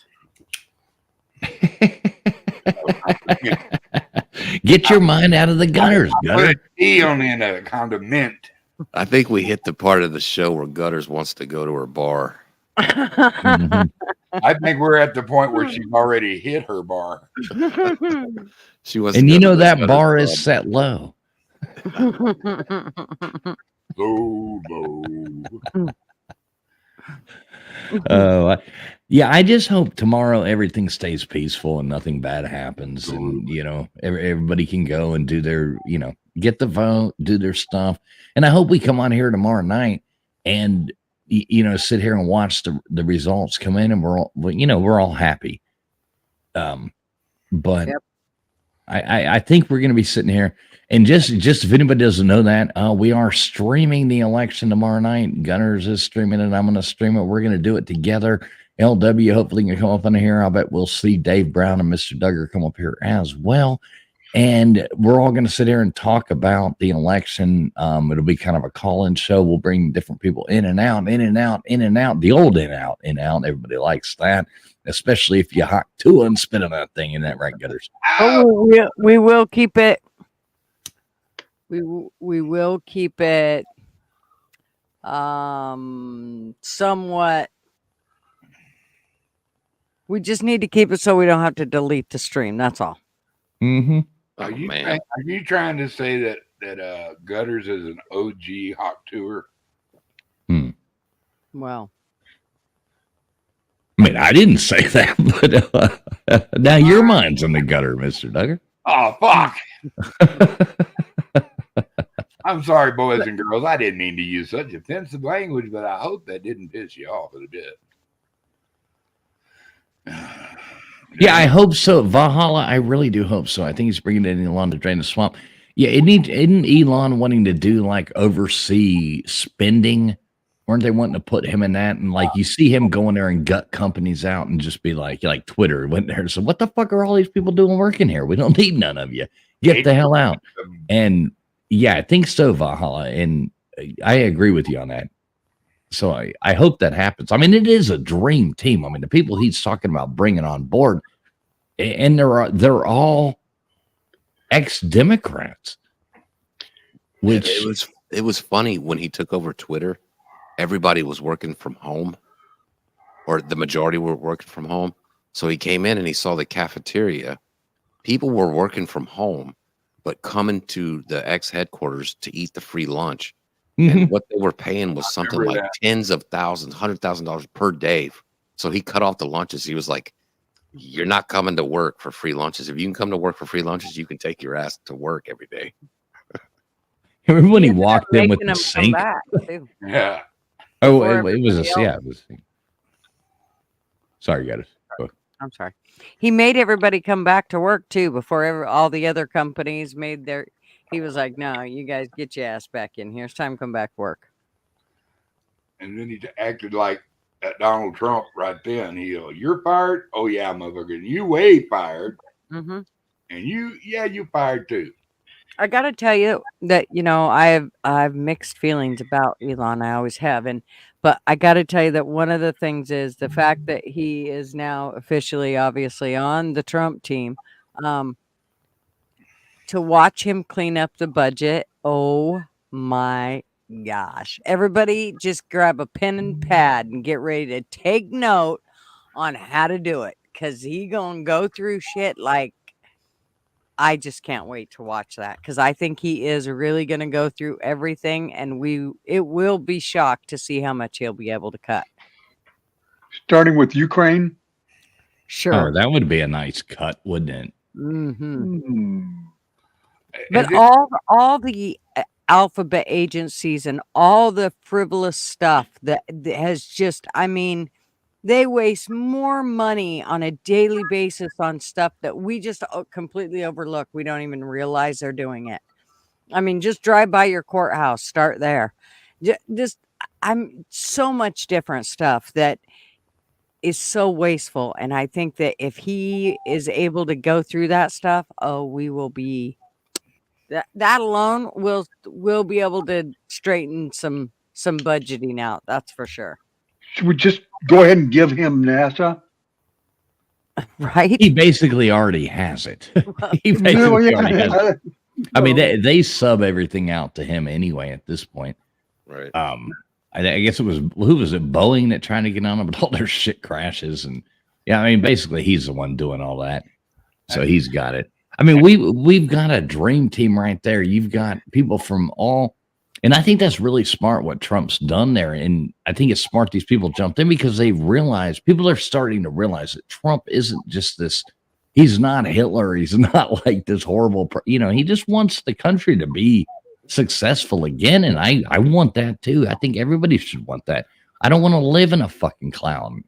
Get your mind out of the gutters, Put Gutter. a T on the end of it, condiment. I think we hit the part of the show where Gutters wants to go to her bar. Mhm. I think we're at the point where she's already hit her bar. She wants And to you go know to the that Gutters bar Club. is set low. Low. Yeah, I just hope tomorrow everything stays peaceful and nothing bad happens. And, you know, everybody can go and do their, you know, get the vote, do their stuff. And I hope we come on here tomorrow night and, you know, sit here and watch the results come in and we're all happy. But Yep. I think we're going to be sitting here and just if anybody doesn't know that, we are streaming the election tomorrow night. Gunners is streaming it. I'm going to stream it. We're going to do it together. LW hopefully can come up in here. I bet we'll see Dave Brown and Mr. Duggar come up here as well. And we're all going to sit here and talk about the election. It'll be kind of a call-in show. We'll bring different people in and out, in and out, in and out. The old in out, in out. Everybody likes that, especially if you hot two and spit on that thing. In that right, Gutters? Oh, we will keep it. We will keep it somewhat. We just need to keep it so we don't have to delete the stream. That's all. Mm-hmm. Are you trying to say that Gutters is an OG hawk tour? Well, I mean, I didn't say that, but now your mind's in the gutter, Mr. Duggar. Oh, fuck. I'm sorry, boys and girls. I didn't mean to use such offensive language, but I hope that didn't piss you off a bit. Yeah, I hope so. Valhalla, I really do hope so. I think he's bringing it in Elon to drain the swamp. Yeah, isn't Elon wanting to do like oversee spending? Weren't they wanting to put him in that? And like you see him going there and gut companies out and just be like Twitter went there and said, "What the fuck are all these people doing working here? We don't need none of you. Get the hell out." And yeah, I think so, Valhalla. And I agree with you on that. So I hope that happens. I mean, it is a dream team. I mean, the people he's talking about bringing on board, and they're all ex-Democrats. Which it was funny when he took over Twitter. Everybody was working from home, or the majority were working from home. So he came in and he saw the cafeteria. People were working from home, but coming to the X headquarters to eat the free lunch. And what they were paying was something like tens of thousands, $100,000 per day. So he cut off the lunches. He was like, "You're not coming to work for free lunches. If you can come to work for free lunches, you can take your ass to work every day." Remember when he walked in with the sink? Yeah. Oh, it was a yeah. It was, sorry, guys. I'm sorry. He made everybody come back to work too before all the other companies made their. He was like, "No, you guys get your ass back in here. It's time to come back to work." And then he acted like Donald Trump right then. You're fired. Oh yeah, motherfucker. And you way fired. Mm-hmm. And you fired too. I got to tell you that, I've mixed feelings about Elon. I always have. But I got to tell you that one of the things is the fact that he is now officially, obviously, on the Trump team. To watch him clean up the budget. Oh my gosh. Everybody just grab a pen and pad and get ready to take note on how to do it. Because he going to go through shit like, I just can't wait to watch that because I think he is really going to go through everything, and it will be shocked to see how much he'll be able to cut. Starting with Ukraine? Sure. Oh, that would be a nice cut, wouldn't it? Mm-hmm. But all the alphabet agencies and all the frivolous stuff that has just, I mean, they waste more money on a daily basis on stuff that we just completely overlook. We don't even realize they're doing it. I mean, just drive by your courthouse, start there. I'm so much different stuff that is so wasteful. And I think that if he is able to go through that stuff, we will be that alone will be able to straighten some budgeting out. That's for sure. Should we just go ahead and give him NASA? Right? He basically already has it. He Well, basically yeah, already has it. I mean, well, they sub everything out to him anyway at this point. Right. I guess it was, who was it, Boeing that trying to get on him, but all their shit crashes, and yeah, I mean, basically he's the one doing all that, so he's got it. I mean, we've got a dream team right there. You've got people from all, and I think that's really smart what Trump's done there, and I think it's smart these people jumped in because they've realized, people are starting to realize that Trump isn't just this. He's not Hitler. He's not like this horrible, he just wants the country to be successful again. And I want that too. I think everybody should want that. I don't want to live in a fucking clown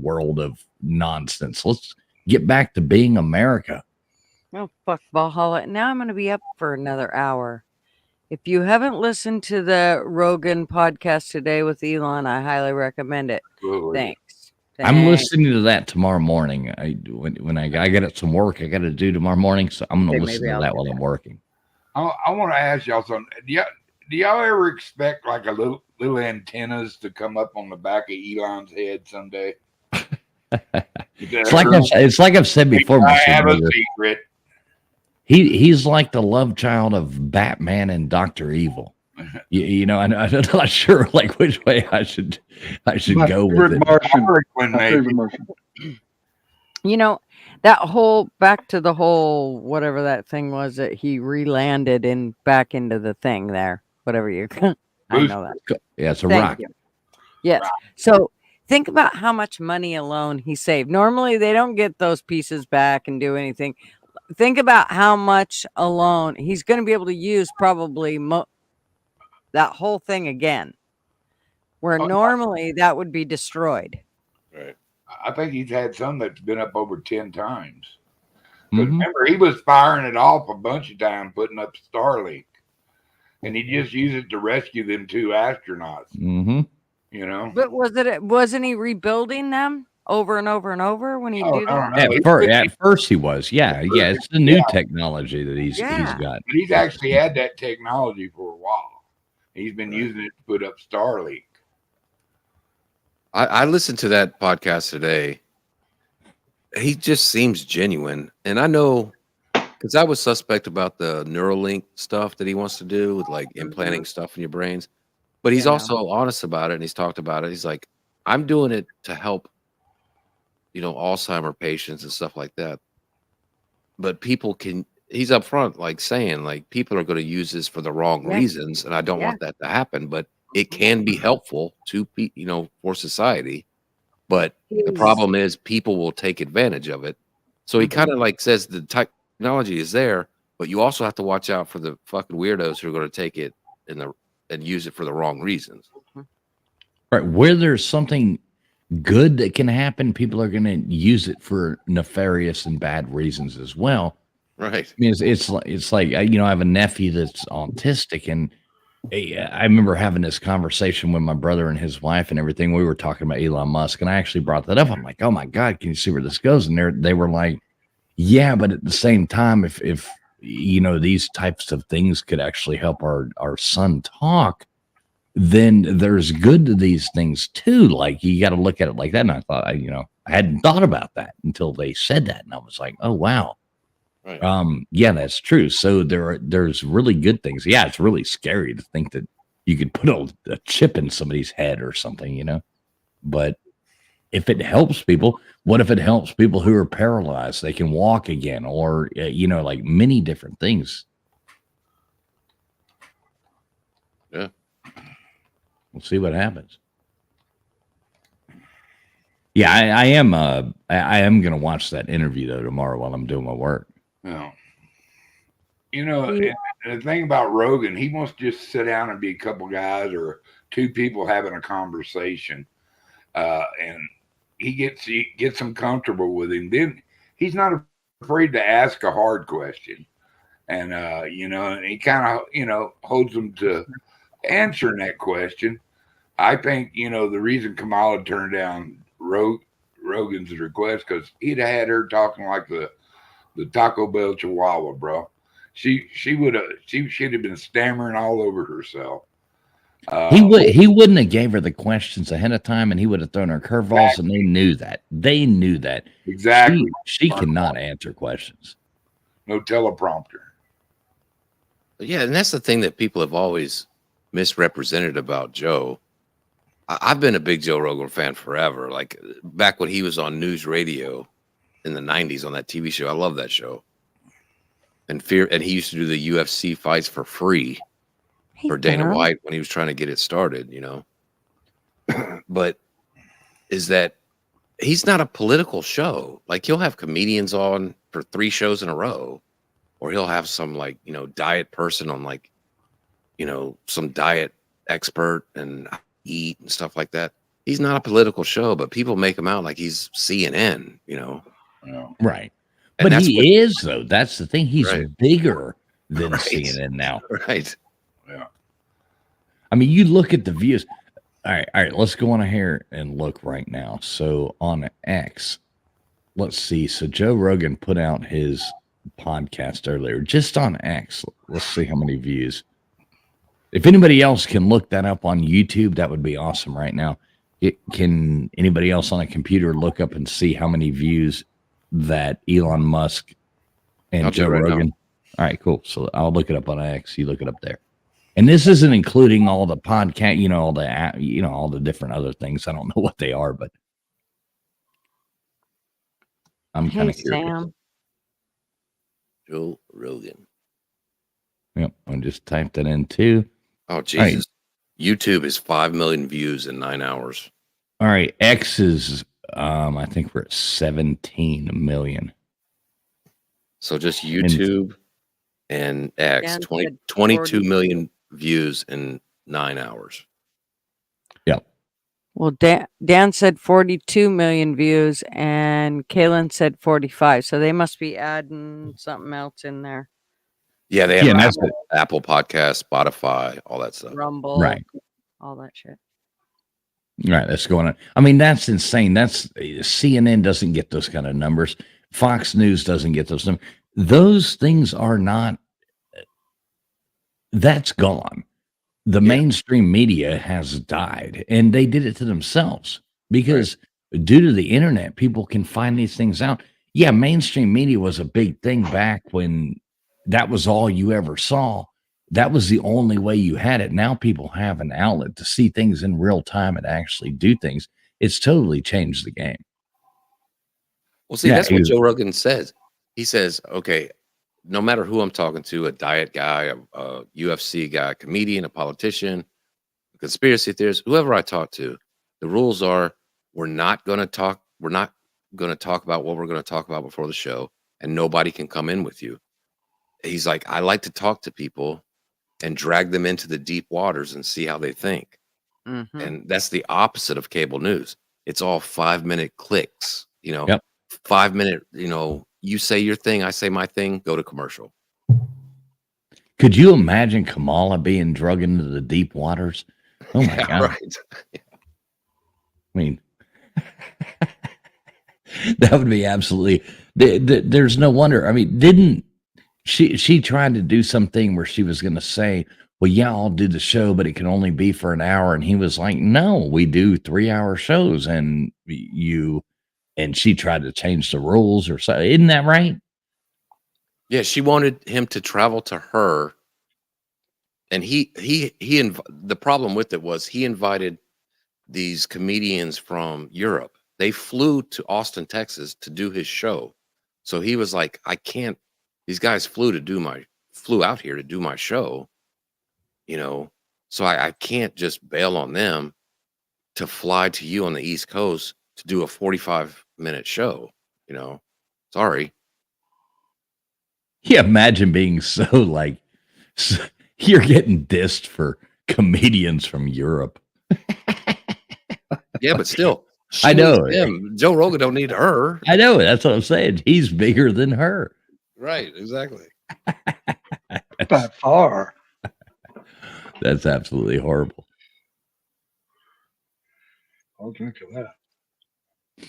world of nonsense. Let's get back to being America. Oh, fuck Valhalla. Now I'm going to be up for another hour. If you haven't listened to the Rogan podcast today with Elon, I highly recommend it. Thanks. I'm listening to that tomorrow morning. When I got some work I got to do tomorrow morning, so I'm going to listen to that while I'm working. I want to ask y'all something. Do y'all ever expect like a little antennas to come up on the back of Elon's head someday? It's like I've said before. I have a secret. He's like the love child of Batman and Dr. Evil. I'm not sure like which way I should go with it. That whole back to the whole whatever that thing was that he re-landed in back into the thing there. Whatever you I know that. Yeah, it's a rocket. Yes. Rock. So think about how much money alone he saved. Normally they don't get those pieces back and do anything. Think about how much alone he's going to be able to use probably that whole thing again, where normally that would be destroyed. Right. I think he's had some that's been up over 10 times. But remember, he was firing it off a bunch of times, putting up Starlink, and he just used it to rescue them 2 astronauts. But wasn't he rebuilding them over and over and over when he do that? At first he was, yeah. It's the new technology that he's got. But he's actually had that technology for a while. He's been using it to put up Starlink. I listened to that podcast today. He just seems genuine. And I know, because I was suspect about the Neuralink stuff that he wants to do with like implanting stuff in your brains. But he's also honest about it, and he's talked about it. He's like, I'm doing it to help, Alzheimer patients and stuff like that. But he's upfront, like saying, like, people are going to use this for the wrong reasons, and I don't want that to happen. But it can be helpful to, for society. But the problem is people will take advantage of it. So he kind of like says the technology is there, but you also have to watch out for the fucking weirdos who are going to take it and use it for the wrong reasons. Right. Where there's something good that can happen, people are going to use it for nefarious and bad reasons as well. Right. I mean, it's like, I have a nephew that's autistic, and I remember having this conversation with my brother and his wife and everything. We were talking about Elon Musk, and I actually brought that up. I'm like, oh my God, can you see where this goes? And they were like, yeah, but at the same time, if these types of things could actually help our son talk, then there's good to these things too. Like, you got to look at it like that. And I thought, I hadn't thought about that until they said that. And I was like, oh, wow. Right. Yeah, that's true. So there's really good things. Yeah, it's really scary to think that you could put a chip in somebody's head or something, But if it helps people, what if it helps people who are paralyzed? They can walk again, or like many different things. Yeah, we'll see what happens. Yeah, I am gonna watch that interview though tomorrow while I'm doing my work. No. The thing about Rogan, he wants to just sit down and be a couple guys or 2 people having a conversation, and he gets them comfortable with him. Then he's not afraid to ask a hard question, and and he kind of holds them to answering that question. I think the reason Kamala turned down Rogan's request, because he'd have had her talking like the Taco Bell Chihuahua, bro. She'd have been stammering all over herself. He wouldn't have gave her the questions ahead of time, and he would have thrown her curveballs, and they knew that. They knew that. Exactly. She cannot answer questions. No teleprompter. Yeah, and that's the thing that people have always misrepresented about Joe. I've been a big Joe Rogan fan forever. Like back when he was on news radio in the 90s on that TV show. I love that show. And he used to do the UFC fights for free for Dana White when he was trying to get it started, you know. But is that he's not a political show. Like he'll have comedians on for 3 shows in a row, or he'll have some like, you know, diet person on like, you know, some diet expert and eat and stuff like that. He's not a political show, but people make him out like he's CNN, you know. Right. And but he is, though. That's the thing. He's bigger than Right. CNN now. Right. Yeah. I mean, you look at the views. All right. Let's go on here and look right now. So on X, let's see. So Joe Rogan put out his podcast earlier, just on X. Let's see how many views. If anybody else can look that up on YouTube, that would be awesome right now. Can anybody else on a computer look up and see how many views that Elon Musk and Joe Rogan? All right, cool. So I'll look it up on X. You look it up there. And this isn't including all the podcast, you know, all the different other things. I don't know what they are, but I'm kind of curious. Sam. Joe Rogan. Yep, I just typed that in too. Oh Jesus! Right. YouTube is 5 million views in 9 hours. All right, X is I think we're at 17 million. So just YouTube and X, 22 million views in 9 hours. Yep. Well, Dan said 42 million views, and Kaylin said 45. So they must be adding something else in there. Yeah, they have Apple Podcast, Spotify, all that stuff. Rumble, right? All that shit. Right, that's going on. I mean, that's insane. That's CNN doesn't get those kind of numbers. Fox News doesn't get those numbers. Those things are not. That's gone. The mainstream media has died, and they did it to themselves because due to the internet, people can find these things out. Yeah, mainstream media was a big thing back when that was all you ever saw. That was the only way you had it. Now people have an outlet to see things in real time and actually do things. It's totally changed the game. Well, see, that's what Joe Rogan says. He says, okay, no matter who I'm talking to, a diet guy, a UFC guy, a comedian, a politician, a conspiracy theorist, whoever I talk to, the rules are we're not going to talk about what we're going to talk about before the show, and nobody can come in with you. He's like, I like to talk to people and drag them into the deep waters and see how they think. Mm-hmm. And that's the opposite of cable news. It's all 5-minute clicks, you know, Yep. 5 minute, you know, you say your thing, I say my thing, go to commercial. Could you imagine Kamala being drugged into the deep waters? Oh my God. Right. I mean, that would be absolutely, there's no wonder. I mean, didn't she tried to do something where she was going to say, well, yeah, I'll do the show, but it can only be for an hour. And he was like, no, we do 3-hour shows. And she tried to change the rules or so. Isn't that right? Yeah. She wanted him to travel to her. And the problem with it was he invited these comedians from Europe. They flew to Austin, Texas to do his show. So he was like, these guys flew out here to do my show, you know, so I can't just bail on them to fly to you on the East Coast to do a 45-minute show, you know, sorry. Yeah. Imagine being you're getting dissed for comedians from Europe. Yeah, but still, I know Joe Rogan don't need her. I know. That's what I'm saying. He's bigger than her. Right, exactly. By far. That's absolutely horrible. I'll drink of that.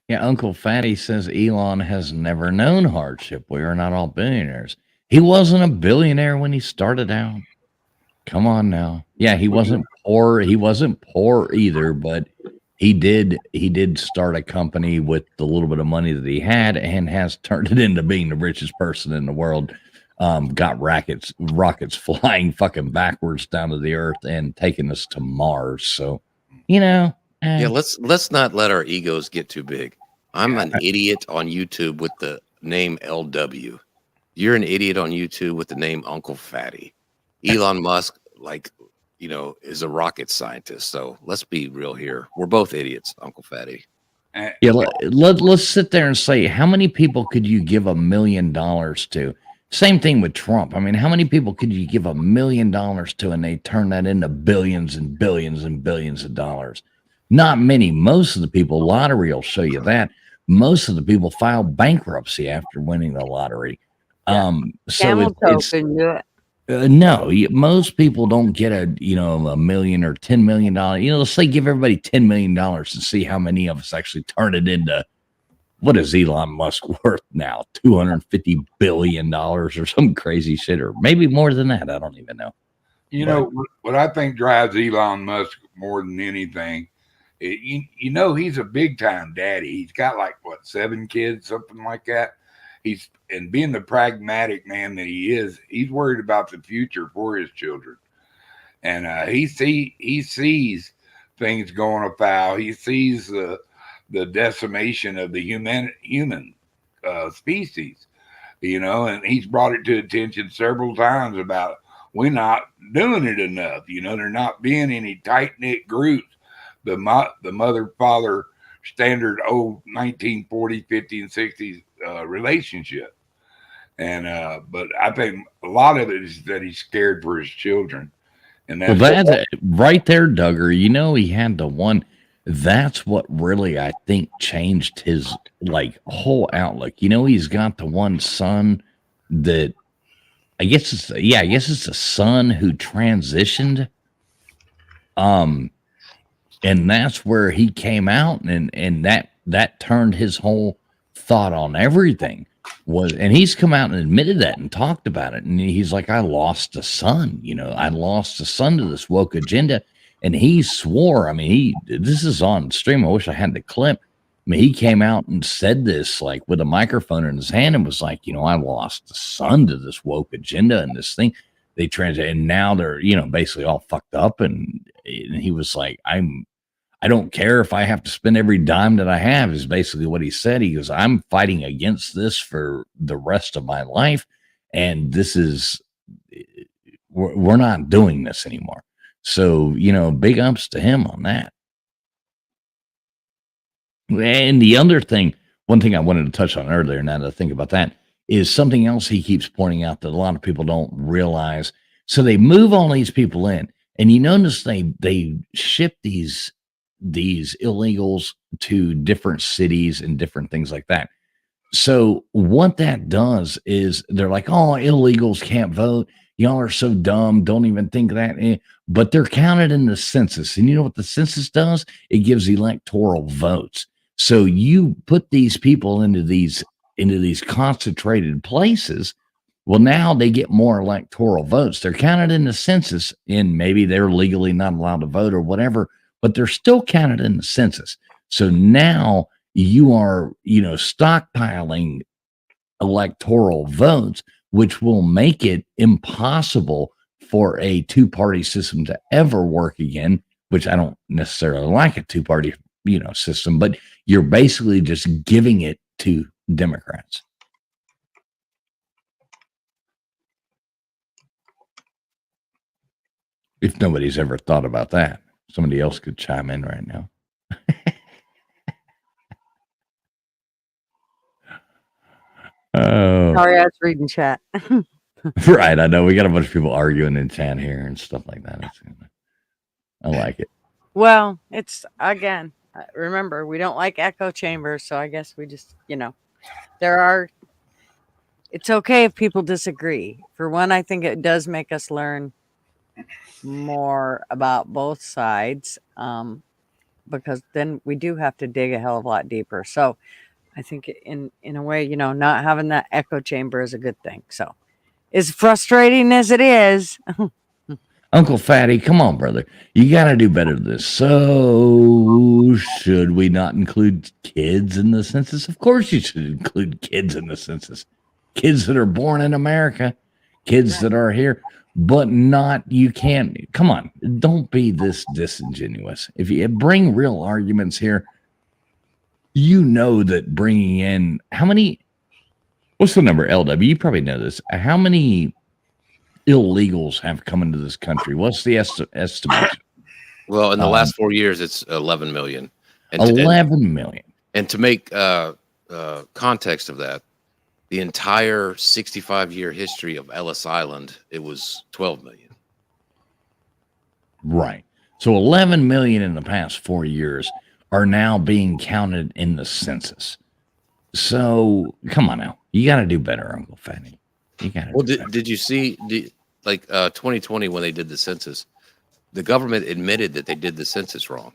Yeah, Uncle Fatty says Elon has never known hardship. We are not all billionaires. He wasn't a billionaire when he started out. Come on now. Yeah, he wasn't poor. He wasn't poor either, but he did start a company with the little bit of money that he had and has turned it into being the richest person in the world. Got rockets flying fucking backwards down to the earth and taking us to Mars. So, Yeah, let's not let our egos get too big. I'm an idiot on YouTube with the name LW. You're an idiot on YouTube with the name Uncle Fatty. Elon Musk, is a rocket scientist. So let's be real here. We're both idiots, Uncle Fatty. yeah, let's sit there and say, how many people could you give $1 million to? Same thing with Trump. I mean, how many people could you give $1 million to and they turn that into billions and billions and billions of dollars? Not many. Most of the people, lottery will show you that. Most of the people file bankruptcy after winning the lottery. So it's no, most people don't get $1 million or $10 million. Let's say give everybody $10 million and see how many of us actually turn it into. What is Elon Musk worth now? $250 billion or some crazy shit, or maybe more than that. I don't even know. You know what I think drives Elon Musk more than anything. He's a big time daddy. He's got 7 kids, something like that. And being the pragmatic man that he is, he's worried about the future for his children. And he sees things going afoul. He sees the decimation of the human species, and he's brought it to attention several times about we're not doing it enough. There not being any tight knit groups. The mother father standard old 1940, 50, and 60s relationship. And but I think a lot of it is that he's scared for his children. And that's right there, Duggar. He had the one. That's what really I think changed his whole outlook. He's got the one son that I guess it's a son who transitioned. And that's where he came out, and that turned his whole thought on everything. And he's come out and admitted that and talked about it. And he's like, I lost a son. I lost a son to this woke agenda. And he swore. I mean, this is on stream. I wish I had the clip. I mean, he came out and said this with a microphone in his hand and was like, I lost a son to this woke agenda and this thing. They and now they're, basically all fucked up. And he was like, I don't care if I have to spend every dime that I have, is basically what he said. He goes, I'm fighting against this for the rest of my life. And this is, we're not doing this anymore. So, big ups to him on that. And the other thing, one thing I wanted to touch on earlier, now that I think about that, is something else he keeps pointing out that a lot of people don't realize. So they move all these people in, and you notice they ship these illegals to different cities and different things like that. So what that does is they're like, oh, illegals can't vote. Y'all are so dumb. Don't even think that. But they're counted in the census. And you know what the census does? It gives electoral votes. So you put these people into these concentrated places. Well, now they get more electoral votes. They're counted in the census, and maybe they're legally not allowed to vote or whatever, but they're still counted in the census. So now you are, stockpiling electoral votes, which will make it impossible for a two-party system to ever work again, which I don't necessarily like a two-party, system, but you're basically just giving it to Democrats. If nobody's ever thought about that, somebody else could chime in right now. Oh, sorry, I was reading chat. Right, I know we got a bunch of people arguing in chat here and stuff like that. I like it. Well, it's again. Remember, we don't like echo chambers, so I guess we just, it's okay if people disagree. For one, I think it does make us learn more about both sides, because then we do have to dig a hell of a lot deeper. So I think in a way, not having that echo chamber is a good thing. So as frustrating as it is. Uncle Fatty, come on, brother. You got to do better than this. So, should we not include kids in the census? Of course, you should include kids in the census. Kids that are born in America, kids that are here, but not, you can't, come on, don't be this disingenuous. If you bring real arguments here, you know that bringing in, how many, what's the number, LW? You probably know this. How many illegals have come into this country? What's the estimation? Well, in the last 4 years, it's 11 million. And 11 million. And to make context of that, the entire 65-year history of Ellis Island, it was 12 million. Right. So 11 million in the past 4 years are now being counted in the census. So come on now. You got to do better, Uncle Fanny. You got to. Well, did you see, 2020 when they did the census, the government admitted that they did the census wrong.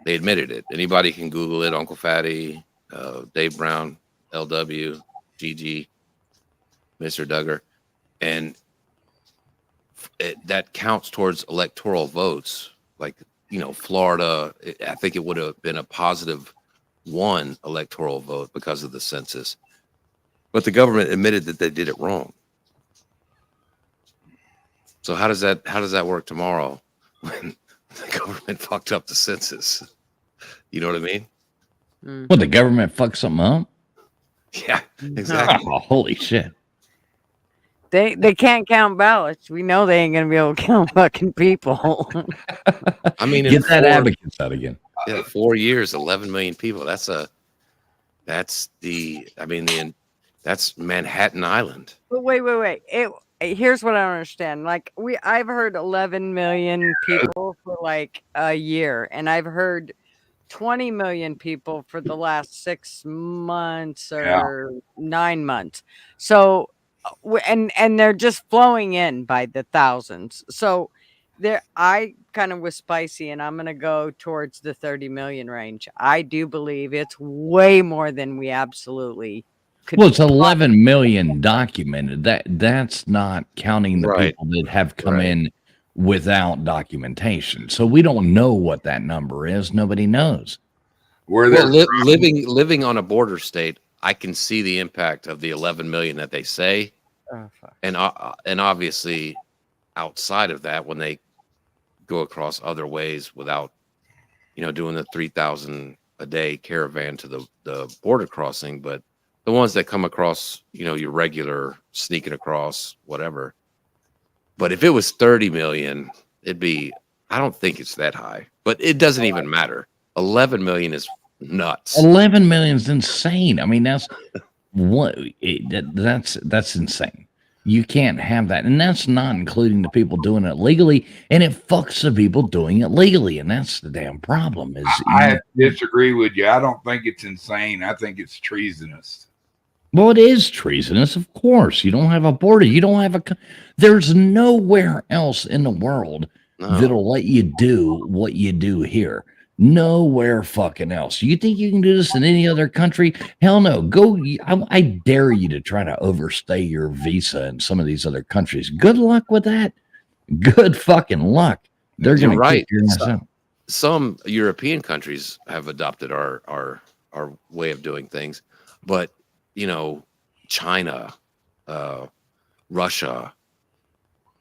They admitted it. Anybody can Google it. Uncle Fatty, Dave Brown, LW, GG, Mr. Duggar, and that counts towards electoral votes. Like, Florida, I think it would have been a positive 1 electoral vote because of the census, but the government admitted that they did it wrong. So how does that work tomorrow when the government fucked up the census? You know what I mean? Well, the government fucked something up? Yeah, exactly. Oh, holy shit. They can't count ballots. We know they ain't gonna be able to count fucking people. I mean, get that advocates out again. Yeah, 4 years, 11 million people. That's Manhattan Island. But wait. Here's what I don't understand. Like I've heard 11 million people for like a year, and I've heard 20 million people for the last 6 months or 9 months. So, and they're just flowing in by the thousands. So I kind of was spicy, and I'm going to go towards the 30 million range. I do believe it's way more than we absolutely could. Well, it's 11 million documented. That's not counting the people that have come in without documentation. So we don't know what that number is. Nobody knows. Living on a border state, I can see the impact of the 11 million that they say, and obviously outside of that, when they go across other ways without, doing the 3,000 a day caravan to the border crossing, but the ones that come across, your regular sneaking across, whatever. But if it was 30 million, I don't think it's that high, but it doesn't even matter. 11 million is nuts. 11 million is insane. I mean, that's insane. You can't have that. And that's not including the people doing it legally. And it fucks the people doing it legally. And that's the damn problem. I disagree with you. I don't think it's insane. I think it's treasonous. Well, it is treasonous, of course. You don't have a border. You don't have there's nowhere else in the world that'll let you do what you do here. Nowhere fucking else. You think you can do this in any other country? Hell no. Go. I dare you to try to overstay your visa in some of these other countries. Good luck with that. Good fucking luck. They're going to kick your ass out. Some European countries have adopted our way of doing things, but China, Russia,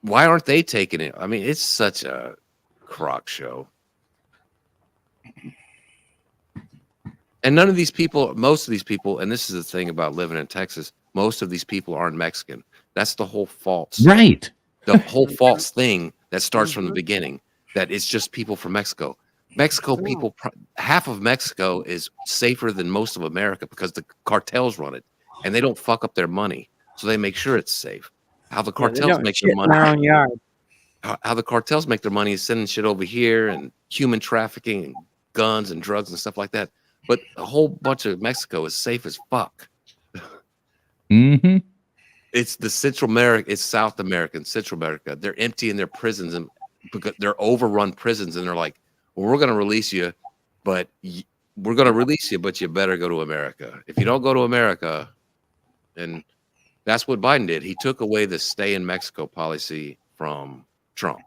why aren't they taking it? I mean, it's such a crock show. And most of these people, and this is the thing about living in Texas, most of these people aren't Mexican. That's the whole false. Right. The whole false thing that starts from the beginning, that it's just people from Mexico. People, half of Mexico is safer than most of America because the cartels run it, and they don't fuck up their money, so they make sure it's safe. How the cartels make their money? How the cartels make their money is sending shit over here and human trafficking and guns and drugs and stuff like that. But a whole bunch of Mexico is safe as fuck. Mm-hmm. It's the Central America. It's South America and Central America. They're emptying their prisons and because they're overrun prisons, and they're like, "Well, we're going to release you, but you better go to America. If you don't go to America," and that's what Biden did. He took away the stay in Mexico policy from Trump.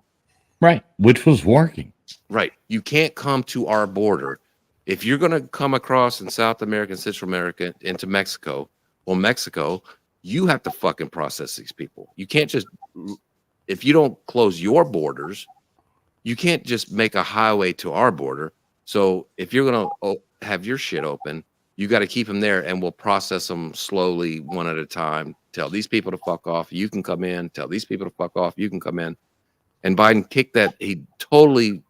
Right. Which was working. Right. You can't come to our border. If you're going to come across in South America and Central America into Mexico, well, Mexico, you have to fucking process these people. You can't just, if you don't close your borders, you can't just make a highway to our border. So if you're going to have your shit open, you got to keep them there, and we'll process them slowly, one at a time. Tell these people to fuck off. You can come in. Tell these people to fuck off. You can come in. And Biden kicked that. He totally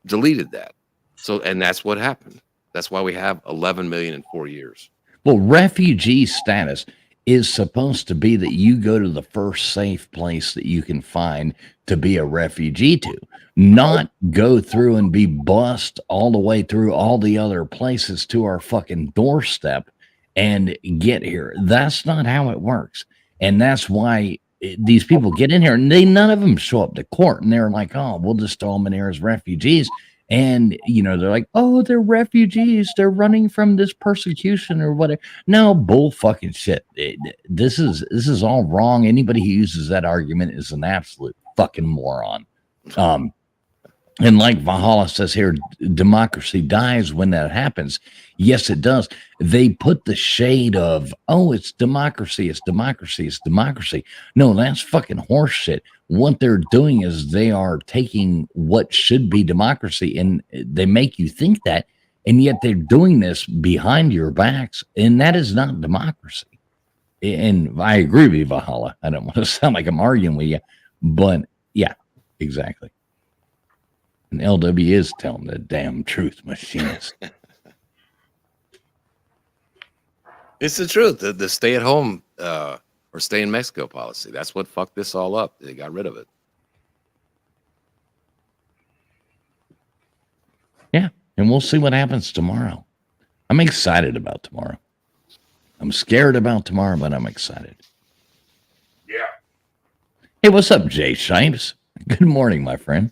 deleted that. So, and that's what happened. That's why we have 11 million in 4 years. Well, refugee status is supposed to be that you go to the first safe place that you can find to be a refugee to, not go through and be bussed all the way through all the other places to our fucking doorstep and get here. That's not how it works. And that's why these people get in here and none of them show up to court, and they're like, oh, we'll just throw them in here as refugees. And, you know, they're like, oh, they're refugees. They're running from this persecution or whatever. No, bull fucking shit. This is all wrong. Anybody who uses that argument is an absolute fucking moron. And like Valhalla says here, democracy dies when that happens. Yes, it does. They put the shade of, oh, it's democracy, it's democracy, it's democracy. No, that's fucking horse shit. What they're doing is they are taking what should be democracy and they make you think that, and yet they're doing this behind your backs, and that is not democracy. And I agree with you, Valhalla. I don't want to sound like I'm arguing with you, but yeah, exactly. And LW is telling the damn truth, machinist. It's the truth. The stay at home or stay in Mexico policy. That's what fucked this all up. They got rid of it. Yeah. And we'll see what happens tomorrow. I'm excited about tomorrow. I'm scared about tomorrow, but I'm excited. Yeah. Hey, what's up, Jay Shipes? Good morning, my friend.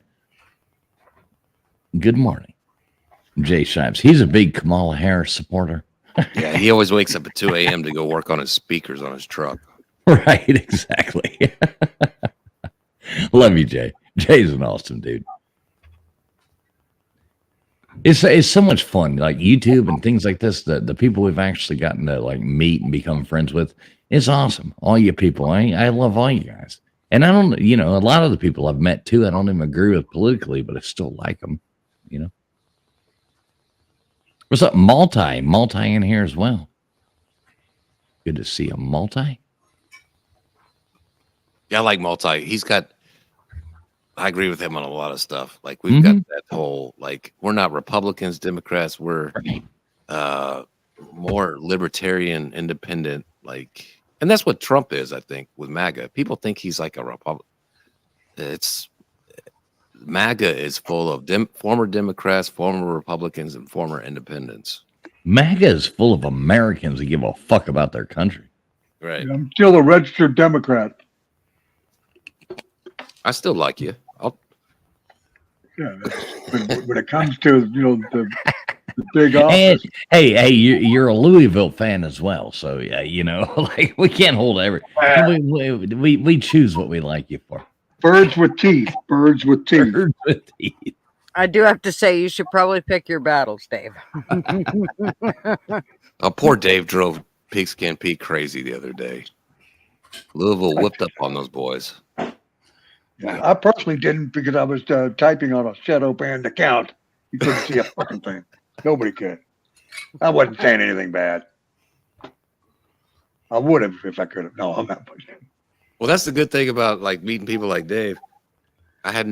Good morning. Jay Shipes. He's a big Kamala Harris supporter. Yeah, he always wakes up at 2 a.m. to go work on his speakers on his truck. Right, exactly. Love you, Jay. Jay's an awesome dude. It's so much fun, like YouTube and things like this. The people we've actually gotten to like meet and become friends with. It's awesome. All you people, I love all you guys. And I don't, you know, a lot of the people I've met too, I don't even agree with politically, but I still like them, you know. What's up, Multi in here as well. Good to see a Multi. Yeah, I like Multi. I agree with him on a lot of stuff. Like we've got that whole, like, we're not Republicans, Democrats. We're more libertarian, independent, like, and that's what Trump is, I think, with MAGA. People think he's like a Republican. MAGA is full of former Democrats, former Republicans, and former independents. MAGA is full of Americans that give a fuck about their country. Right. Yeah, I'm still a registered Democrat. I still like you. Yeah, but when it comes to, you know, the big office. And, hey, you're a Louisville fan as well, so yeah, you know, like we can't hold every. We choose what we like you for. Birds with teeth. Birds with teeth. Birds with teeth. I do have to say, you should probably pick your battles, Dave. Oh, poor Dave drove Pigskin Pete crazy the other day. Louisville whipped up on those boys. Yeah, I personally didn't because I was typing on a shadow banned account. You couldn't see a fucking thing. Nobody could. I wasn't saying anything bad. I would have if I could have. No, I'm not pushing. Well, that's the good thing about like meeting people like Dave. I had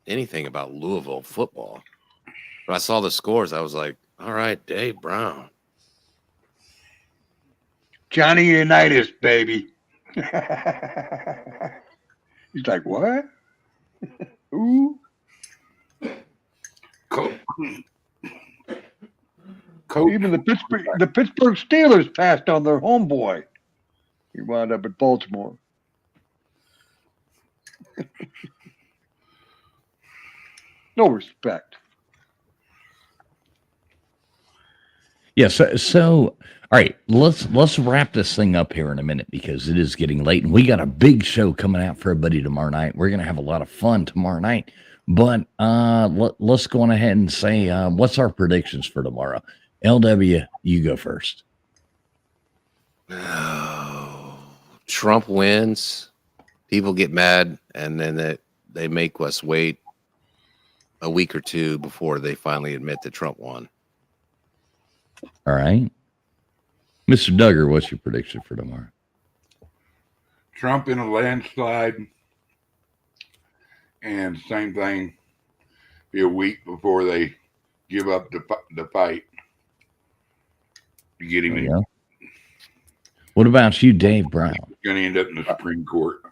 anything about Louisville football. But I saw the scores. I was like, all right, Dave Brown. Johnny Unitas, baby. He's like, what? Ooh. Even the Pittsburgh Steelers passed on their homeboy. He wound up at Baltimore. No respect. Yeah. So all right, let's wrap this thing up here in a minute because it is getting late and we got a big show coming out for everybody tomorrow night. We're gonna have a lot of fun tomorrow night. But let's go on ahead and say what's our predictions for tomorrow. LW, you go first. Trump wins. People get mad, and then they make us wait a week or two before they finally admit that Trump won. All right. Mr. Duggar, what's your prediction for tomorrow? Trump in a landslide. And same thing, be a week before they give up the fight to get him in. What about you, Dave Brown? Going to end up in the Supreme Court.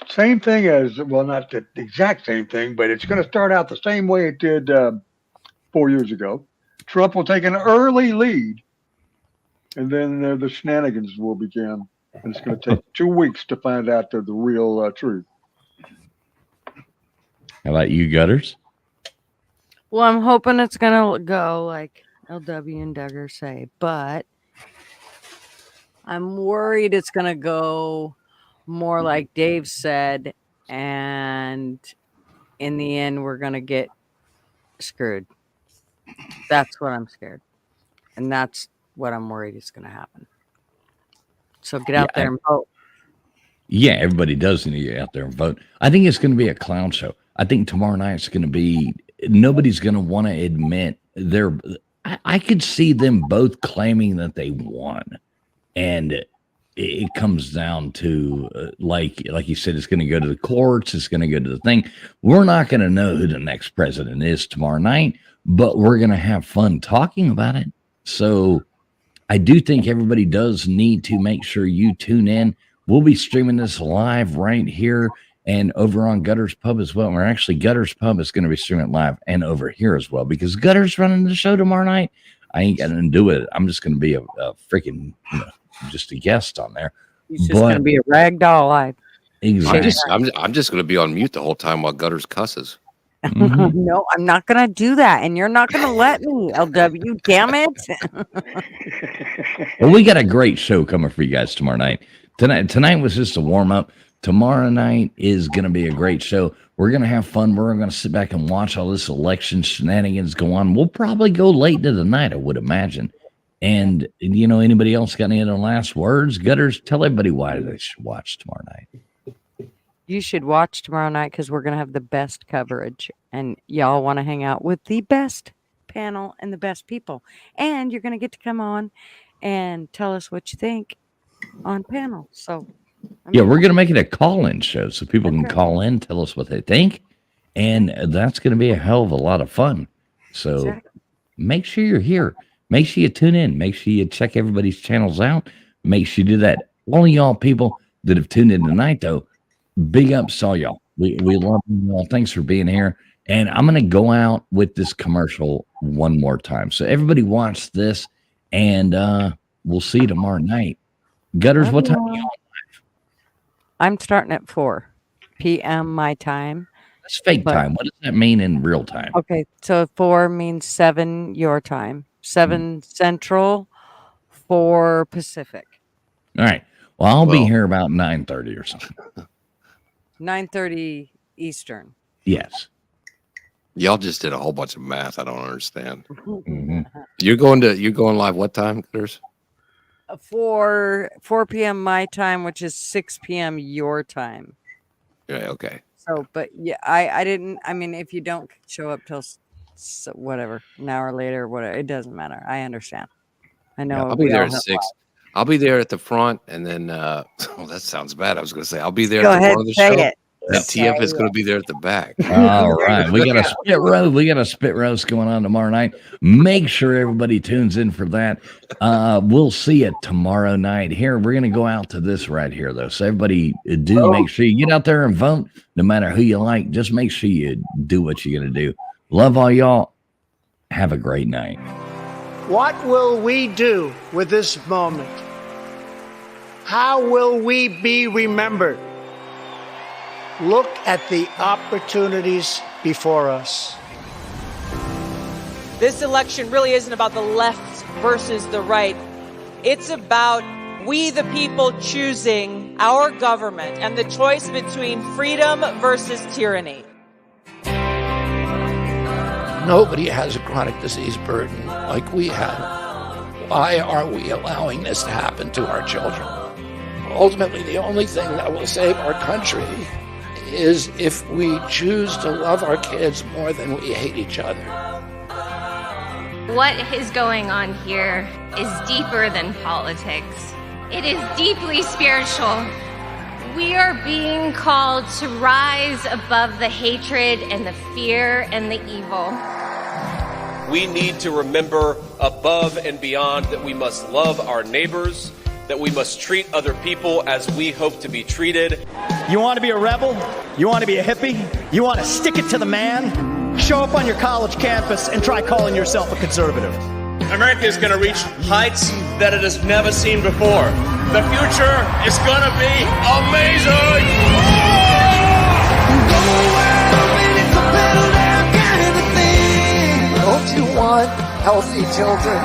Same thing as, well, not the exact same thing, but it's going to start out the same way it did 4 years ago. Trump will take an early lead, and then the shenanigans will begin. And it's going to take 2 weeks to find out the real truth. How about you, Gutters? Well, I'm hoping it's going to go like LW and Duggar say, but I'm worried it's going to go more like Dave said, and in the end, we're going to get screwed. That's what I'm scared. And that's what I'm worried is going to happen. So get out there and vote. Yeah, everybody does need to get out there and vote. I think it's going to be a clown show. I think tomorrow night's going to be, nobody's going to want to admit I could see them both claiming that they won. And it comes down to, like you said, it's going to go to the courts. It's going to go to the thing. We're not going to know who the next president is tomorrow night, but we're going to have fun talking about it. So I do think everybody does need to make sure you tune in. We'll be streaming this live right here and over on Gutters Pub as well. Or actually, Gutters Pub is going to be streaming live and over here as well because Gutters running the show tomorrow night. I ain't got nothing to do with it. I'm just going to be a freaking, just a guest on there. He's just going to be a rag doll live. Exactly. I'm just going to be on mute the whole time while Gutters cusses. Mm-hmm. No, I'm not going to do that. And you're not going to let me, LW. Damn it. Well, we got a great show coming for you guys tomorrow night. Tonight was just a warm up. Tomorrow night is going to be a great show. We're going to have fun. We're going to sit back and watch all this election shenanigans go on. We'll probably go late into the night, I would imagine. And, anybody else got any other last words? Gutters, tell everybody why they should watch tomorrow night. You should watch tomorrow night because we're going to have the best coverage. And y'all want to hang out with the best panel and the best people. And you're going to get to come on and tell us what you think on panel. So, we're going to make it a call-in show so people can call in, tell us what they think. And that's going to be a hell of a lot of fun. So make sure you're here. Make sure you tune in. Make sure you check everybody's channels out. Make sure you do that. All y'all people that have tuned in tonight, though, big ups to all y'all. We love you all. Thanks for being here. And I'm going to go out with this commercial one more time. So everybody watch this, and we'll see you tomorrow night. Gutters, what time are you on? I'm starting at 4 p.m. my time. That's fake time. What does that mean in real time? Okay, so 4 means 7 your time, 7 Central, 4 Pacific. All right. Well, I'll be here about 9:30 or something. 9:30 Eastern. Yes. Y'all just did a whole bunch of math. I don't understand. Mm-hmm. You're going live what time, Gutters? 4 p.m. my time, which is 6 p.m. your time. Yeah, okay. So, but yeah, I didn't. I mean, if you don't show up till whatever, an hour later, whatever, it doesn't matter. I understand. I know. Yeah, I'll be there at 6. I'll be there at the front, and then that sounds bad. I was going to say I'll be there at the front of the show. It. And TF is going to be there at the back. All right. We got a spit roast. We got a spit roast going on tomorrow night. Make sure everybody tunes in for that. We'll see you tomorrow night. Here, we're going to go out to this right here, though. So everybody do make sure you get out there and vote, no matter who you like. Just make sure you do what you're going to do. Love all y'all. Have a great night. What will we do with this moment? How will we be remembered? Look at the opportunities before us. This election really isn't about the left versus the right. It's about we the people choosing our government and the choice between freedom versus tyranny. Nobody has a chronic disease burden like we have. Why are we allowing this to happen to our children? Ultimately, the only thing that will save our country is if we choose to love our kids more than we hate each other. What is going on here is deeper than politics. It is deeply spiritual. We are being called to rise above the hatred and the fear and the evil. We need to remember above and beyond that we must love our neighbors, that we must treat other people as we hope to be treated. You want to be a rebel? You want to be a hippie? You want to stick it to the man? Show up on your college campus and try calling yourself a conservative. America is going to reach heights that it has never seen before. The future is going to be amazing! Don't you want healthy children?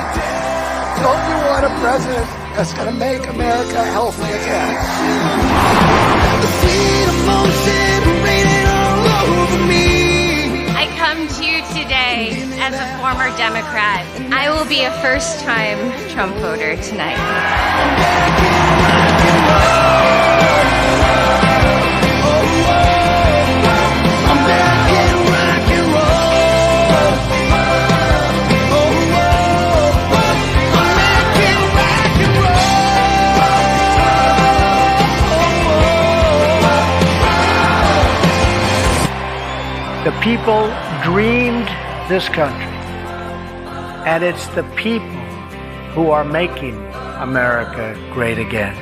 Don't you want a president that's going to make America healthy again? I come to you today as a former Democrat. I will be a first-time Trump voter tonight. The people dreamed this country, and it's the people who are making America great again.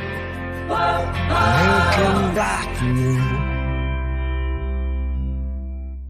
Making black new.